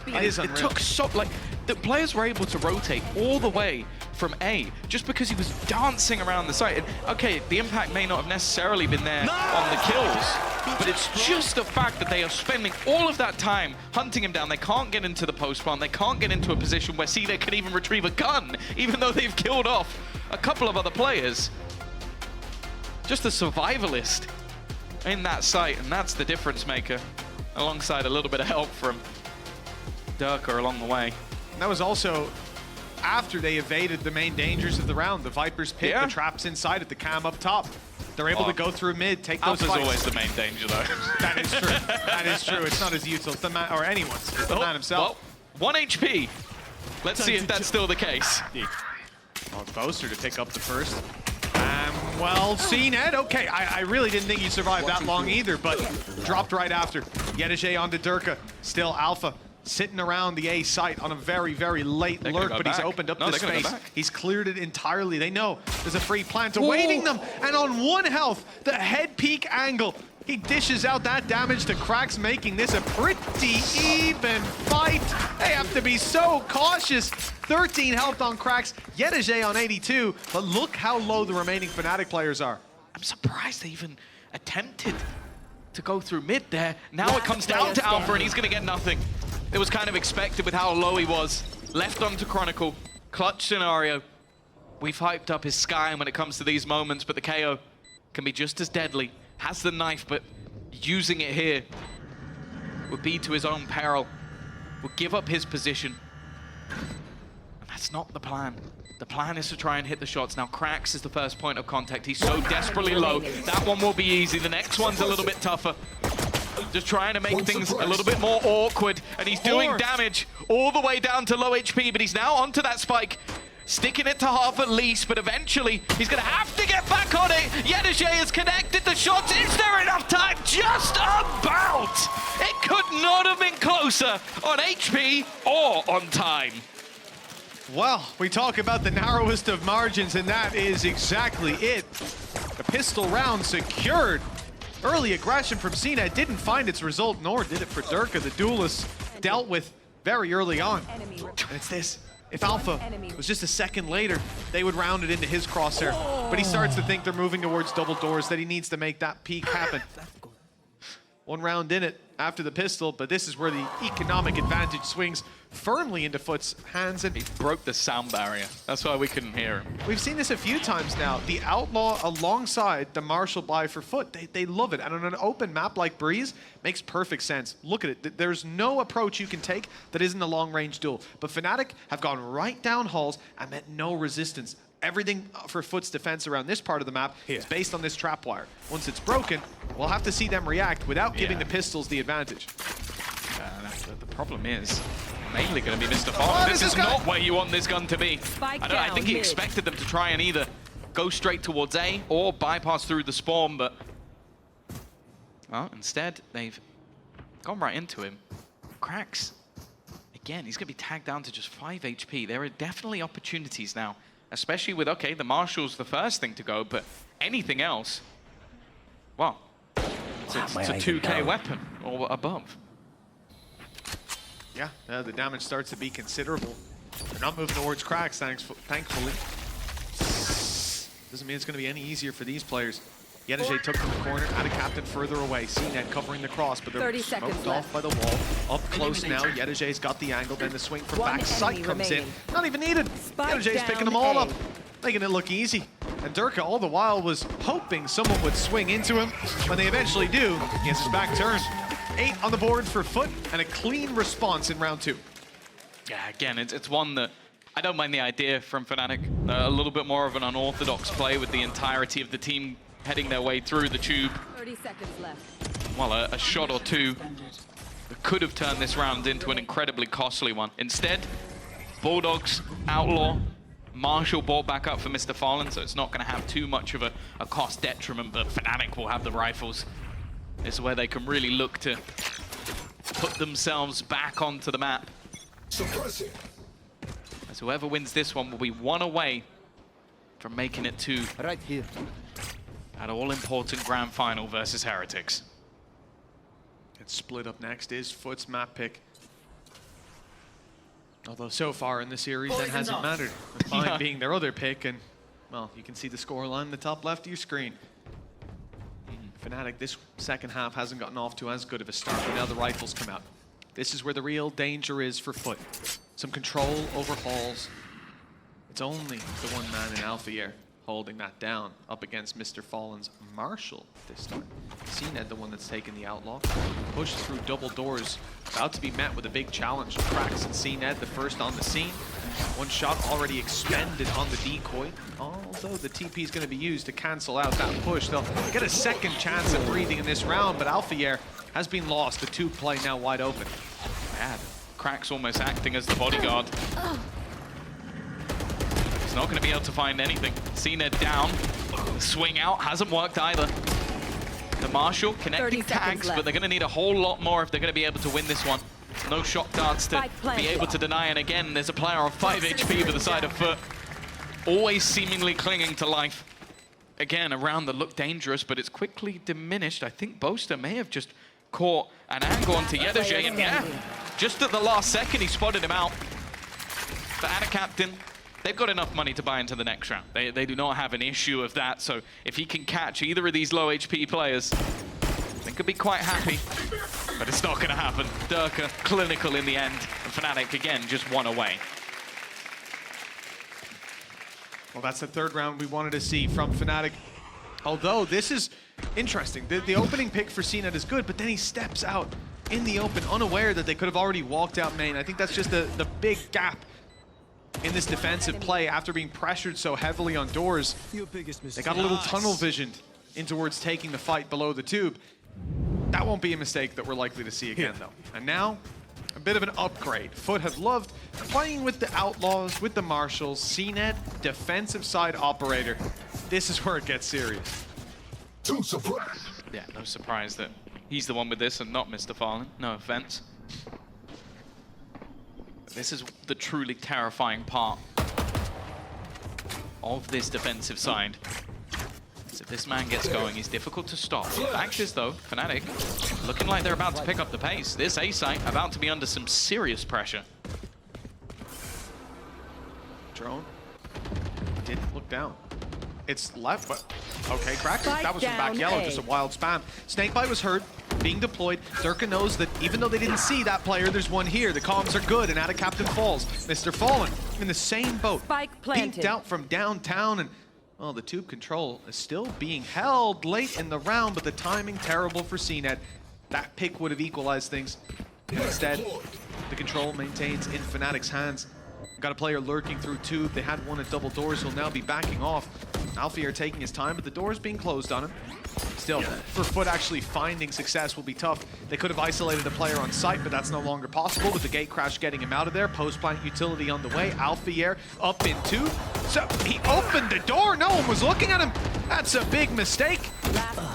It took so, like, the players were able to rotate all the way from A just because he was dancing around the site. And, okay, the impact may not have necessarily been there on the kills, but it's just the fact that they are spending all of that time hunting him down. They can't get into the post plant. They can't get into a position where CNED can even retrieve a gun, even though they've killed off a couple of other players. Just a survivalist in that site, and that's the difference maker, alongside a little bit of help from Durka along the way. And that was also after they evaded the main dangers of the round. The Viper's Pit, the traps inside it, the cam up top. They're able to go through mid, take those Alpha's fights. Always the main danger, though. That is true. That is true. It's not as useful. It's the man, or anyone's. It's the man himself. Well, 1 HP. Let's see if that's still the case. Well, Boaster to pick up the first. Well, CNED, okay. I really didn't think he'd survive that long either, but dropped right after. Yetije onto Durka. Still Alpha sitting around the A site on a very, very late lurk, but he's opened up the space. He's cleared it entirely. They know there's a free plant awaiting them. And on 1 health, the head peek angle, he dishes out that damage to Cracks, making this a pretty even fight. They have to be so cautious. 13 health on Cracks, Yedajay on 82, but look how low the remaining Fnatic players are. I'm surprised they even attempted to go through mid there. Now it comes down to Alpha and he's gonna get nothing. It was kind of expected with how low he was. Left onto Chronicle, clutch scenario. We've hyped up his Sky when it comes to these moments, but the KO can be just as deadly. Has the knife, but using it here would be to his own peril. Would give up his position. And that's not the plan. The plan is to try and hit the shots. Now Cracks is the first point of contact. He's so desperately low. That one will be easy. The next one's a little bit tougher. Just trying to make things a little bit more awkward. And he's doing damage all the way down to low HP, but he's now onto that spike. Sticking it to half at least, but eventually he's going to have to get back on it. Yedajay has connected the shots. Is there enough time? Just about. It could not have been closer on HP or on time. Well, we talk about the narrowest of margins, and that is exactly it. The pistol round secured. Early aggression from CNED didn't find its result, nor did it for Durka. The duelist dealt with very early on. And it's this. If Alpha was just a second later, they would round it into his crosshair. But he starts to think they're moving towards double doors, that he needs to make that peak happen. 1 round in it after the pistol, but this is where the economic advantage swings firmly into FUT's hands. And he broke the sound barrier. That's why we couldn't hear him. We've seen this a few times now. The Outlaw alongside the Marshall buy for FUT. They love it. And on an open map like Breeze, makes perfect sense. Look at it. There's no approach you can take that isn't a long-range duel. But Fnatic have gone right down halls and met no resistance. Everything for FUT's defense around this part of the map is based on this trap wire. Once it's broken, we'll have to see them react without giving the pistols the advantage. The problem is mainly going to be Mr. Fallen. This is not where you want this gun to be. I think he expected them to try and either go straight towards A or bypass through the spawn, but well, instead they've gone right into him. Cracks, again, he's going to be tagged down to just 5 HP. There are definitely opportunities now. Especially with, okay, the Marshall's the first thing to go, but anything else, well, it's a 2K weapon or above. Yeah, the damage starts to be considerable. They're not moving towards Cracks, thankfully. Doesn't mean it's going to be any easier for these players. Yedajay took from the corner, had a captain further away. CNED covering the cross, but they're smoked off by the wall. Up close now, Yedajay's got the angle, then the swing from back sight comes in. Not even needed. Yedajay's picking them all up, making it look easy. And Durka all the while was hoping someone would swing into him. When they eventually do, he has his back turned. 8 on the board for FUT, and a clean response in round 2. Yeah, again, it's one that I don't mind the idea from Fnatic. A little bit more of an unorthodox play with the entirety of the team heading their way through the tube. 30 seconds left. Well, a shot or two that could have turned this round into an incredibly costly one. Instead, Bulldogs, Outlaw, Marshall bought back up for Mr. Fallen, so it's not going to have too much of a cost detriment, but Fnatic will have the rifles. This is where they can really look to put themselves back onto the map. As whoever wins this one will be 1 away from making it to right here. That all-important grand final versus Heretics. And split up next is FUT's map pick. Although so far in the series that hasn't mattered. With mine being their other pick, and well, you can see the scoreline in the top left of your screen. Fnatic, this second half hasn't gotten off to as good of a start, but now the rifles come out. This is where the real danger is for FUT. Some control over halls. It's only the one man in Alpha here holding that down up against Mr. Fallen's Marshall this time. CNED, the one that's taken the Outlaw, pushes through double doors, about to be met with a big challenge. Cracks and CNED, the first on the scene. 1 shot already expended on the decoy, although the TP is going to be used to cancel out that push. They'll get a second chance at breathing in this round, but Alpha has been lost. The 2 play now wide open. Bad. Cracks almost acting as the bodyguard. He's not going to be able to find anything. CNED down. Swing out hasn't worked either. The Marshall connecting tags, but they're going to need a whole lot more if they're going to be able to win this one. No shock darts to be able to deny. And again, there's a player on 5 HP for the side of FUT. Always seemingly clinging to life. Again, around the look dangerous, but it's quickly diminished. I think Boaster may have just caught an angle onto Yedeje, and yeah, just at the last second, he spotted him out. The Ana captain, they've got enough money to buy into the next round. They do not have an issue of that, so if he can catch either of these low HP players, they could be quite happy, but it's not gonna happen. Durka, clinical in the end, and Fnatic, again, just one away. Well, that's the third round we wanted to see from Fnatic. Although this is interesting. The opening pick for CNET is good, but then he steps out in the open, unaware that they could have already walked out main. I think that's just the big gap in this defensive play after being pressured so heavily on doors. They got a little tunnel vision in towards taking the fight below the tube. That won't be a mistake that we're likely to see again, though. And now, a bit of an upgrade. FUT have loved playing with the Outlaws, with the Marshals, CNET, defensive side operator. This is where it gets serious. Yeah, no surprise that he's the one with this and not Mr. Fallen. No offense. This is the truly terrifying part of this defensive side. So if this man gets going, he's difficult to stop. The fact is, though, Fnatic looking like they're about to pick up the pace. This A site about to be under some serious pressure. Drone didn't look down. It's left, but okay, cracked. That was from back yellow, just a wild spam. Snakebite was hurt, being deployed. Durka knows that even though they didn't see that player, there's one here. The comms are good, and Ana captain falls. Mr. Fallen in the same boat, peeked out from downtown, and well, the tube control is still being held late in the round, but the timing terrible for CNET. That pick would have equalized things. Instead, the control maintains in Fnatic's hands. Got a player lurking through tube. They had one at double doors, he'll now be backing off. Alfie are taking his time, but the door's being closed on him. Still, for FUT actually finding success will be tough. They could have isolated a player on site, but that's no longer possible with the gate crash getting him out of there. Post-plant utility on the way. Alfier up in two. So he opened the door. No one was looking at him. That's a big mistake.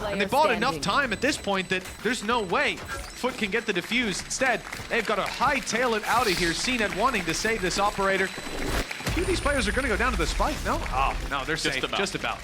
And they bought enough time at this point that there's no way FUT can get the defuse. Instead, they've got to hightail it out of here. CNET wanting to save this operator. A few of these players are going to go down to the spike, no? Oh, no, they're safe. Just about.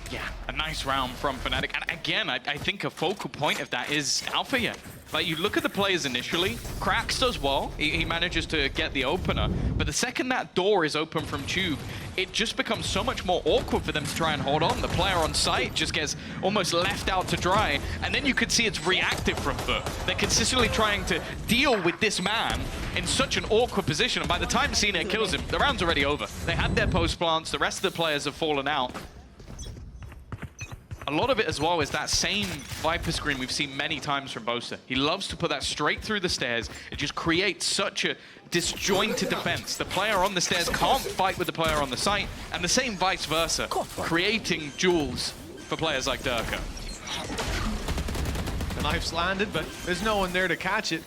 Yeah, a nice round from Fnatic. And again, I think a focal point of that is Alfier. Like, you look at the players initially, Krax does well. He manages to get the opener. But the second that door is open from tube, it just becomes so much more awkward for them to try and hold on. The player on site just gets almost left out to dry. And then you could see it's reactive from FUT. They're consistently trying to deal with this man in such an awkward position. And by the time CNET kills him, the round's already over. They had their post plants. The rest of the players have fallen out. A lot of it as well is that same Viper screen we've seen many times from Boaster. He loves to put that straight through the stairs. It just creates such a disjointed defense. The player on the stairs can't fight with the player on the site, and the same vice versa, creating duels for players like Durka. The knife's landed, but there's no one there to catch it.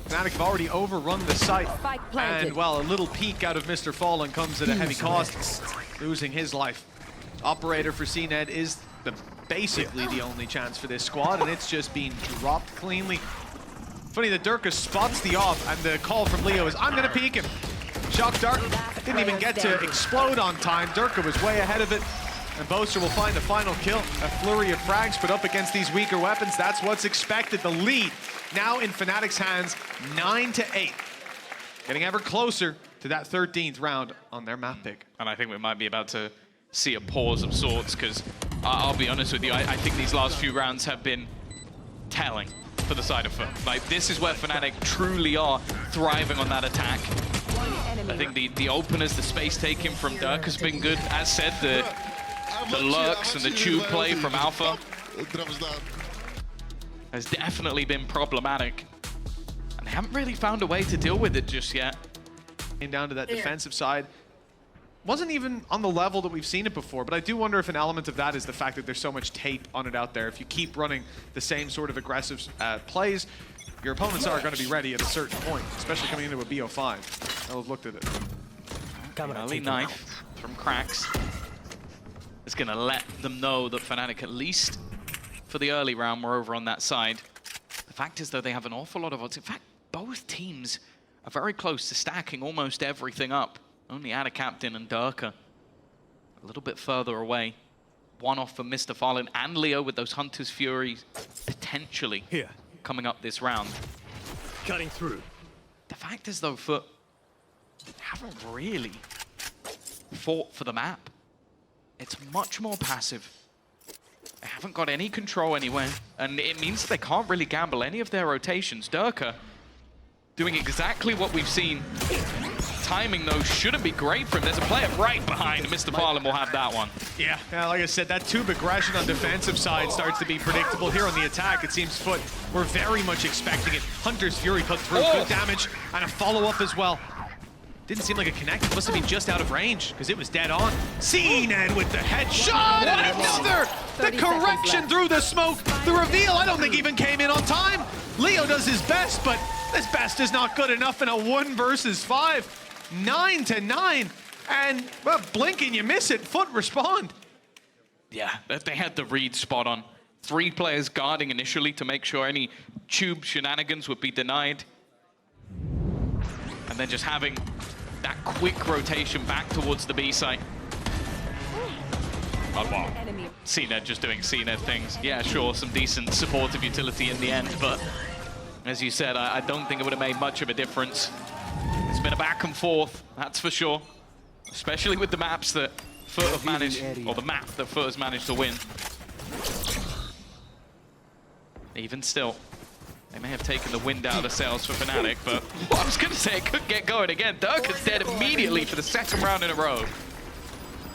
Fnatic have already overrun the site, and well, a little peek out of Mr. Fallen comes at a heavy cost, losing his life. Operator for CNET is basically the only chance for this squad, and it's just being dropped cleanly. Funny that Durka spots the off, and the call from Leo is, I'm gonna peek him. Shock dart didn't even get to explode on time. Durka was way ahead of it, and Boaster will find the final kill. A flurry of frags put up against these weaker weapons. That's what's expected. The lead now in Fnatic's hands, 9-8. Getting ever closer to that 13th round on their map pick. And I think we might be about to see a pause of sorts, because I'll be honest with you, I think these last few rounds have been telling for the side of FUT. Like, this is where Fnatic truly are thriving on that attack. I think the openers, the space taking from Dirk has been good. As said, the lurks and the tube play from Alpha has definitely been problematic. And they haven't really found a way to deal with it just yet. Down to that defensive side. Wasn't even on the level that we've seen it before, but I do wonder if an element of that is the fact that there's so much tape on it out there. If you keep running the same sort of aggressive plays, your opponents are going to be ready at a certain point, especially coming into a BO5. They'll have looked at it. Early knife from Krax is going to let them know that Fnatic, at least for the early round, were over on that side. The fact is, though, they have an awful lot of odds. In fact, both teams are very close to stacking almost everything up. Only Captain and Durka a little bit further away. One off for Mr. Fallen and Leo with those Hunter's Furies potentially coming up this round. Cutting through. The fact is though, FUT haven't really fought for the map. It's much more passive. They haven't got any control anywhere, and it means they can't really gamble any of their rotations. Durka doing exactly what we've seen. Timing, though, shouldn't be great for him. There's a player right behind. Mr. Fallen will have that one. Yeah, like I said, that tube aggression on defensive side starts to be predictable. Here on the attack, it seems FUT were very much expecting it. Hunter's Fury cut through, good damage, and a follow-up as well. Didn't seem like a connect. It must have been just out of range, because it was dead on. CNED with the headshot, and another! The correction through the smoke. The reveal, I don't think even came in on time. Leo does his best, but his best is not good enough in a 1 versus 5. 9-9, and well, blink and you miss it. FUT respond. Yeah, they had the read spot on. 3 players guarding initially to make sure any tube shenanigans would be denied. And then just having that quick rotation back towards the B site. Oh, wow. CNED just doing CNED things. Yeah, sure, some decent supportive utility in the end, but as you said, I don't think it would have made much of a difference. It's been a back and forth, that's for sure. Especially with the maps that FUT have managed, or the map that FUT has managed to win. Even still, they may have taken the wind out of the sails for Fnatic, but well, I was going to say it could get going again. Durka's dead immediately for the 2nd round in a row.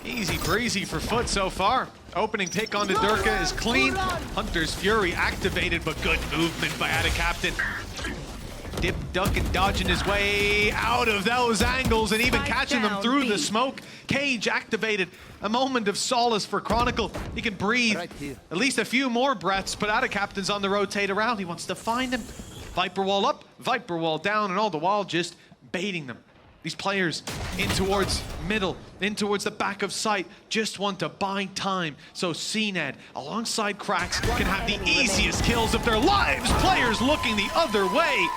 Easy breezy for FUT so far. Opening pick onto Durka is clean. Hunter's Fury activated, but good movement by Captain. Dip, duck, and dodging his way out of those angles and even catching them through the smoke. Cage activated. A moment of solace for Chronicle. He can breathe at least a few more breaths, but Captain's on the rotate around. He wants to find him. Viper wall up, Viper wall down, and all the while just baiting them. These players in towards middle, in towards the back of sight, just want to buy time. So CNED, alongside Cracks, can have the easiest kills of their lives. Players looking the other way.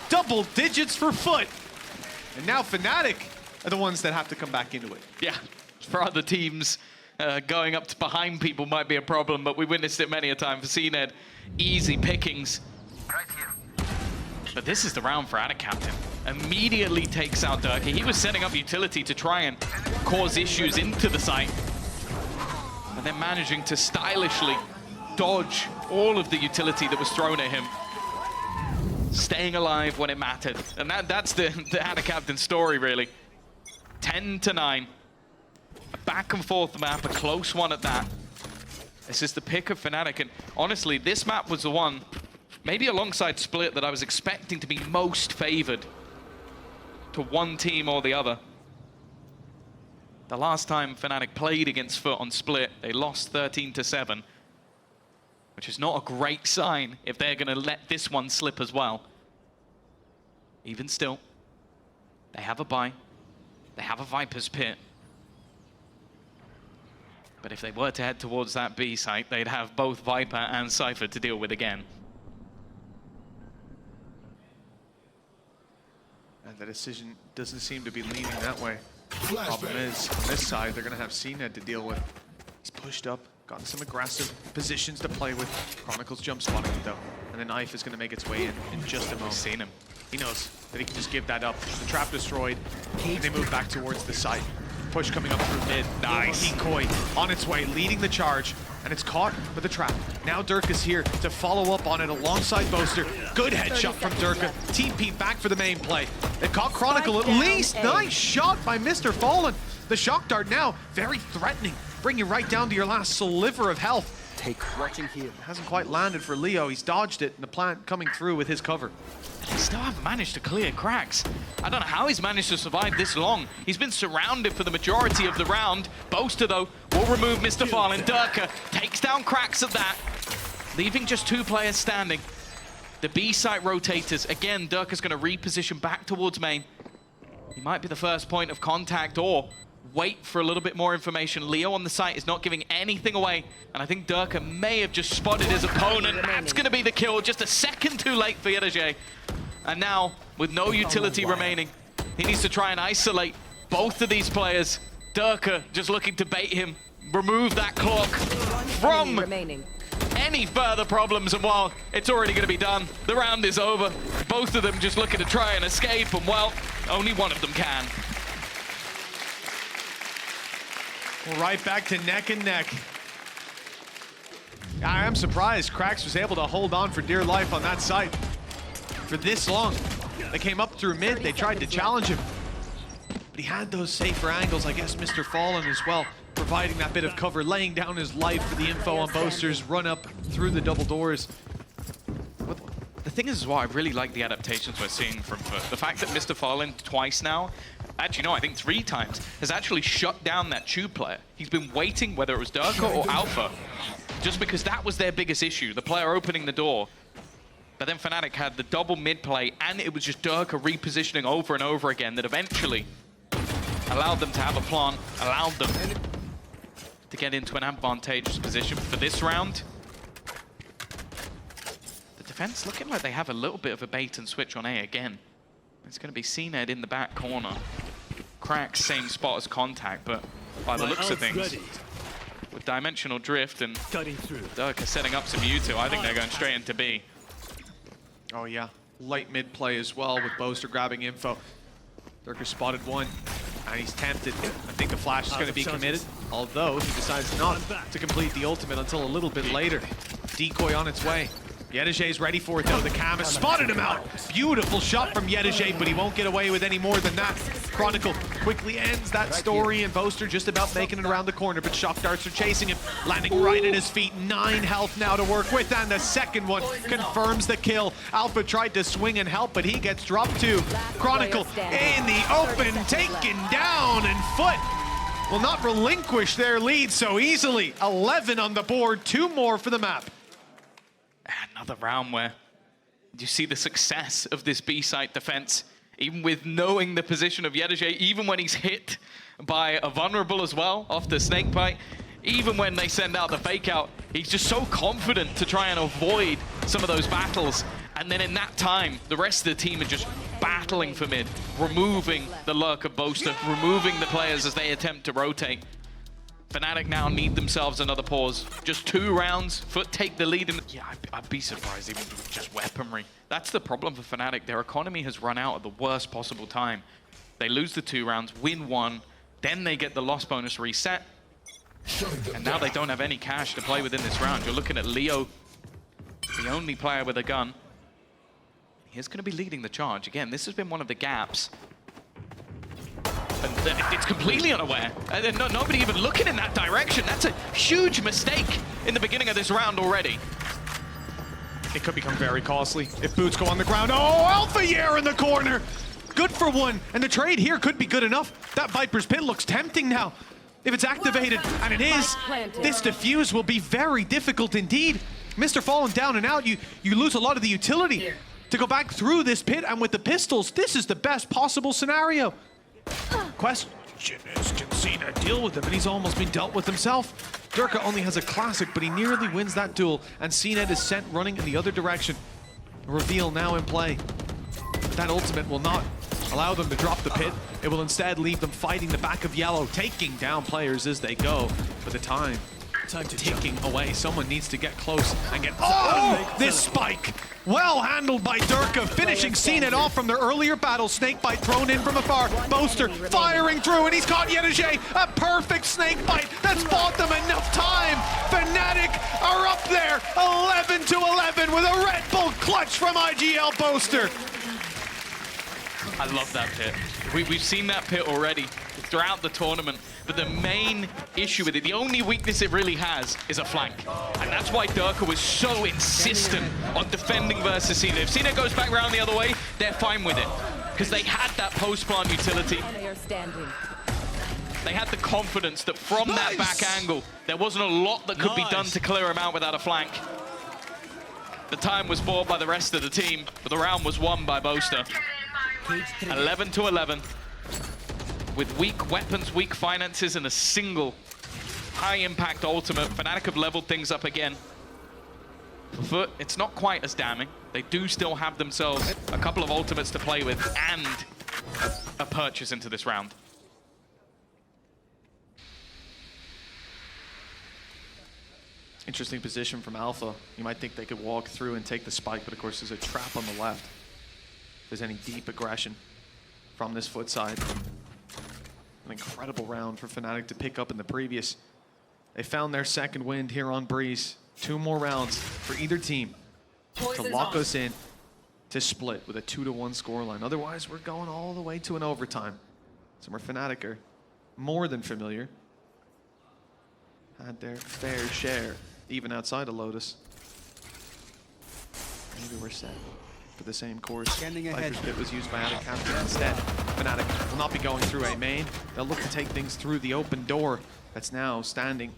Double digits for FUT. And now Fnatic are the ones that have to come back into it. Yeah, for other teams, going up to behind people might be a problem, but we witnessed it many a time for CNED. Easy pickings. But this is the round for Captain. Immediately takes out Durka. He was setting up utility to try and cause issues into the site. And then managing to stylishly dodge all of the utility that was thrown at him. Staying alive when it mattered. And that's the Captain story, really. 10-9. A back and forth map, a close one at that. This is the pick of Fnatic, and honestly, this map was the one, maybe alongside Split, that I was expecting to be most favored to one team or the other. The last time Fnatic played against FUT on Split, they lost 13-7. Which is not a great sign if they're going to let this one slip as well. Even still, they have a buy. They have a Viper's Pit. But if they were to head towards that B site, they'd have both Viper and Cypher to deal with again. And the decision doesn't seem to be leaning that way. The problem is, on this side, they're going to have CNED to deal with. He's pushed up. Gotten some aggressive positions to play with. Chronicle's jump spotting him though. And the knife is going to make its way in just a moment. He's seen him. He knows that he can just give that up. The trap destroyed, and they move back towards the site. Push coming up through mid. Nice. Decoy on its way, leading the charge. And it's caught with the trap. Now Durk is here to follow up on it alongside Boaster. Good headshot from Durka. TP back for the main play. They caught Chronicle at least. Nice shot by Mr. Fallen. The shock dart now very threatening. Bring you right down to your last sliver of health. Watching here. Hasn't quite landed for Leo. He's dodged it, and the plant coming through with his cover. They still haven't managed to clear Cracks. I don't know how he's managed to survive this long. He's been surrounded for the majority of the round. Boaster, though, will remove Mr. Fallen. Durka takes down Cracks at that, leaving just 2 players standing. The B site rotators. Again, Durka's going to reposition back towards main. He might be the first point of contact, or wait for a little bit more information. Leo on the site is not giving anything away, and I think Durka may have just spotted his opponent. That's going to be the kill, just a second too late for Yedajay. And now, with no utility remaining, he needs to try and isolate both of these players. Durka just looking to bait him, remove that clock from any further problems, and while it's already going to be done, the round is over. Both of them just looking to try and escape, and well, only one of them can. We're right back to neck and neck. I am surprised Krax was able to hold on for dear life on that site for this long. They came up through mid, they tried to challenge him, but he had those safer angles. I guess Mr. Fallen as well, providing that bit of cover, laying down his life for the info on Boaster's run up through the double doors. But the thing is what I really like the adaptations we're seeing from FUT. The fact that Mr. Fallen twice now, actually no, I think 3 times, has actually shut down that tube player. He's been waiting, whether it was Durka or Alpha, just because that was their biggest issue, the player opening the door. But then Fnatic had the double mid play, and it was just Durka repositioning over and over again that eventually allowed them to have a plant, allowed them to get into an advantageous position for this round. The defense looking like they have a little bit of a bait and switch on A again. It's going to be CNED in the back corner. Krax, same spot as Contact, but by the looks of things, with Dimensional Drift and Durka setting up some U2, I think they're going straight into B. Oh yeah, light mid play as well with Boaster grabbing info. Durka spotted one, and he's tempted. I think a flash is going to be committed, although he decides not to complete the ultimate until a little bit later. Decoy on its way. Yedijay's ready for it though. The cam has spotted him out. Beautiful shot from Yedijay, but he won't get away with any more than that. Chronicle quickly ends that story, and Boaster just about making it around the corner, but shock darts are chasing him, landing right at his feet. 9 health now to work with, and the second one confirms the kill. Alpha tried to swing and help, but he gets dropped too. Chronicle in the open, taken down, and FUT will not relinquish their lead so easily. 11 on the board, 2 more for the map. Another round where you see the success of this B-site defense, even with knowing the position of Yedijay, even when he's hit by a vulnerable as well off the snake bite, even when they send out the fake out, he's just so confident to try and avoid some of those battles. And then in that time, the rest of the team are just battling for mid, removing the lurk of Boaster, removing the players as they attempt to rotate. Fnatic now need themselves another pause. Just 2 rounds, FUT take the lead. Yeah, I'd be surprised even with just weaponry. That's the problem for Fnatic. Their economy has run out at the worst possible time. They lose the 2 rounds, win 1, then they get the loss bonus reset. And now they don't have any cash to play within this round. You're looking at Leo, the only player with a gun. He's going to be leading the charge. Again, this has been one of the gaps. And it's completely unaware. And nobody even looking in that direction. That's a huge mistake in the beginning of this round already. It could become very costly if boots go on the ground. Oh, Alpha Year in the corner. Good for 1. And the trade here could be good enough. That Viper's Pit looks tempting now. If it's activated, and it is, this defuse will be very difficult indeed. Mr. Fallen down and out, you lose a lot of the utility to go back through this pit, and with the pistols, this is the best possible scenario. Question is, can Cena deal with him? And he's almost been dealt with himself. Durka only has a classic, but he nearly wins that duel, and Cena is sent running in the other direction. Reveal now in play. But that ultimate will not allow them to drop the pit. It will instead leave them fighting the back of yellow, taking down players as they go. But the time ticking away. Someone needs to get close and get... Oh! This spike! Well handled by Durka, finishing CNED off from their earlier battle. Snakebite thrown in from afar. Boaster firing through, and he's caught Yedijay. A perfect snakebite that's bought them enough time. Fnatic are up there, 11-11 with a Red Bull clutch from IGL Boaster. I love that pit. We've seen that pit already throughout the tournament, but the main issue with it, the only weakness it really has, is a flank. And that's why Durka was so insistent on defending versus Cena. If Cena goes back around the other way, they're fine with it, because they had that post-plant utility. They had the confidence that from that back angle, there wasn't a lot that could be done to clear him out without a flank. The time was bought by the rest of the team, but the round was won by Boaster. 11-11. With weak weapons, weak finances, and a single high-impact ultimate, Fnatic have leveled things up again. FUT, it's not quite as damning. They do still have themselves a couple of ultimates to play with and a purchase into this round. Interesting position from Alpha. You might think they could walk through and take the spike, but of course there's a trap on the left. If there's any deep aggression from this FUT side. An incredible round for Fnatic to pick up in the previous. They found their second wind here on Breeze. 2 more rounds for either team to lock us in to split with a 2-1 scoreline. Otherwise, we're going all the way to an overtime. So we're Fnatic are more than familiar. Had their fair share, even outside of Lotus. Maybe we're set for the same course. Viper's Pit was used by Captain instead. Fnatic will not be going through a main. They'll look to take things through the open door that's now standing.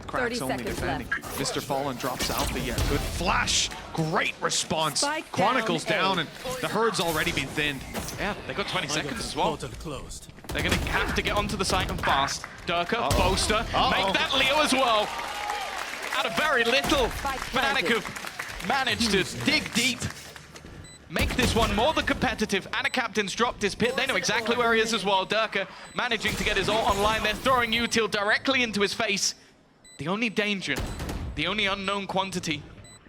Cracks only defending. Mr. Fallen drops Alpha yet. Good flash. Great response. Spike Chronicles down, down, and the herd's already been thinned. Yeah, they got 20 seconds as well. Portal closed. They're going to have to get onto the site and fast. Durka, Boaster, make that Leo as well. Out of very little, Fnatic have managed to dig deep. Make this one more than competitive. And a captain's dropped his pit. They know exactly where he is as well. Durka managing to get his ult online. They're throwing util directly into his face. The only danger, the only unknown quantity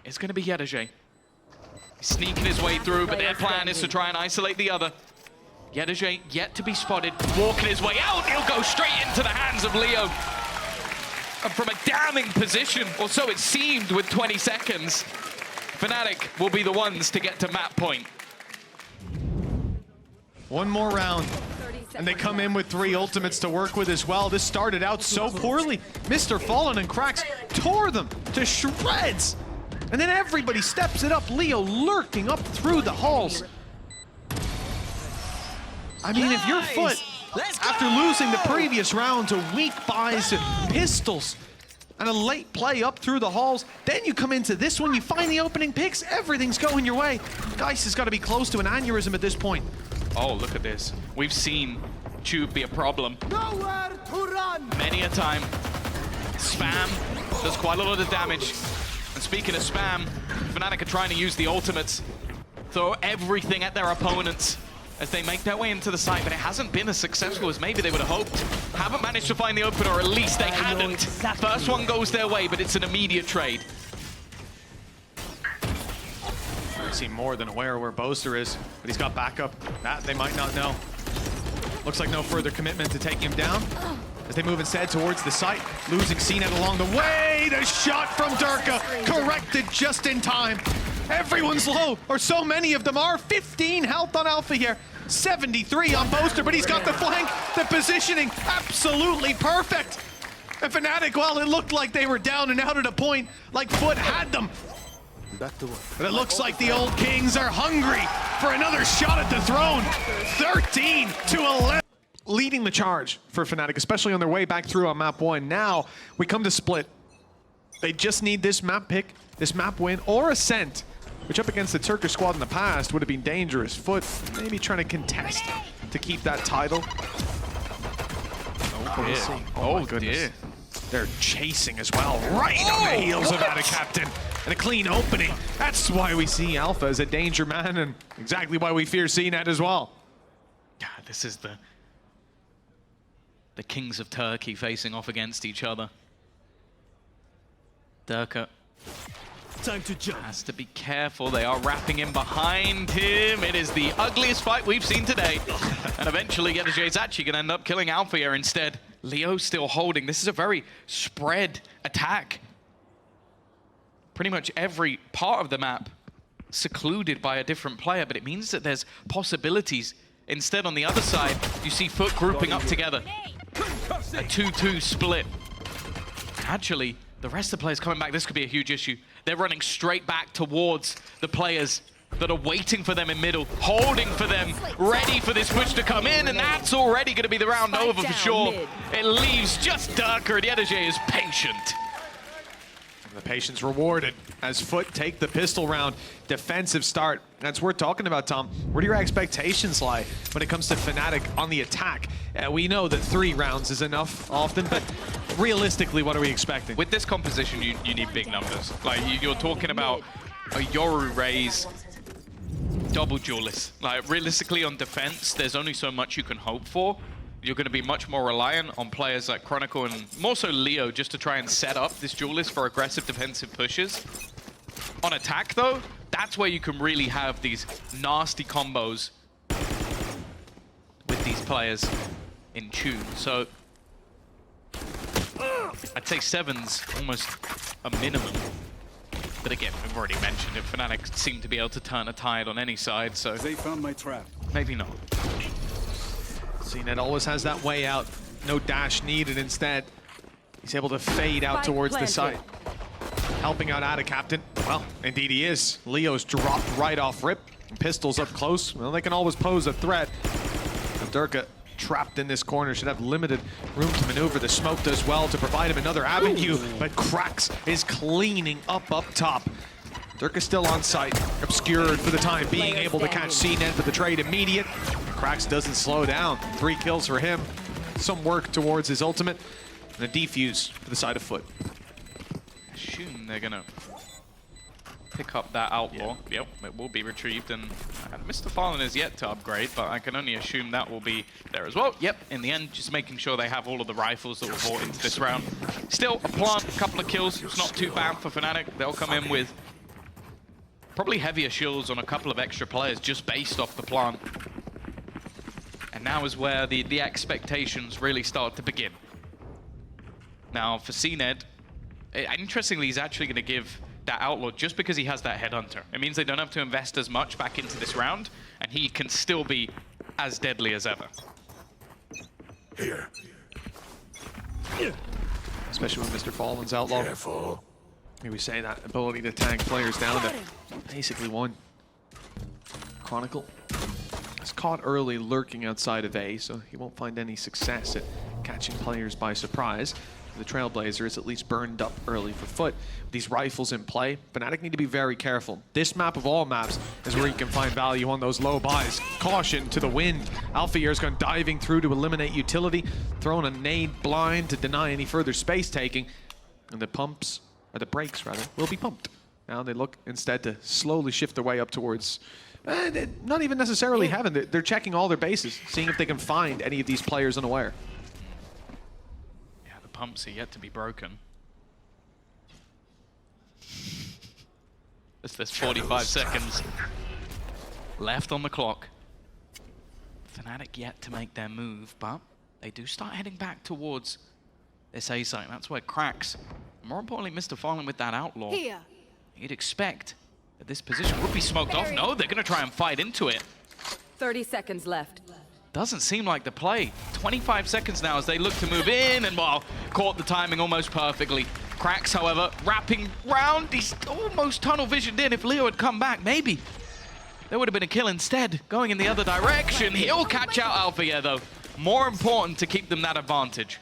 is going to be Yedaje. He's sneaking his way through, but their plan is to try and isolate the other. Yedaje yet to be spotted, walking his way out. He'll go straight into the hands of Leo. And from a damning position, or so it seemed with 20 seconds, Fnatic will be the ones to get to map point. 1 more round. And they come in with 3 ultimates to work with as well. This started out so poorly. Mr. Fallen and Cracks tore them to shreds. And then everybody steps it up. Leo lurking up through the halls. I mean, if you're FUT, after losing the previous round to weak buys and pistols and a late play up through the halls, then you come into this one, you find the opening picks, everything's going your way. Geist has got to be close to an aneurysm at this point. Oh, look at this. We've seen Tube be a problem Nowhere to run. many a time. Spam does quite a lot of damage. And speaking of spam, Fnatic are trying to use the ultimates, throw everything at their opponents as they make their way into the site, but it hasn't been as successful as maybe they would have hoped. Haven't managed to find the open, or at least they hadn't. First one goes their way, but it's an immediate trade. I seem more than aware where Boaster is, but he's got backup. That they might not know. Looks like no further commitment to take him down as they move instead towards the site, losing CNET along the way. The shot from Durka corrected just in time. Everyone's low, or so many of them are. 15 health on Alpha here, 73 on Boaster, but he's got the flank, the positioning, absolutely perfect. And Fnatic, well, it looked like they were down and out at a point, like FUT had them. Back to work. But it looks like the old Kings are hungry for another shot at the throne. 13-11. Leading the charge for Fnatic, especially on their way back through on map 1. Now we come to split. They just need this map pick, this map win, or Ascent, which up against the Turkish squad in the past would have been dangerous. FUT maybe trying to contest to keep that title. Oh my goodness. Dear. They're chasing as well, right on the heels of that captain. And a clean opening. That's why we see Alpha as a danger man, and exactly why we fear CNET as well. God, this is the Kings of Turkey facing off against each other. Durka Time to jump. has to be careful. They are wrapping him behind him. It is the ugliest fight we've seen today. And eventually, Yedaje is actually going to end up killing Alpha here instead. Leo still holding. This is a very spread attack. Pretty much every part of the map secluded by a different player, but it means that there's possibilities. Instead, on the other side, you see FUT grouping up together. A 2-2 split. Actually, the rest of the players coming back, this could be a huge issue. They're running straight back towards the players that are waiting for them in middle, holding for them, ready for this push to come in, and that's already going to be the round Spike over for down sure. mid. It leaves just Durka, and Yedaje is patient. The patience rewarded as FUT take the pistol round. Defensive start. That's worth talking about, Tom. Where do your expectations lie when it comes to Fnatic on the attack? We know that 3 rounds is enough often, but realistically, what are we expecting? With this composition, you need big numbers. Like, you're talking about a Yoru Raze double duelist. Like, realistically on defense, there's only so much you can hope for. You're going to be much more reliant on players like Chronicle and more so Leo just to try and set up this duelist for aggressive defensive pushes. On attack, though, that's where you can really have these nasty combos with these players in tune. So I'd say 7's almost a minimum. But again, we've already mentioned it. Fnatic seem to be able to turn a tide on any side, so They found my trap. maybe not. CNET always has that way out. No dash needed. Instead, he's able to fade out towards the side. Helping out Ada Captain. Well, indeed he is. Leo's dropped right off rip. Pistols up close. Well, they can always pose a threat. Durka trapped in this corner should have limited room to maneuver. The smoke does well to provide him another avenue, but Krax is cleaning up top. Durka still on site, obscured for the time being, able to catch CNET for the trade immediate. Krax doesn't slow down. 3 kills for him. Some work towards his ultimate. And a defuse for the side of FUT. Assume they're gonna pick up that outlaw. Yep, it will be retrieved, and Mr. Fallen is yet to upgrade, but I can only assume that will be there as well. Yep, in the end, just making sure they have all of the rifles that were bought into this round. Still, a plant, a couple of kills. It's not too bad for Fnatic. They'll come in with probably heavier shields on a couple of extra players just based off the plant. And now is where the expectations really start to begin. Now, for CNED, interestingly, he's actually going to give that outlaw just because he has that headhunter. It means they don't have to invest as much back into this round, and he can still be as deadly as ever. Here. Especially with Mr. Fallen's outlaw. Careful. Here we say that ability to tag players down to basically 1. Chronicle is caught early lurking outside of A, so he won't find any success at catching players by surprise. The Trailblazer is at least burned up early for FUT. With these rifles in play, Fnatic need to be very careful. This map of all maps is where you can find value on those low buys. Caution to the wind. Alpha Year's gone diving through to eliminate utility, throwing a nade blind to deny any further space taking. And the pumps, or the brakes rather, will be pumped. Now they look instead to slowly shift their way up towards, not even necessarily heaven. They're checking all their bases, seeing if they can find any of these players unaware. Pumps are yet to be broken. There's 45 seconds left on the clock. Fnatic yet to make their move, but they do start heading back towards this A site. That's where Krax, more importantly, Mr. Fallen with that outlaw. Here. You'd expect that this position would be smoked off. No, they're going to try and fight into it. 30 seconds left. Doesn't seem like the play. 25 seconds now as they look to move in, and well, caught the timing almost perfectly. Krax, however, wrapping round. He's almost tunnel visioned in. If Leo had come back, maybe there would have been a kill instead. Going in the other direction. He'll catch out Alpha here, though. More important to keep them that advantage.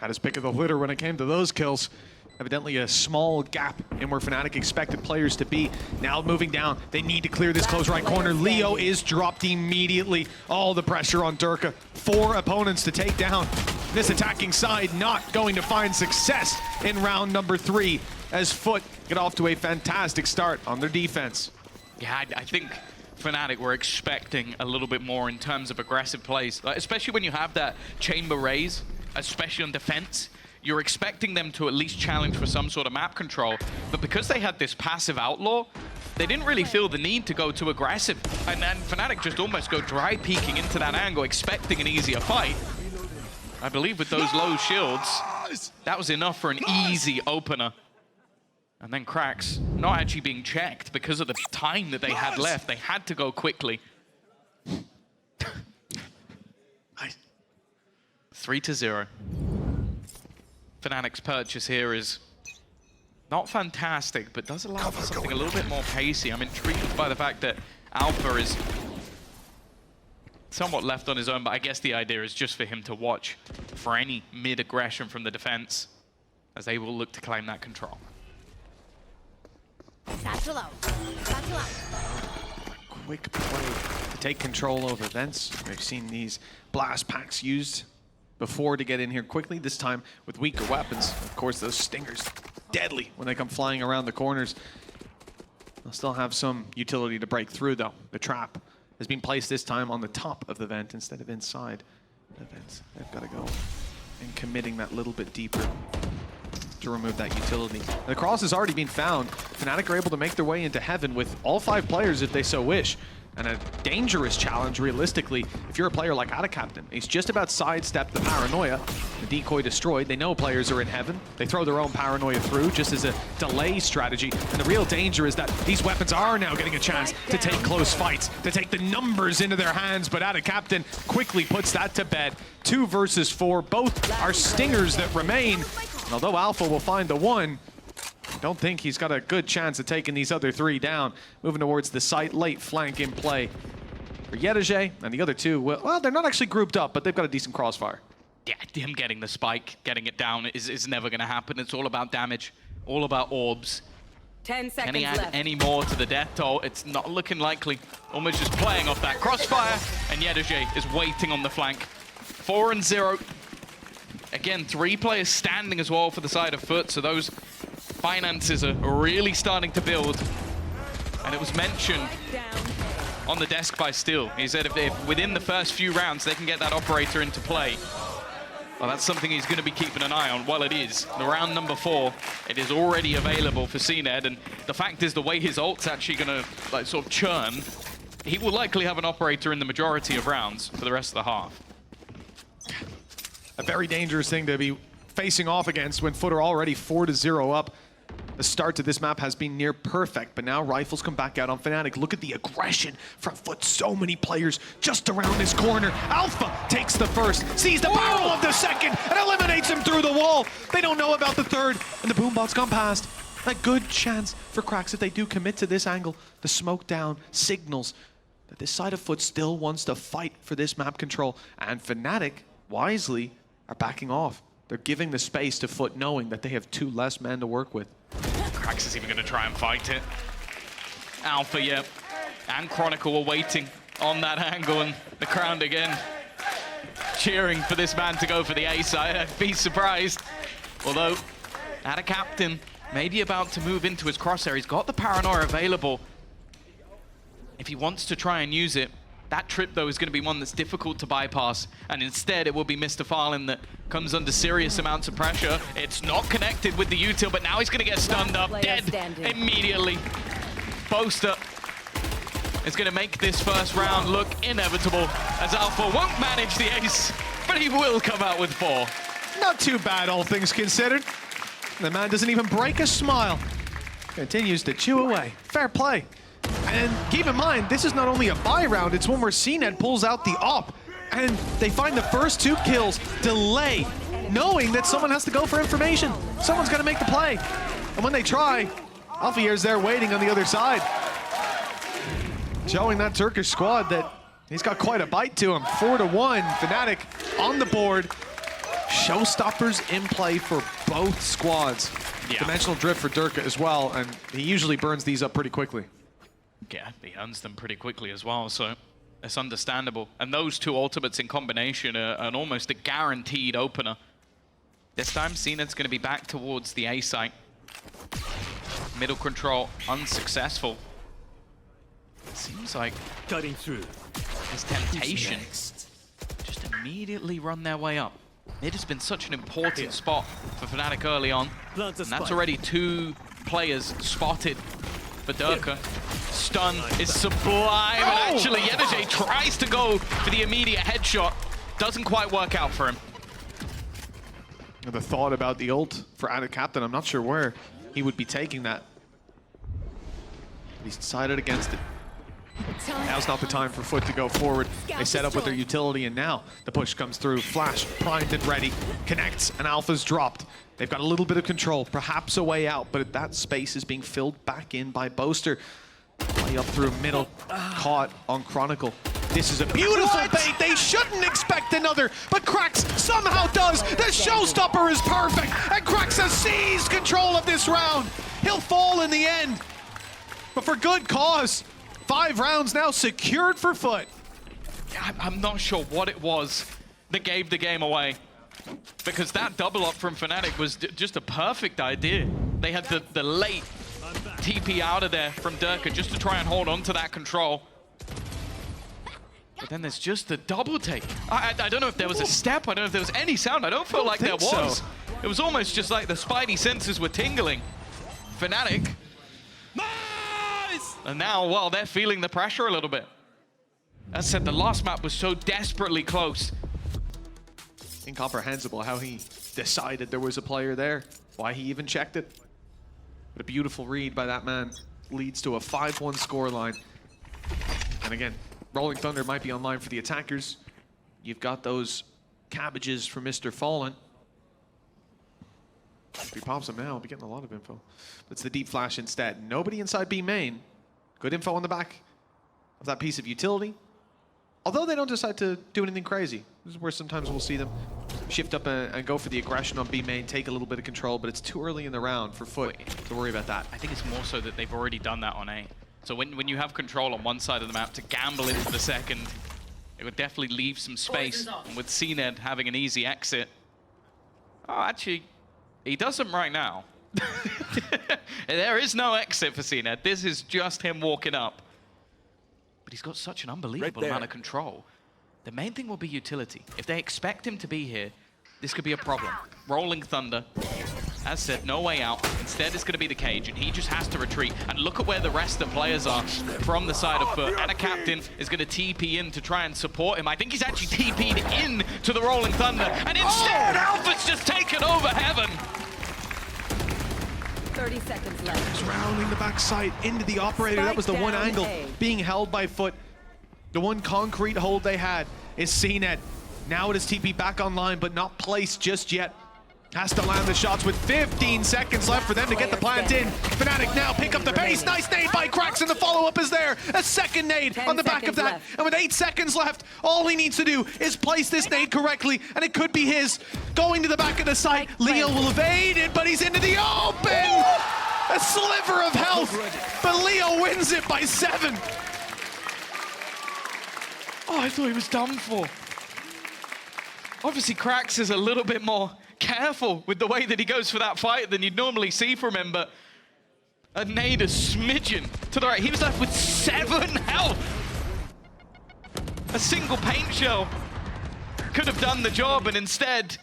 Had his pick of the litter when it came to those kills. Evidently a small gap in where Fnatic expected players to be. Now moving down, they need to clear this close right corner. Leo is dropped immediately. All the pressure on Durka. 4 opponents to take down. This attacking side not going to find success in round number 3 as FUT get off to a fantastic start on their defense. Yeah, I think Fnatic were expecting a little bit more in terms of aggressive plays, especially when you have that chamber raise, especially on defense. You're expecting them to at least challenge for some sort of map control, but because they had this passive outlaw, they didn't really feel the need to go too aggressive. And then Fnatic just almost go dry peeking into that angle, expecting an easier fight. I believe with those low shields, that was enough for an easy opener. And then Krax not actually being checked because of the time that they had left. They had to go quickly. 3-0. Fnatic's purchase here is not fantastic, but does allow for something a little bit more pacey. I'm intrigued by the fact that Alpha is somewhat left on his own, but I guess the idea is just for him to watch for any mid-aggression from the defense, as they will look to claim that control. Satchel out. Satchel out. Quick play to take control over vents. We've seen these blast packs used before to get in here quickly, this time with weaker weapons. Of course, those stingers, deadly when they come flying around the corners. They'll still have some utility to break through, though. The trap has been placed this time on the top of the vent instead of inside the vents. They've got to go and committing that little bit deeper to remove that utility. The cross has already been found. Fnatic are able to make their way into heaven with all 5 players if they so wish. And a dangerous challenge, realistically, if you're a player like AdaCaptain. He's just about sidestepped the paranoia. The decoy destroyed. They know players are in heaven. They throw their own paranoia through just as a delay strategy. And the real danger is that these weapons are now getting a chance to take close fights, to take the numbers into their hands. But AdaCaptain quickly puts that to bed. 2 versus 4. Both are stingers that remain. And although Alpha will find the one, I don't think he's got a good chance of taking these other 3 down. Moving towards the site, late flank in play for Yedege, and the other 2, well, they're not actually grouped up, but they've got a decent crossfire. Yeah, him getting the spike, getting it down is never going to happen. It's all about damage, all about orbs. 10 seconds Can he add left. any more to the death toll? It's not looking likely. Almost just playing off that crossfire, and Yedege is waiting on the flank. 4 and 0. Again, 3 players standing as well for the side of FUT, so those finances are really starting to build. And it was mentioned on the desk by Steel. He said if within the first few rounds they can get that operator into play, well, that's something he's going to be keeping an eye on. Well, it is. The round number 4, it is already available for CNED, and the fact is the way his ult's actually going to like sort of churn, he will likely have an operator in the majority of rounds for the rest of the half. A very dangerous thing to be facing off against when FUT are already 4-0 up. The start to this map has been near perfect, but now rifles come back out on Fnatic. Look at the aggression from FUT. So many players just around this corner. Alpha takes the first, sees the barrel of the second, and eliminates him through the wall. They don't know about the third, and the boombot's gone past. A good chance for Cracks if they do commit to this angle. The smoke down signals that this side of FUT still wants to fight for this map control, and Fnatic, wisely, are backing off. They're giving the space to FUT, knowing that they have 2 less men to work with. Krax is even going to try and fight it. Alpha, yeah, and Chronicle are waiting on that angle, and the crowd again cheering for this man to go for the ace. I'd be surprised. Although, AdaCaptain may be about to move into his crosshair. He's got the paranoia available. If he wants to try and use it, that trip, though, is going to be one that's difficult to bypass, and instead it will be Mr. Farlin that comes under serious amounts of pressure. It's not connected with the util, but now he's going to get stunned up, dead immediately. Boaster is going to make this first round look inevitable, as Alpha won't manage the ace, but he will come out with 4. Not too bad, all things considered. The man doesn't even break a smile. Continues to chew away. Fair play. And keep in mind, this is not only a buy round, it's one where CNED pulls out the op, and they find the first 2 kills, delay, knowing that someone has to go for information. Someone's got to make the play. And when they try, Alfier's there waiting on the other side, showing that Turkish squad that he's got quite a bite to him. 4-1, Fnatic on the board. Showstoppers in play for both squads. Yeah. Dimensional drift for Durka as well, and he usually burns these up pretty quickly. Yeah, he earns them pretty quickly as well, so it's understandable. And those 2 ultimates in combination are an almost a guaranteed opener. This time, CNED's going to be back towards the A site. Middle control unsuccessful. Seems like Cutting through. his temptation just immediately run their way up. It has been such an important spot for Fnatic early on, and that's already 2 players spotted for Durka. Stun is sublime, and actually Yedege tries to go for the immediate headshot. Doesn't quite work out for him. The thought about the ult for AdaCaptain, I'm not sure where he would be taking that. He's decided against it. Now's not the time for FUT to go forward. They set up with their utility, and now the push comes through. Flash, primed and ready, connects, and Alpha's dropped. They've got a little bit of control, perhaps a way out, but that space is being filled back in by Boaster. Play up through middle, caught on Chronicle. This is a beautiful bait. They shouldn't expect another, but Krax somehow does. The showstopper is perfect, and Krax has seized control of this round. He'll fall in the end. but for good cause. 5 rounds now secured for FUT. I'm not sure what it was that gave the game away, because that double up from Fnatic was just a perfect idea. They had the late TP out of there from Durka just to try and hold on to that control. But then there's just the double take. I don't know if there was a step. I don't know if there was any sound. I don't feel like there was. It was almost just like the Spidey senses were tingling. Fnatic. Nice! And now, well, they're feeling the pressure a little bit. As I said, the last map was so desperately close. Incomprehensible how he decided there was a player there. Why he even checked it. But a beautiful read by that man leads to a 5-1 scoreline. And again, Rolling Thunder might be online for the attackers. You've got those cabbages from Mr. Fallen. If he pops them now, we'll be getting a lot of info. But it's the deep flash instead. Nobody inside B main. Good info on the back of that piece of utility. Although they don't decide to do anything crazy. This is where sometimes we'll see them shift up and go for the aggression on B main, take a little bit of control, but it's too early in the round for FUT to worry about that. I think it's more so that they've already done that on A. So when you have control on one side of the map to gamble into the second, it would definitely leave some space. And with CNED having an easy exit. Oh, actually, he doesn't right now. There is no exit for CNED. This is just him walking up. But he's got such an unbelievable amount of control. The main thing will be utility. If they expect him to be here, this could be a problem. Rolling Thunder, as said, no way out. Instead, it's going to be the cage, and he just has to retreat. And look at where the rest of the players are from the side of FUT. And a captain is going to TP in to try and support him. I think he's actually TP'd in to the Rolling Thunder. And instead, Alpha's just taken over Heaven. 30 seconds left. Surrounding the backside into the operator. That was the one angle being held by FUT. The one concrete hold they had is CNED. Now it is TP back online, but not placed just yet. Has to land the shots with 15 seconds left for them to get the plant in. Fnatic now pick up the pace. Nice nade by Cracks, and the follow-up is there. A second nade on the back of that. Left. And with 8 seconds left, all he needs to do is place this nade correctly, and it could be his. Going to the back of the site. Leo will evade it, but he's into the open. A sliver of health, but Leo wins it by 7. Oh, I thought he was done for. Obviously, Cracks is a little bit more careful with the way that he goes for that fight than you'd normally see from him, but a nade a smidgen to the right. He was left with 7 health. A single paint shell could have done the job, and instead,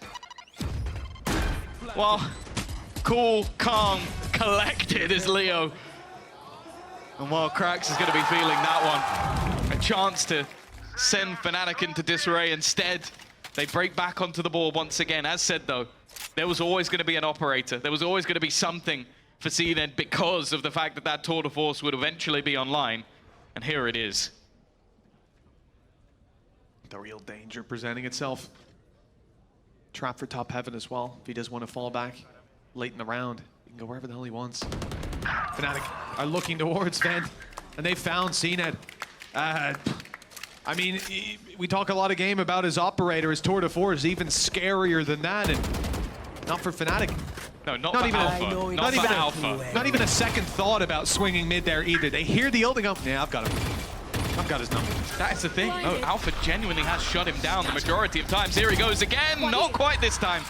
well, cool, calm, collected is Leo. And while Cracks is going to be feeling that one, a chance to send Fnatic into disarray. Instead, they break back onto the ball once again. As said, though, there was always going to be an operator. There was always going to be something for CNED because of the fact that that tour de force would eventually be online. And here it is. The real danger presenting itself. Trap for top heaven as well. If he does want to fall back late in the round, he can go wherever the hell he wants. Fnatic are looking towards Ven, and they found CNED. I mean, we talk a lot of game about his operator. His tour de force is even scarier than that, and not for Fnatic. No, not for even Alpha. Not for Alpha. Not even a second thought about swinging mid there either. They hear the ult and go, yeah, I've got him. I've got his number. That is the thing. No, Alpha genuinely has shut him down the majority of times. Here he goes again. Not quite this time.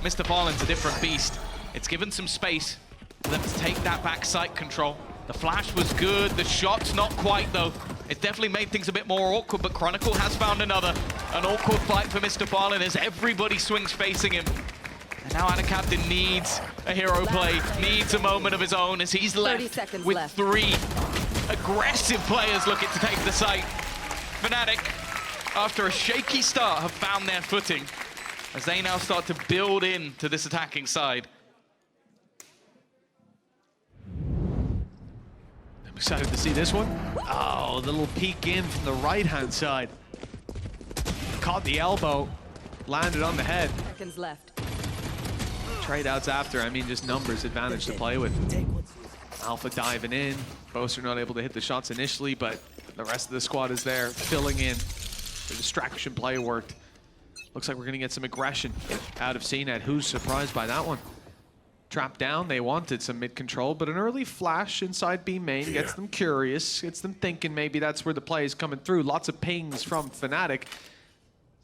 Mr. Fallen's a different beast. It's given some space for them to take that back site control. The flash was good. The shot's not quite, though. It's definitely made things a bit more awkward, but Chronicle has found an awkward fight for Mr. Fallen as everybody swings facing him. And now Ana Captain needs a hero play, needs a moment of his own as he's left with 3 aggressive players looking to take the site. Fnatic, after a shaky start, have found their footing as they now start to build in to this attacking side. I'm excited to see this one. Oh, the little peek in from the right-hand side. Caught the elbow, landed on the head. Seconds left. Trade outs after, I mean, just numbers advantage to play with. Alpha diving in. Both are not able to hit the shots initially, but the rest of the squad is there, filling in. The distraction play worked. Looks like we're going to get some aggression out of CNED. Who's surprised by that one? Trap down, they wanted some mid control, but an early flash inside B main gets them curious, gets them thinking maybe that's where the play is coming through. Lots of pings from Fnatic.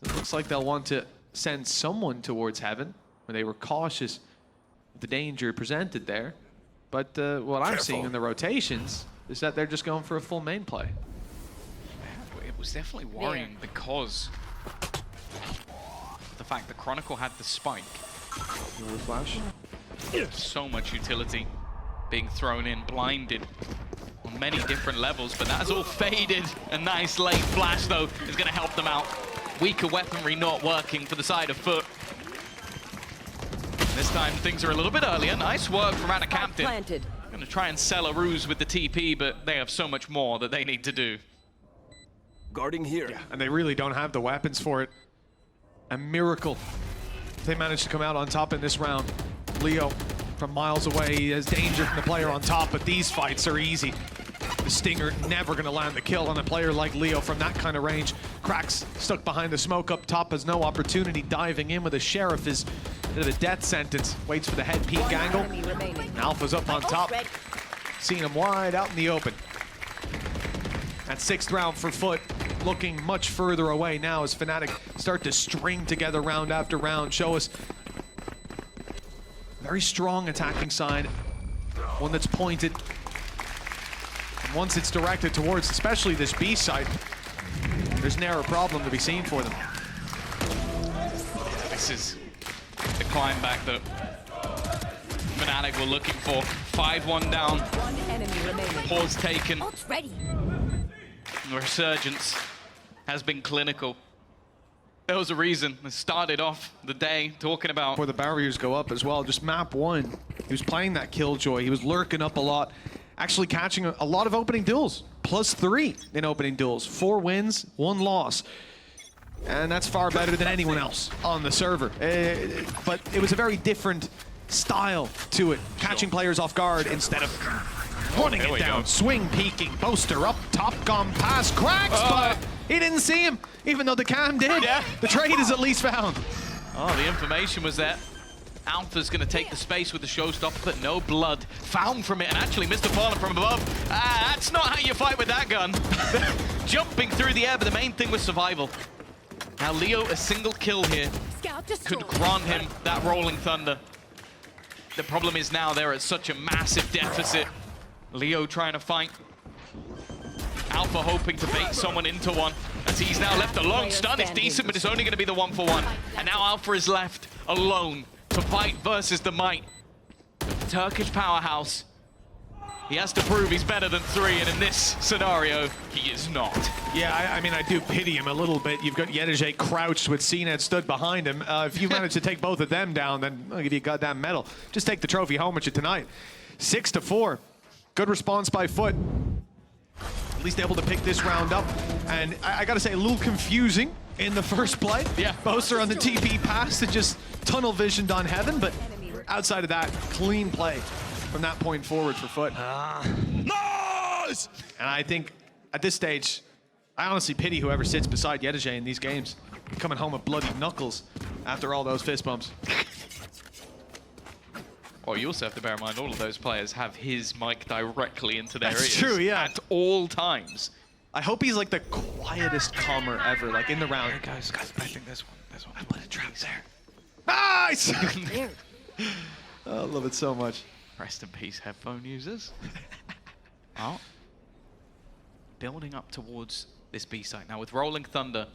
It looks like they'll want to send someone towards Heaven, where they were cautious of the danger presented there. But what I'm seeing in the rotations is that they're just going for a full main play. It was definitely worrying because the fact that Chronicle had the spike. Flash. So much utility being thrown in, blinded on many different levels, but that's all faded. A nice late flash, though, is going to help them out. Weaker weaponry not working for the side of FUT. This time things are a little bit earlier. Nice work from Anna Captain. Going to try and sell a ruse with the TP, but they have so much more that they need to do. Guarding here. Yeah, and they really don't have the weapons for it. A miracle. They managed to come out on top in this round. Leo from miles away, he has danger from the player on top, but these fights are easy. The Stinger never going to land the kill on a player like Leo from that kind of range. Cracks stuck behind the smoke up top, has no opportunity. Diving in with a Sheriff is a bit of a death sentence. Waits for the head peek angle. Alpha's up on top. Seeing him wide out in the open. That sixth round for FUT, looking much further away now as Fnatic start to string together round after round. Show us very strong attacking side, one that's pointed. And once it's directed towards, especially this B side, there's never a problem to be seen for them. This is the climb back that Fnatic were looking for. 5-1 down. One enemy remaining. Pause taken. Ult's ready. The resurgence has been clinical. There was a reason. They started off the day talking about... Before the barriers go up as well, just map one. He was playing that Killjoy. He was lurking up a lot, actually catching a lot of opening duels. +3 in opening duels. 4 wins, 1 loss. And that's far better than anyone else on the server. But it was a very different style to it. Catching players off guard instead of running it down. Swing peeking, Boaster up top, gone past, cracks, but he didn't see him, even though the cam did. Yeah. The trade is at least found. Oh, the information was there. Alpha's going to take the space with the showstopper, but no blood found from it. And actually, Mr. Fallen from above. That's not how you fight with that gun. Jumping through the air, but the main thing was survival. Now, Leo, a single kill here could grant him that Rolling Thunder. The problem is now they're at such a massive deficit. Leo trying to fight. Alpha hoping to bait someone into one, as he's now left alone. Stun is decent, but it's only going to be the 1-for-1. And now Alpha is left alone to fight versus the might. The Turkish powerhouse. He has to prove he's better than 3, and in this scenario, he is not. Yeah, I mean, I do pity him a little bit. You've got Yedege crouched with CNED stood behind him. If you manage to take both of them down, then I'll give you a goddamn medal. Just take the trophy home with you tonight. 6-4. Good response by FUT. At least able to pick this round up. And I gotta say, a little confusing in the first play. Yeah. Boaster on the TP pass that just tunnel visioned on Heaven, but outside of that, clean play from that point forward for FUT. Nice! And I think at this stage, I honestly pity whoever sits beside Yedege in these games, coming home with bloody knuckles after all those fist bumps. Well, you also have to bear in mind all of those players have his mic directly into their ears. That's true, yeah. At all times. I hope he's like the quietest calmer ever, like in the round. Hey guys, I think there's one. I put a trap there. Nice! I love it so much. Rest in peace, headphone users. Well, building up towards this B site. Now with Rolling Thunder,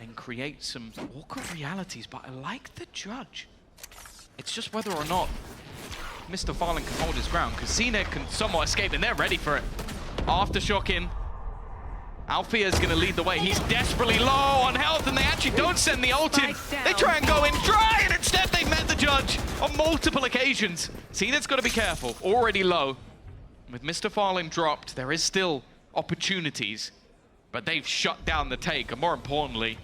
and create some awkward realities, but I like the judge. It's just whether or not Mr. Fallen can hold his ground, because CNED can somewhat escape, and they're ready for it. Aftershock in. Alfia is going to lead the way. He's desperately low on health, and they actually don't send the ult in. They try and go in dry, and instead they've met the judge on multiple occasions. CNED's got to be careful. Already low. With Mr. Fallen dropped, there is still opportunities, but they've shut down the take, and more importantly,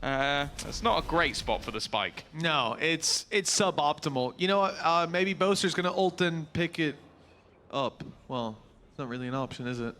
it's not a great spot for the spike. No, it's suboptimal. You know what? Maybe Boaster's going to ult and pick it up. Well, it's not really an option, is it?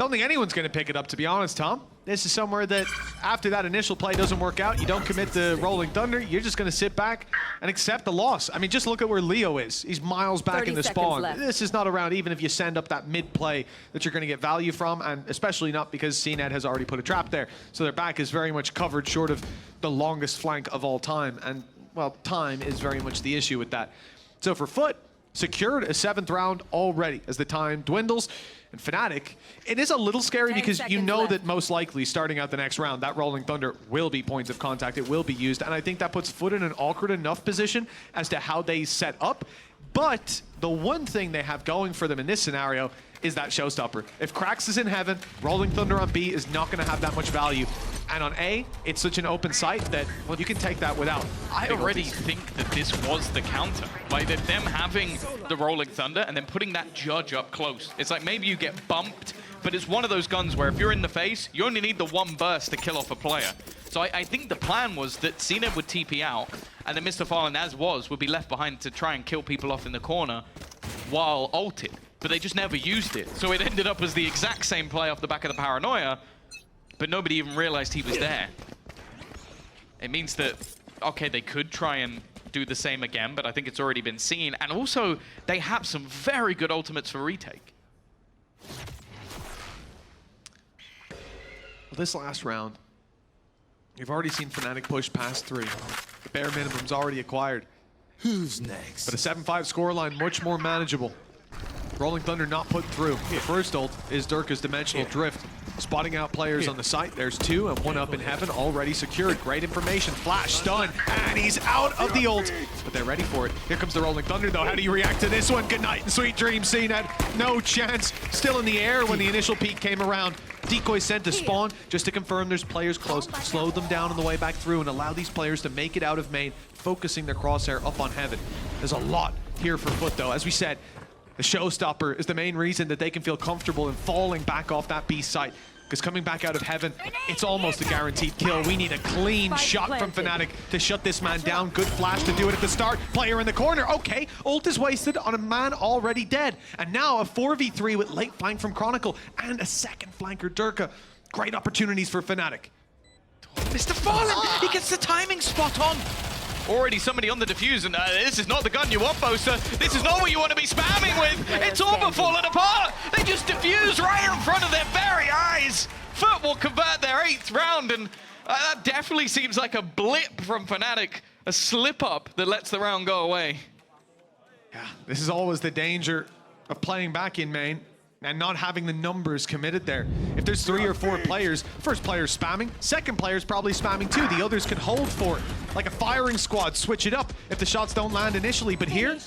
Don't think anyone's going to pick it up, to be honest, Tom. This is somewhere that after that initial play doesn't work out, you don't commit the Rolling Thunder, you're just going to sit back and accept the loss. I mean, just look at where Leo is. He's miles back in the spawn. Left. This is not around even if you send up that mid play that you're going to get value from, and especially not because CNET has already put a trap there. So their back is very much covered short of the longest flank of all time. And, well, time is very much the issue with that. So for FUT, secured a 7th round already as the time dwindles. And Fnatic, it is a little scary because you know that most likely starting out the next round, that Rolling Thunder will be points of contact. It will be used. And I think that puts FUT in an awkward enough position as to how they set up. But the one thing they have going for them in this scenario is that showstopper. If Krax is in heaven, Rolling Thunder on B is not going to have that much value. And on A, it's such an open site that, well, you can take that without. I already think that this was the counter. Like, that them having the Rolling Thunder and then putting that Judge up close. It's like maybe you get bumped, but it's one of those guns where if you're in the face, you only need the one burst to kill off a player. So I think the plan was that CNET would TP out, and then Mr. Fallen, as was, would be left behind to try and kill people off in the corner while ulted. But they just never used it. So it ended up as the exact same play off the back of the paranoia, but nobody even realized he was there. It means that, okay, they could try and do the same again, but I think it's already been seen. And also, they have some very good ultimates for retake. Well, this last round, you've already seen Fnatic push past 3. The bare minimum's already acquired. Who's next? But a 7-5 scoreline, much more manageable. Rolling Thunder not put through. The first ult is Durka's Dimensional Drift. Spotting out players on the site. There's 2 and 1 up in heaven, already secured. Great information. Flash, stun, and he's out of the ult. But they're ready for it. Here comes the Rolling Thunder, though. How do you react to this one? Good night and sweet dreams, CNET. No chance. Still in the air when the initial peak came around. Decoy sent to spawn just to confirm there's players close. Slow them down on the way back through and allow these players to make it out of main, focusing their crosshair up on heaven. There's a lot here for FUT, though. As we said, the showstopper is the main reason that they can feel comfortable in falling back off that B site. Because coming back out of heaven, it's almost a guaranteed kill. We need a clean shot from Fnatic to shut this man down. Good flash to do it at the start. Player in the corner. Okay, ult is wasted on a man already dead. And now a 4v3 with late flank from Chronicle and a second flanker, Durka. Great opportunities for Fnatic. Mr. Fallen, he gets the timing spot on. Already somebody on the defuse, and this is not the gun you want, Boaster. This is not what you want to be spamming with. It's all but falling apart. They just defuse right in front of their very eyes. FUT will convert their 8th round, and that definitely seems like a blip from Fnatic. A slip-up that lets the round go away. Yeah, this is always the danger of playing back in main and not having the numbers committed there. If there's 3 or 4 players, first player's spamming, second player's probably spamming too. The others can hold for it. Like a firing squad, switch it up if the shots don't land initially. But here,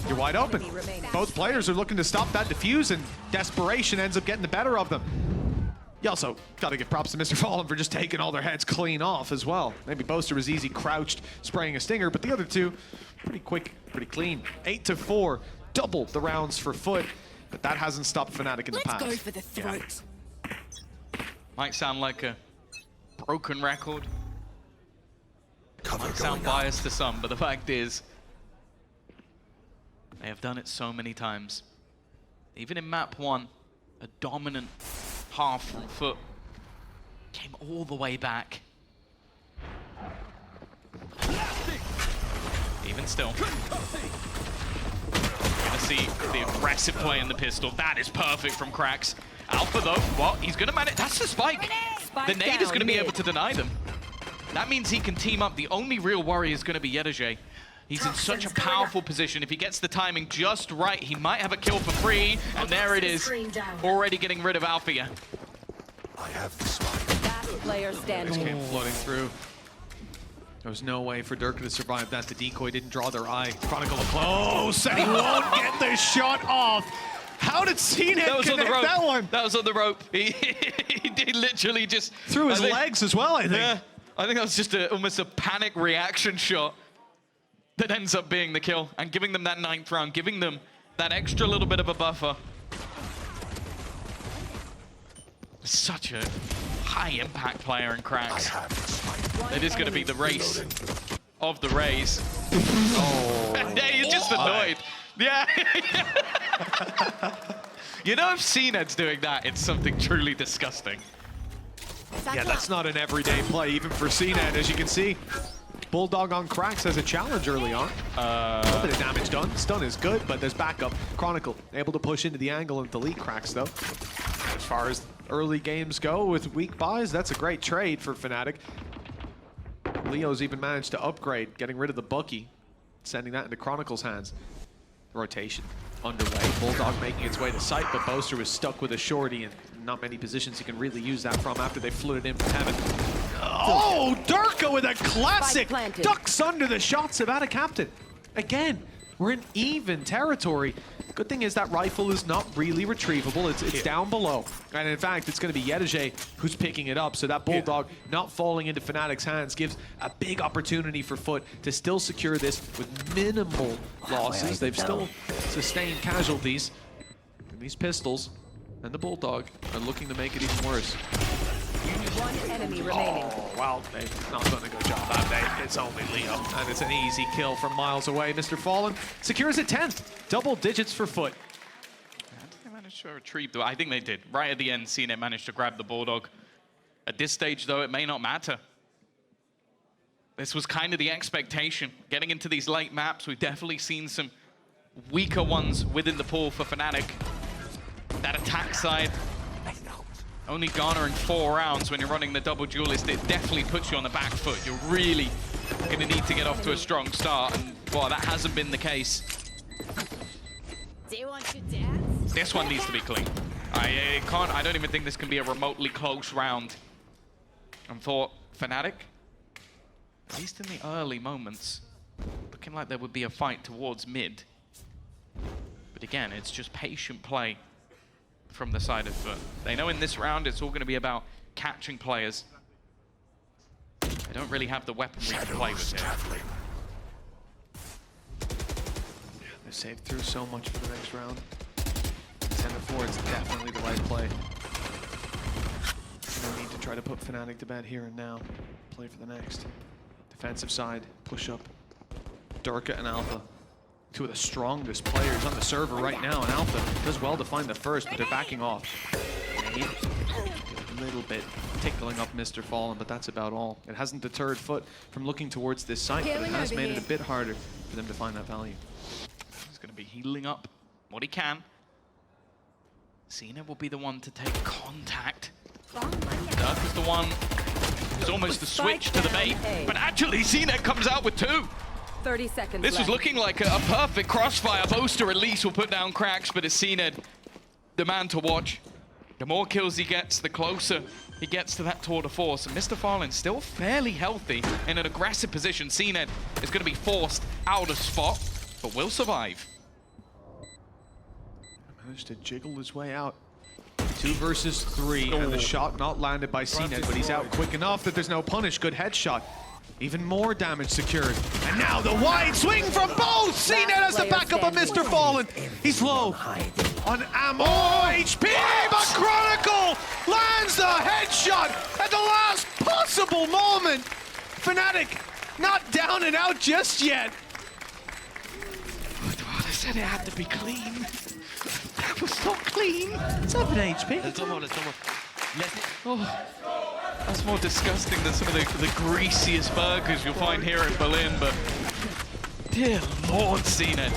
you're wide open. Both players are looking to stop that defuse, and desperation ends up getting the better of them. You also got to give props to Mr. Fallen for just taking all their heads clean off as well. Maybe Boaster was easy crouched, spraying a stinger, but the other 2, pretty quick, pretty clean. 8-4, double the rounds for FUT. But that hasn't stopped Fnatic in the past. Let's go for the throat. Might sound like a broken record. Cover Might sound biased to some, but the fact is, they have done it so many times. Even in map 1, a dominant half from FUT came all the way back. Even still. See the aggressive play in the pistol. That is perfect from Krax. Alpha though, well, he's gonna manage. That's the spike. The nade is gonna be able to deny them. That means he can team up. The only real worry is gonna be Yedajay. He's in such a powerful position. If he gets the timing just right, he might have a kill for free. And there it is. Already getting rid of Alpha. I have the spike. Last player standing. Just came flooding through. There was no way for Durka to survive that. The decoy didn't draw their eye. Chronicle close, and he won't get the shot off. How did CNET connect that one? That was on the rope. He did literally just... Through his legs as well, I think. Yeah, I think that was just almost a panic reaction shot that ends up being the kill and giving them that 9th round, giving them that extra little bit of a buffer. Such a high impact player in Krax. It is going to be the race of the Rays. Oh. Yeah, he's just annoyed. Yeah. You know, if CNED's doing that, it's something truly disgusting. Yeah, that's not an everyday play, even for CNED, as you can see. Bulldog on Cracks has a challenge early on. A little bit of damage done. Stun is good, but there's backup. Chronicle able to push into the angle and delete Cracks, though. As far as early games go with weak buys, that's a great trade for Fnatic. Leo's even managed to upgrade, getting rid of the Bucky, sending that into Chronicle's hands. Rotation underway. Bulldog making its way to site, but Boaster was stuck with a shorty and not many positions he can really use that from after they flooded in from heaven. Oh, Durka with a classic! Ducks under the shots of Ada Captain. Again, we're in even territory. Good thing is that rifle is not really retrievable. It's down below. And in fact, it's going to be Yedege who's picking it up. So that Bulldog not falling into Fnatic's hands gives a big opportunity for FUT to still secure this with minimal losses. They've still sustained casualties. And these pistols and the Bulldog are looking to make it even worse. One enemy remaining. Oh, well, they've not done a good job that day. It's only Leo, and it's an easy kill from miles away. Mr. Fallen secures a 10th. Double digits for FUT. How did they manage to retrieve the... I think they did. Right at the end, CNET managed to grab the Bulldog. At this stage, though, it may not matter. This was kind of the expectation. Getting into these late maps, we've definitely seen some weaker ones within the pool for Fnatic. That attack side, only garnering 4 rounds when you're running the double duelist, it definitely puts you on the back foot. You're really going to need to get off to a strong start, and well, that hasn't been the case. Do you want to dance? This one needs to be clean. I don't even think this can be a remotely close round. And for Fnatic, at least in the early moments, looking like there would be a fight towards mid. But again, it's just patient play from the side of FUT. They know in this round it's all going to be about catching players. They don't really have the weaponry to play with here. They saved through so much for the next round. 10-4 is definitely the right play. No need to try to put Fnatic to bed here and now. Play for the next. Defensive side, push up. Durka and Alpha. Two of the strongest players on the server right now, and Alpha does well to find the first, but they're backing off. Maybe a little bit tickling up Mr. Fallen, but that's about all. It hasn't deterred FUT from looking towards this site, but it has made it a bit harder for them to find that value. He's going to be healing up what he can. Cena will be the one to take contact. Duck is the one who's almost the switch to the bait, but actually Cena comes out with 2. 30 seconds This was left. looking like a perfect crossfire. Boaster at least will put down Cracks, but it's CNED, the man to watch. The more kills he gets, the closer he gets to that tour de force. And Mr. Fallen still fairly healthy in an aggressive position. CNED is going to be forced out of spot, but will survive. Managed to jiggle his way out. 2 versus 3, and the shot not landed by CNED, but he's out quick enough that there's no punish. Good headshot. Even more damage secured. And now the wide swing from both! CNED has the backup of Mr. Fallen. He's low on ammo. Oh, HP, but Chronicle lands the headshot at the last possible moment. Fnatic not down and out just yet. I said it had to be clean. That was not clean. 7 HP. Oh, that's more disgusting than some of the greasiest burgers you'll find here in Berlin, but dear Lord, CNED.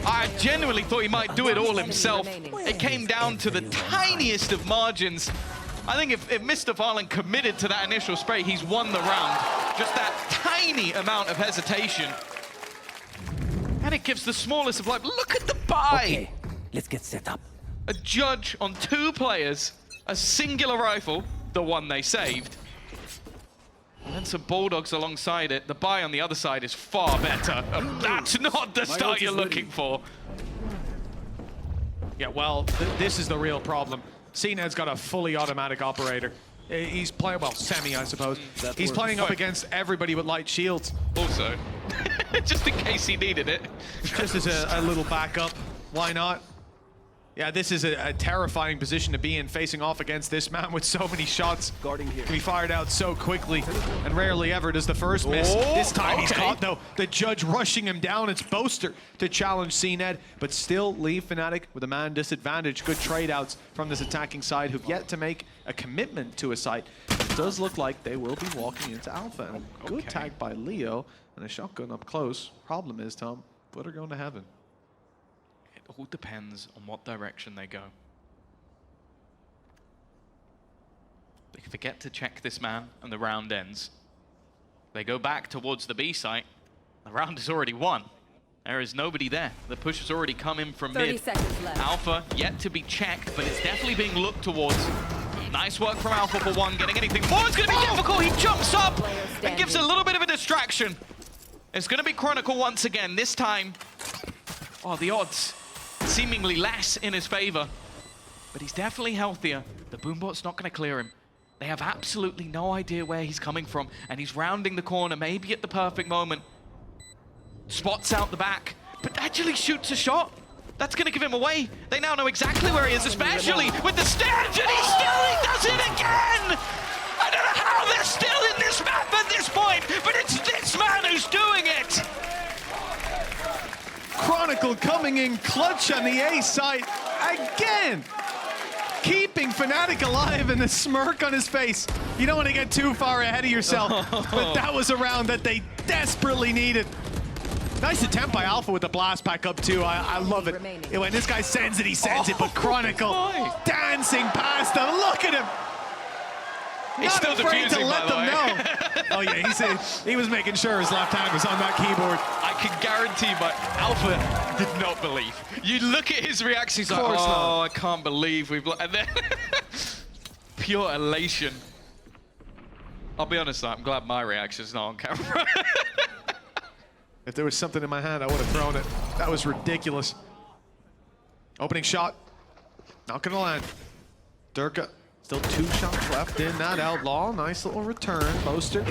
I genuinely thought he might do it all himself. It came down to the tiniest of margins. I think if Mr. Fallen committed to that initial spray, he's won the round. Just that tiny amount of hesitation. And it gives the smallest of life. Look at the buy! Okay, let's get set up. A judge on 2 players, a singular rifle, the one they saved, and then some Bulldogs alongside it. The buy on the other side is far better. That's not the start you're looking for. Yeah, well, this is the real problem. CNED's got a fully automatic operator. He's playing, well, semi, I suppose. He's playing up against everybody with light shields. Also, just in case he needed it. Just as a little backup. Why not? Yeah, this is a terrifying position to be in, facing off against this man with so many shots. Guarding here. Can be fired out so quickly, and rarely ever does the first miss. This time he's caught, though. The judge rushing him down. It's Boaster to challenge CNED, but still leave Fnatic with a man disadvantage. Good trade-outs from this attacking side who've yet to make a commitment to a site. It does look like they will be walking into Alpha. And good tag by Leo, and a shotgun up close. Problem is, Tom, FUT are going to heaven. It all depends on what direction they go. They forget to check this man and the round ends. They go back towards the B site. The round is already won. There is nobody there. The push has already come in from 30 mid. seconds left. Alpha yet to be checked, but it's definitely being looked towards. Nice work from Alpha for one. Getting anything more is going to be difficult. He jumps up and gives a little bit of a distraction. It's going to be Chronicle once again. This time, oh, the odds seemingly less in his favor, but he's definitely healthier. The Boombot's not going to clear him. They have absolutely no idea where he's coming from, and he's rounding the corner, maybe at the perfect moment. Spots out the back, but actually shoots a shot. That's going to give him away. They now know exactly where he is, especially with the stand, and he does it again! I don't know how they're still in this map at this point, but it's this man who's doing it! Chronicle coming in clutch on the A side again, keeping Fnatic alive and the smirk on his face. You don't want to get too far ahead of yourself, but that was a round that they desperately needed. Nice attempt by Alpha with the blast back up too. I love it. When this guy sends it, he sends it, but Chronicle dancing past them. Look at him. He's Not still afraid to defusing, let them know. Oh yeah, he was making sure his left hand was on that keyboard. I can guarantee my Alpha did not believe. You look at his reaction, he's like, oh, I can't believe we've... And then pure elation. I'll be honest though, I'm glad my reaction's not on camera. If there was something in my hand, I would have thrown it. That was ridiculous. Opening shot. Not gonna land. Durka. Still 2 shots left in that Outlaw. Nice little return. Boaster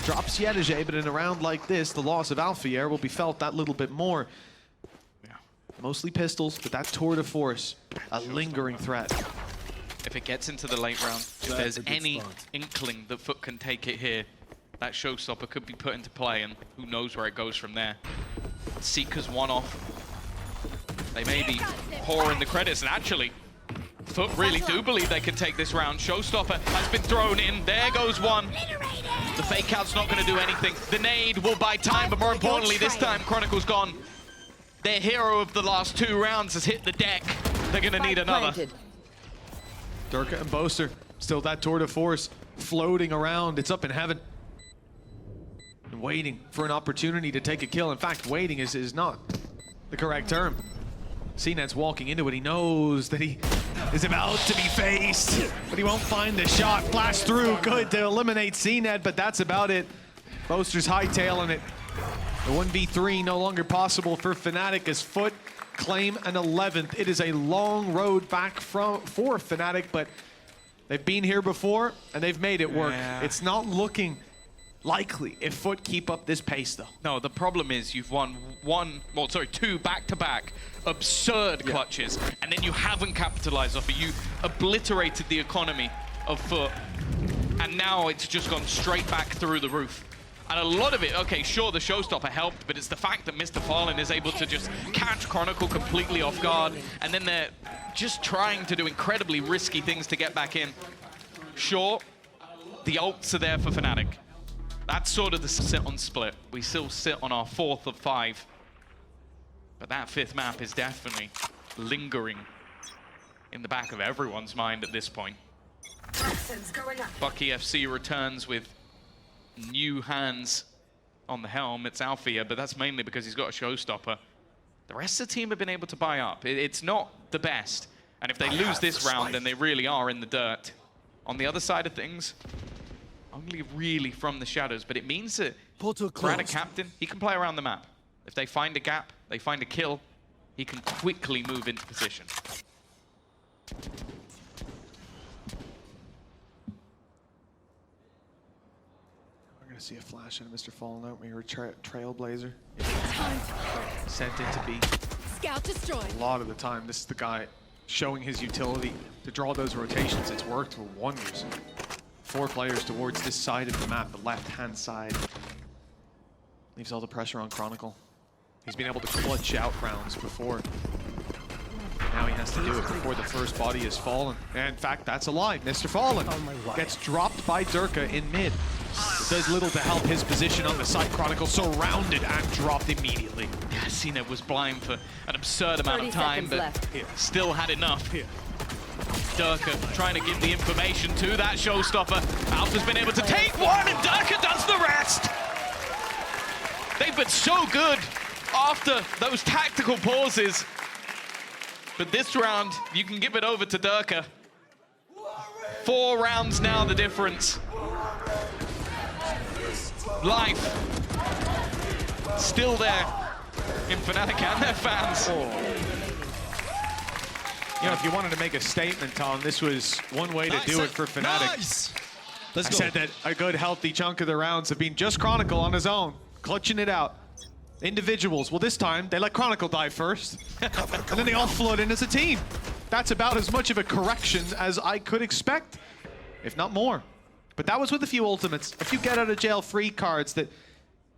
drops Yedege, but in a round like this, the loss of Alphier will be felt that little bit more. Yeah. Mostly pistols, but that tour de force, a lingering threat. If it gets into the late round, if there's any inkling that FUT can take it here, that showstopper could be put into play, and who knows where it goes from there. Seeker's one off. They may be pouring the credits, and actually, FUT really do believe they can take this round. Showstopper has been thrown in. There goes one. The fake out's not going to do anything. The nade will buy time, but more importantly, this time Chronicle's gone. Their hero of the last 2 rounds has hit the deck. They're going to need another. Durka and Boaster, still that tour de force floating around. It's up in heaven. And waiting for an opportunity to take a kill. In fact, waiting is not the correct term. CNED's walking into it. He knows that he is about to be faced, but he won't find the shot. Flash through, good to eliminate CNED, but that's about it. Boaster's hightailing it. The 1v3 no longer possible for Fnatic as FUT claim an 11th. It is a long road back for Fnatic, but they've been here before and they've made it work. Yeah. It's not looking likely if FUT keep up this pace though. No, the problem is you've won 2 back-to-back absurd clutches, and then you haven't capitalized off it. You obliterated the economy of FUT, and now it's just gone straight back through the roof. And a lot of it, okay, sure, the showstopper helped, but it's the fact that Mr. Fallen is able to just catch Chronicle completely off guard, and then they're just trying to do incredibly risky things to get back in. Sure, the ults are there for Fnatic. That's sort of the sit on split. We still sit on our 4th of 5. But that 5th map is definitely lingering in the back of everyone's mind at this point. Bucky FC returns with new hands on the helm. It's Alfia, but that's mainly because he's got a showstopper. The rest of the team have been able to buy up. It's not the best. And if they lose this round, then they really are in the dirt. On the other side of things, only really from the shadows, but it means that Brad, a captain, he can play around the map. If they find a gap, they find a kill, he can quickly move into position. We're going to see a flash on Mr. Fallen out. You're a trailblazer. Sent it to be. Scout destroyed. A lot of the time, this is the guy showing his utility to draw those rotations. It's worked for wonders. 4 players towards this side of the map, the left-hand side. Leaves all the pressure on Chronicle. He's been able to clutch out rounds before. Now he has to do it before the first body has fallen. And in fact, that's a lie. Mr. Fallen gets dropped by Durka in mid. It does little to help his position on the site. Chronicle surrounded and dropped immediately. Yeah, Cena was blind for an absurd amount of time, but still had enough. Durka trying to give the information to that showstopper. Alpha's been able to take one, and Durka does the rest. They've been so good after those tactical pauses. But this round, you can give it over to Durka. 4 rounds now, the difference. Life still there in Fnatic and their fans. You know, if you wanted to make a statement, Tom, this was one way to do it for Fnatic. Nice. I said that a good, healthy chunk of the rounds have been just Chronicle on his own, clutching it out. Individuals, well, this time they let Chronicle die first, and then they all flood in as a team. That's about as much of a correction as I could expect, if not more. But that was with a few ultimates, a few get out of jail free cards that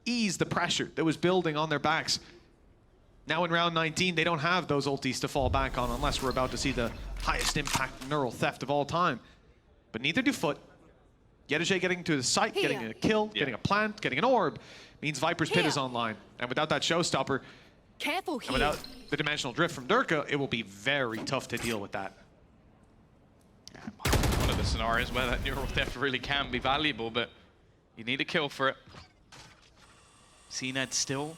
eased the pressure that was building on their backs. Now in round 19, they don't have those ultis to fall back on unless we're about to see the highest impact neural theft of all time. But neither do FUT. Yedajay getting to the site, getting a kill, getting a plant, getting an orb, means Viper's Pit is online. And without that showstopper, Careful here. and without the dimensional drift from Durka, it will be very tough to deal with that. One of the scenarios where that neural theft really can be valuable, but you need a kill for it. CNED still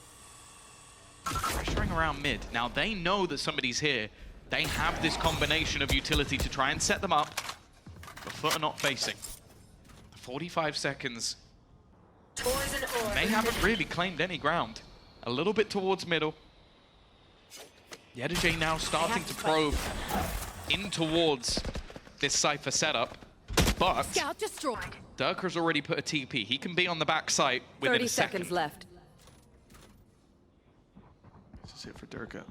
pressuring around mid. Now they know that somebody's here. They have this combination of utility to try and set them up, but FUT are not facing. 45 seconds. They haven't really claimed any ground. A little bit towards middle. Yedajay now starting to probe in towards this Cypher setup, but Scout destroyed. Durka's already put a TP. He can be on the back site within 30 a second. seconds left. This is it for Durka.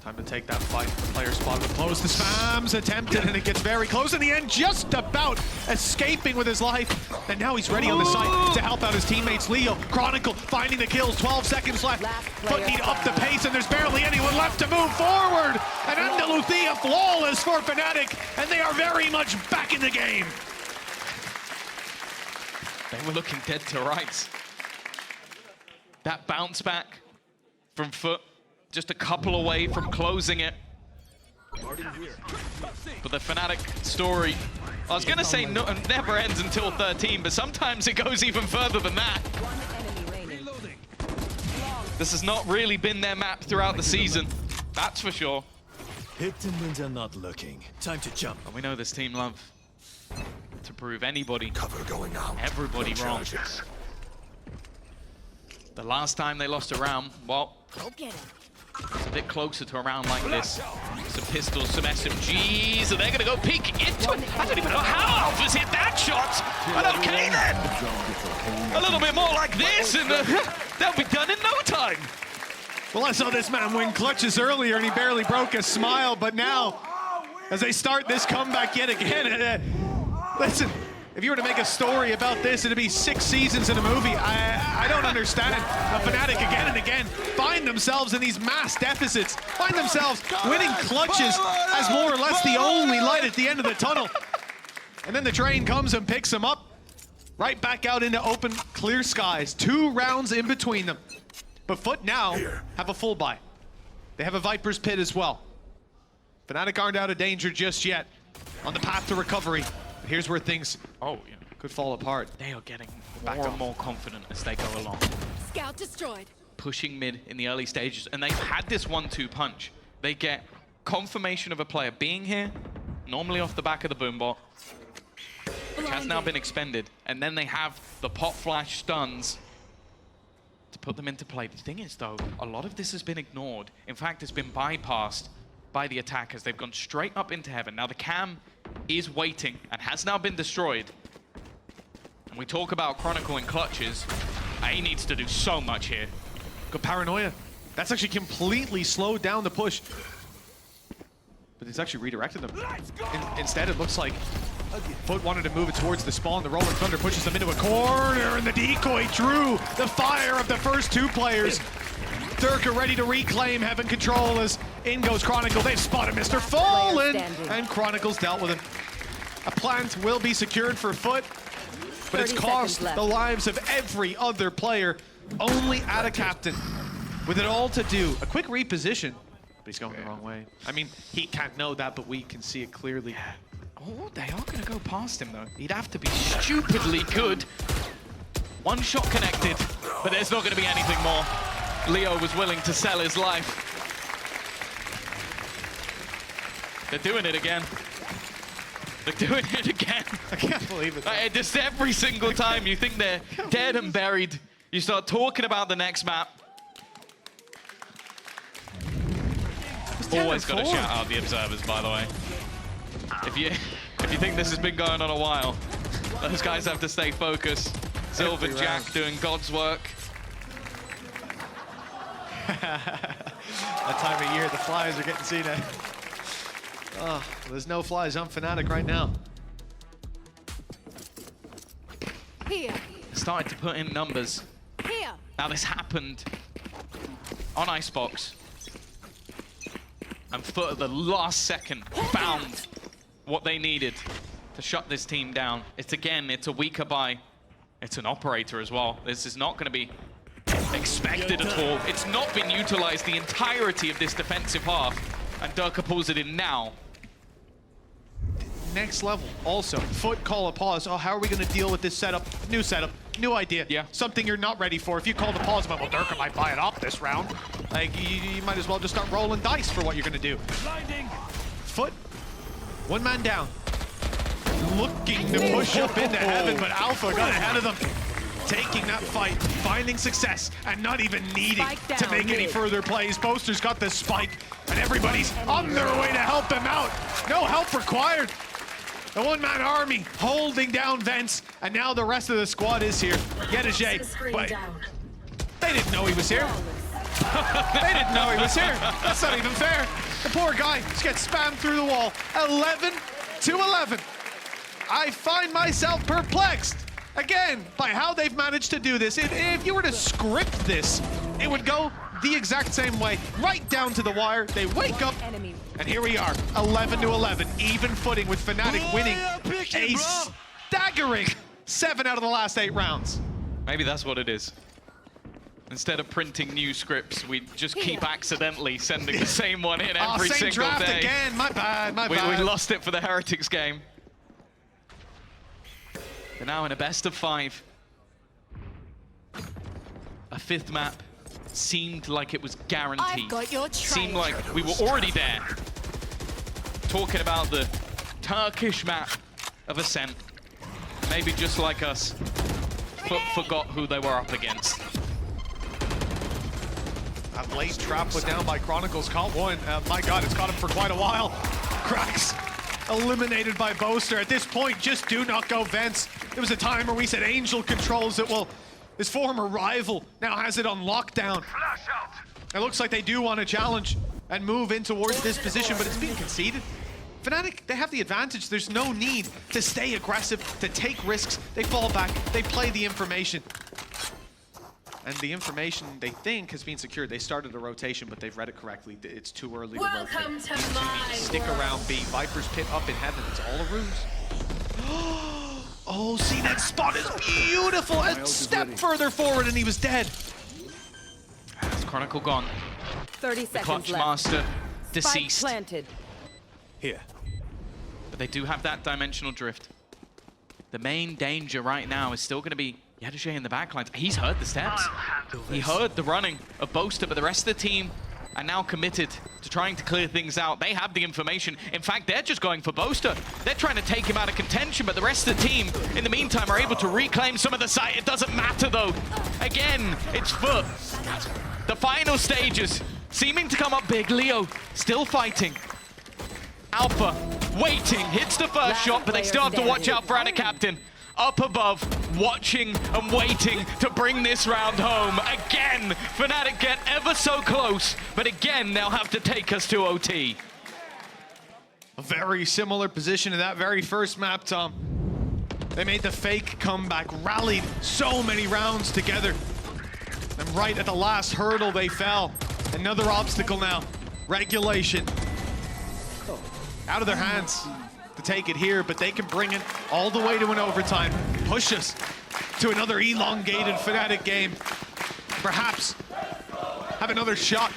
Time to take that fight. The player spot with close. The spams attempted, and it gets very close in the end, just about escaping with his life. And now he's ready on the site to help out his teammates. Leo, Chronicle, finding the kills. 12 seconds left. But need up the pace, and there's barely anyone left to move forward. And Andalucia flawless for Fnatic, and they are very much back in the game. They were looking dead to rights. That bounce back from FUT, just a couple away from closing it. But the Fnatic story, I was going to say never ends until 13, but sometimes it goes even further than that. This has not really been their map throughout the season, that's for sure. Picked and Ninja not looking. Time to jump. But we know this team love to prove anybody, Cover going out. everybody No wrong. charges. The last time they lost a round, well, Go get him. it's a bit closer to a round like this. Some pistols, some SMGs, and they're going to go peeking into it. I don't even know how Alpha's hit that shot. But okay then. A little bit more like this, and they'll be done in no time. Well, I saw this man win clutches earlier, and he barely broke a smile. But now, as they start this comeback yet again, listen, if you were to make a story about this, it'd be 6 seasons in a movie. I don't understand. Fnatic again and again find themselves in these mass deficits, find themselves winning clutches as more or less the only light at the end of the tunnel. And then the train comes and picks them up, right back out into open, clear skies. 2 rounds in between them. But FUT now have a full buy. They have a Viper's Pit as well. Fnatic aren't out of danger just yet on the path to recovery. But here's where things could fall apart. They are getting more and more confident as they go along. Scout destroyed. Pushing mid in the early stages, and they've had this 1-2 punch. They get confirmation of a player being here, normally off the back of the boombot, which has now been expended, and then they have the pop flash stuns to put them into play. The thing is, though, a lot of this has been ignored. In fact, it's been bypassed by the attackers. They've gone straight up into heaven. Now the cam is waiting and has now been destroyed. And we talk about Chronicle in clutches. He needs to do so much here. Good paranoia. That's actually completely slowed down the push. but it's actually redirected them. Instead, it looks like FUT wanted to move it towards the spawn. The Rolling Thunder pushes them into a corner, and the decoy drew the fire of the first two players. Durka ready to reclaim Heaven control as in goes Chronicle. They've spotted Mr. Fallen, and Chronicle's dealt with him. A plant will be secured for FUT, but it's 30 cost seconds left. the lives of every other player. Only at a captain, with it all to do. A quick reposition, but he's going the wrong way. I mean, he can't know that, but we can see it clearly. Oh, they are going to go past him, though. He'd have to be stupidly good. One shot connected, but there's not going to be anything more. Leo was willing to sell his life. They're doing it again. They're doing it again. I can't believe it. Just every single time you think they're dead and buried, you start talking about the next map. Always got to shout out the observers, by the way. If you think this has been going on a while, those guys have to stay focused. Silver Jack doing God's work. That time of year, the flies are getting seen at. Oh, there's no flies on Fnatic right now. Here. Started to put in numbers. Here. Now this happened on Icebox. And FUT at the last second found what they needed to shut this team down. It's a weaker buy. It's an operator as well. This is not going to be expected at all. It's not been utilized the entirety of this defensive half. And Durka pulls it in now. Next level, also. FUT call a pause. Oh, how are we going to deal with this setup? New setup, new idea. Yeah. Something you're not ready for. If you call the pause, well, Durka might buy it up this round. Like, you might as well just start rolling dice for what you're going to do. FUT, one man down. Looking to push up into Heaven, but Alpha got ahead of them. Taking that fight, finding success, and not even needing to make any further plays. Boaster's got the spike, and everybody's on their way to help him out. No help required. The one-man army holding down Vents, and now the rest of the squad is here. Yedajay, but they didn't know he was here. They didn't know he was here. That's not even fair. The poor guy just gets spammed through the wall. 11 to 11. I find myself perplexed again by how they've managed to do this. If you were to script this, it would go the exact same way, right down to the wire. They wake up, and here we are, 11 to 11, even footing with Fnatic winning a staggering 7 out of the last 8 rounds. Maybe that's what it is. Instead of printing new scripts, we just keep accidentally sending the same one in every same single draft day. Again, my bad, my bad. We lost it for the Heretics game. They're now in a best of 5. A 5th map seemed like it was guaranteed. I've got your Seemed like we were already there. Talking about the Turkish map of Ascent. Maybe just like us, forgot who they were up against. A late trap put down by Chronicles. Caught one. My God, it's caught him for quite a while. Cracks eliminated by Boaster. At this point, just do not go Vents. There was a time where we said Angel controls it. Well, his former rival now has it on lockdown. It looks like they do want to challenge and move in towards this position, but it's being conceded. Fnatic, they have the advantage. There's no need to stay aggressive, to take risks. They fall back, they play the information. And the information they think has been secured. They started a rotation, but they've read it correctly. It's too early to rotate. Welcome to my Stick around B. Viper's pit up in Heaven. It's all a ruse. Oh, see, that spot is beautiful. A step further forward and he was dead. Is Chronicle gone? 30 seconds Clutch left. Master Spike deceased. planted. Here. But they do have that dimensional drift. The main danger right now is still going to be Yedajay in the backlines. He's heard the steps. He heard the running of Boaster, but the rest of the team are now committed to trying to clear things out. They have the information. In fact, they're just going for Boaster. They're trying to take him out of contention, but the rest of the team, in the meantime, are able to reclaim some of the site. It doesn't matter, though. Again, it's FUT. The final stages seeming to come up big. Leo still fighting. Alpha waiting, hits the first shot, but they still have to watch out for Anna Captain. Up above, watching and waiting to bring this round home. Again, Fnatic get ever so close, but again, they'll have to take us to OT. A very similar position to that very first map, Tom. They made the fake comeback, rallied so many rounds together. And right at the last hurdle, they fell. Another obstacle now. Regulation. Out of their hands to take it here, but they can bring it all the way to an overtime. Push us to another elongated Fnatic game. Perhaps have another shot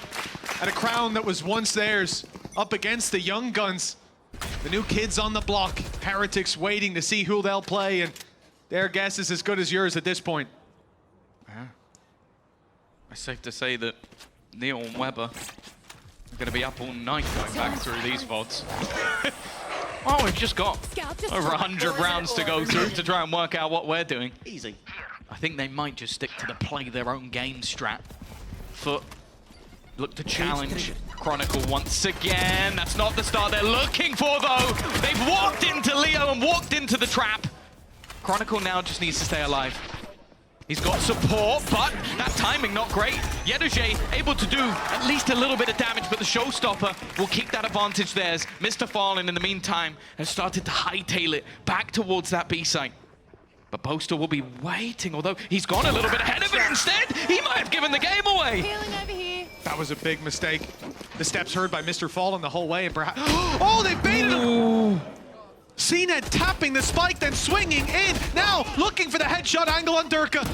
at a crown that was once theirs up against the young guns. The new kids on the block. Heretics waiting to see who they'll play, and their guess is as good as yours at this point. Yeah. It's safe to say that Neil and Weber are going to be up all night going back through these VODs. Oh, we've just got over 100 rounds to go through to try and work out what we're doing. Easy. I think they might just stick to the play their own game strat. FUT look to challenge Chronicle once again. That's not the start they're looking for, though. They've walked into Leo and walked into the trap. Chronicle now just needs to stay alive. He's got support, but that timing not great. Yedoje able to do at least a little bit of damage, but the showstopper will keep that advantage theirs. Mr. Fallen, in the meantime, has started to hightail it back towards that B site. But Boaster will be waiting, although he's gone a little bit ahead of it instead. He might have given the game away. Healing over here. That was a big mistake. The steps heard by Mr. Fallen the whole way, and perhaps... Oh, they baited him! CNED tapping the spike, then swinging in. Now looking for the headshot angle on Durka.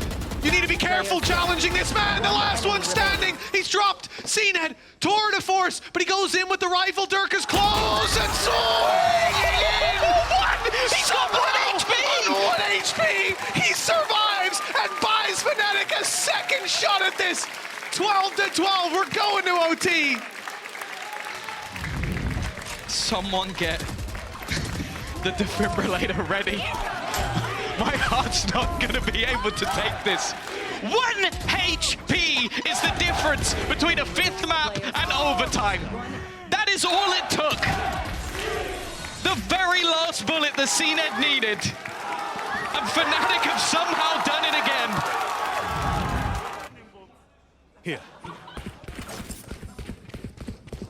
You need to be careful challenging this man. The last one standing. He's dropped. CNED, tour de force, but he goes in with the rifle. Durka's close and swinging! He's got 1 HP! On 1 HP! He survives and buys Fnatic a second shot at this. 12 to 12. We're going to OT. Someone get the defibrillator ready. My heart's not going to be able to take this. 1 HP is the difference between a 5th map and overtime. That is all it took. The very last bullet the CNED needed. And Fnatic have somehow done it again. Here.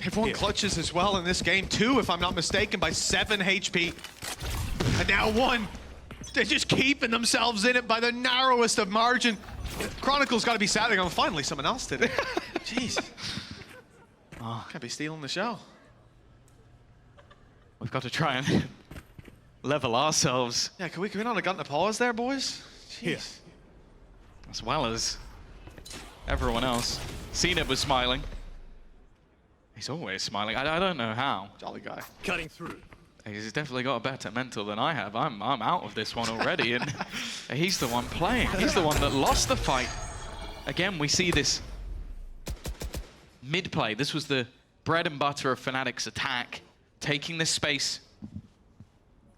Everyone clutches as well in this game, 2, if I'm not mistaken, by 7 HP. And now 1. They're just keeping themselves in it by the narrowest of margin. Chronicle's got to be sad. They're going, finally, someone else did it. Jeez. Can't be stealing the show. We've got to try and level ourselves. Yeah, can we not have gotten a pause there, boys? Jeez. Here. As well as everyone else. CNED was smiling. He's always smiling. I don't know how. Jolly guy. Cutting through. He's definitely got a better mental than I have. I'm out of this one already, and he's the one playing. He's the one that lost the fight. Again, we see this mid-play. This was the bread and butter of Fnatic's attack. Taking this space,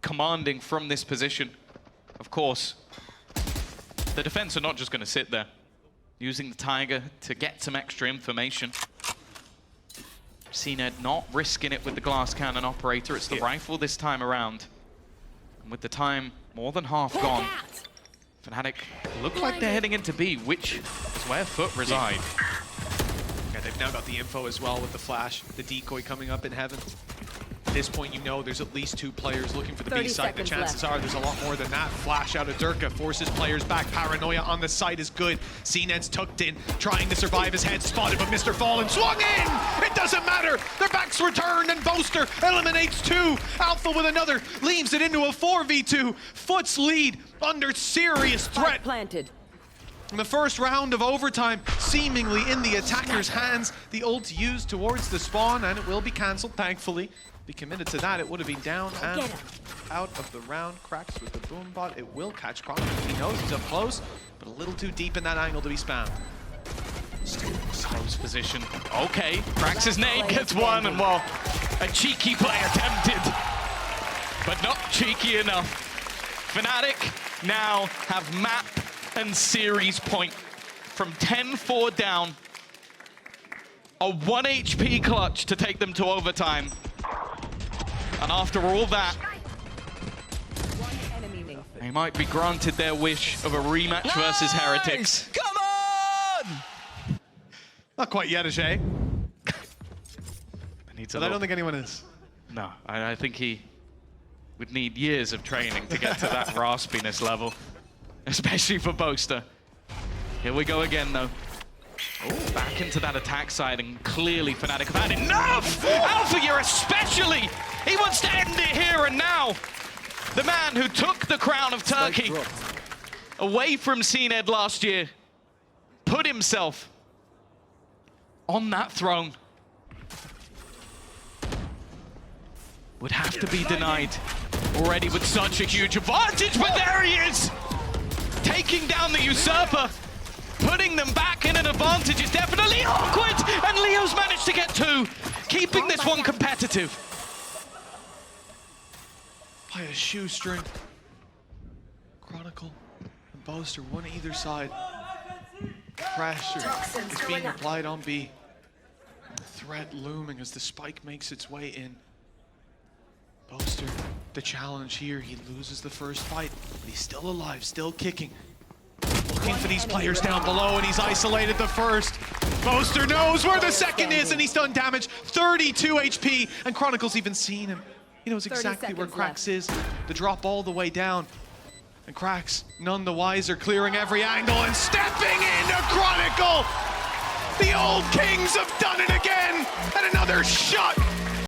commanding from this position. Of course, the defense are not just going to sit there. Using the Tiger to get some extra information. CNED not risking it with the glass cannon operator. It's the rifle this time around. And with the time more than half gone, Fnatic look like they're heading into B, which is where FUT reside. Yeah, they've now got the info as well with the flash, the decoy coming up in heaven. At this point, you know there's at least 2 players looking for the B site. The chances are there's a lot more than that. Flash out of Durka forces players back. Paranoia on the site is good. CNED's tucked in, trying to survive. His head spotted, but Mr. Fallen swung in! It doesn't matter! Their backs returned, and Boaster eliminates 2. Alpha with another, leaves it into a 4v2. FUT's lead under serious threat. Planted. In the first round of overtime, seemingly in the attacker's hands, the ult used towards the spawn, and it will be cancelled, thankfully. Be committed to that, it would have been down and out of the round. Cracks with the boom bot. It will catch Chronicle. He knows he's up close, but a little too deep in that angle to be spammed. Close position. Okay, cracks his nade, gets 1, and well, a cheeky play attempted, but not cheeky enough. Fnatic now have map and series point from 10-4 down. A 1 HP clutch to take them to overtime. And after all that, they might be granted their wish of a rematch versus Heretics. Come on! Not quite yet, Ajay. Needs But I don't think anyone is. No, I think he would need years of training to get to that raspiness level, especially for Boaster. Here we go again, though. Oh, back into that attack side, and clearly Fnatic have had enough! Alpha, you're especially! He wants to end it here and now! The man who took the crown of Turkey away from CNED last year, put himself on that throne, would have to be denied already with such a huge advantage, but there he is! Taking down the usurper, putting them back in an advantage is definitely awkward, and Leo's managed to get two, keeping this one competitive. By a shoestring. Chronicle and Boaster, one either side. Pressure is being applied on B. And the threat looming as the spike makes its way in. Boaster, the challenge here, he loses the first fight, but he's still alive, still kicking. Looking for these players down below, and he's isolated the first. Boaster knows where the second is, and he's done damage. 32 HP, and Chronicle's even seen him. He knows exactly where Krax is. The drop all the way down. And Krax, none the wiser, clearing every angle and stepping into Chronicle! The old Kings have done it again! And another shot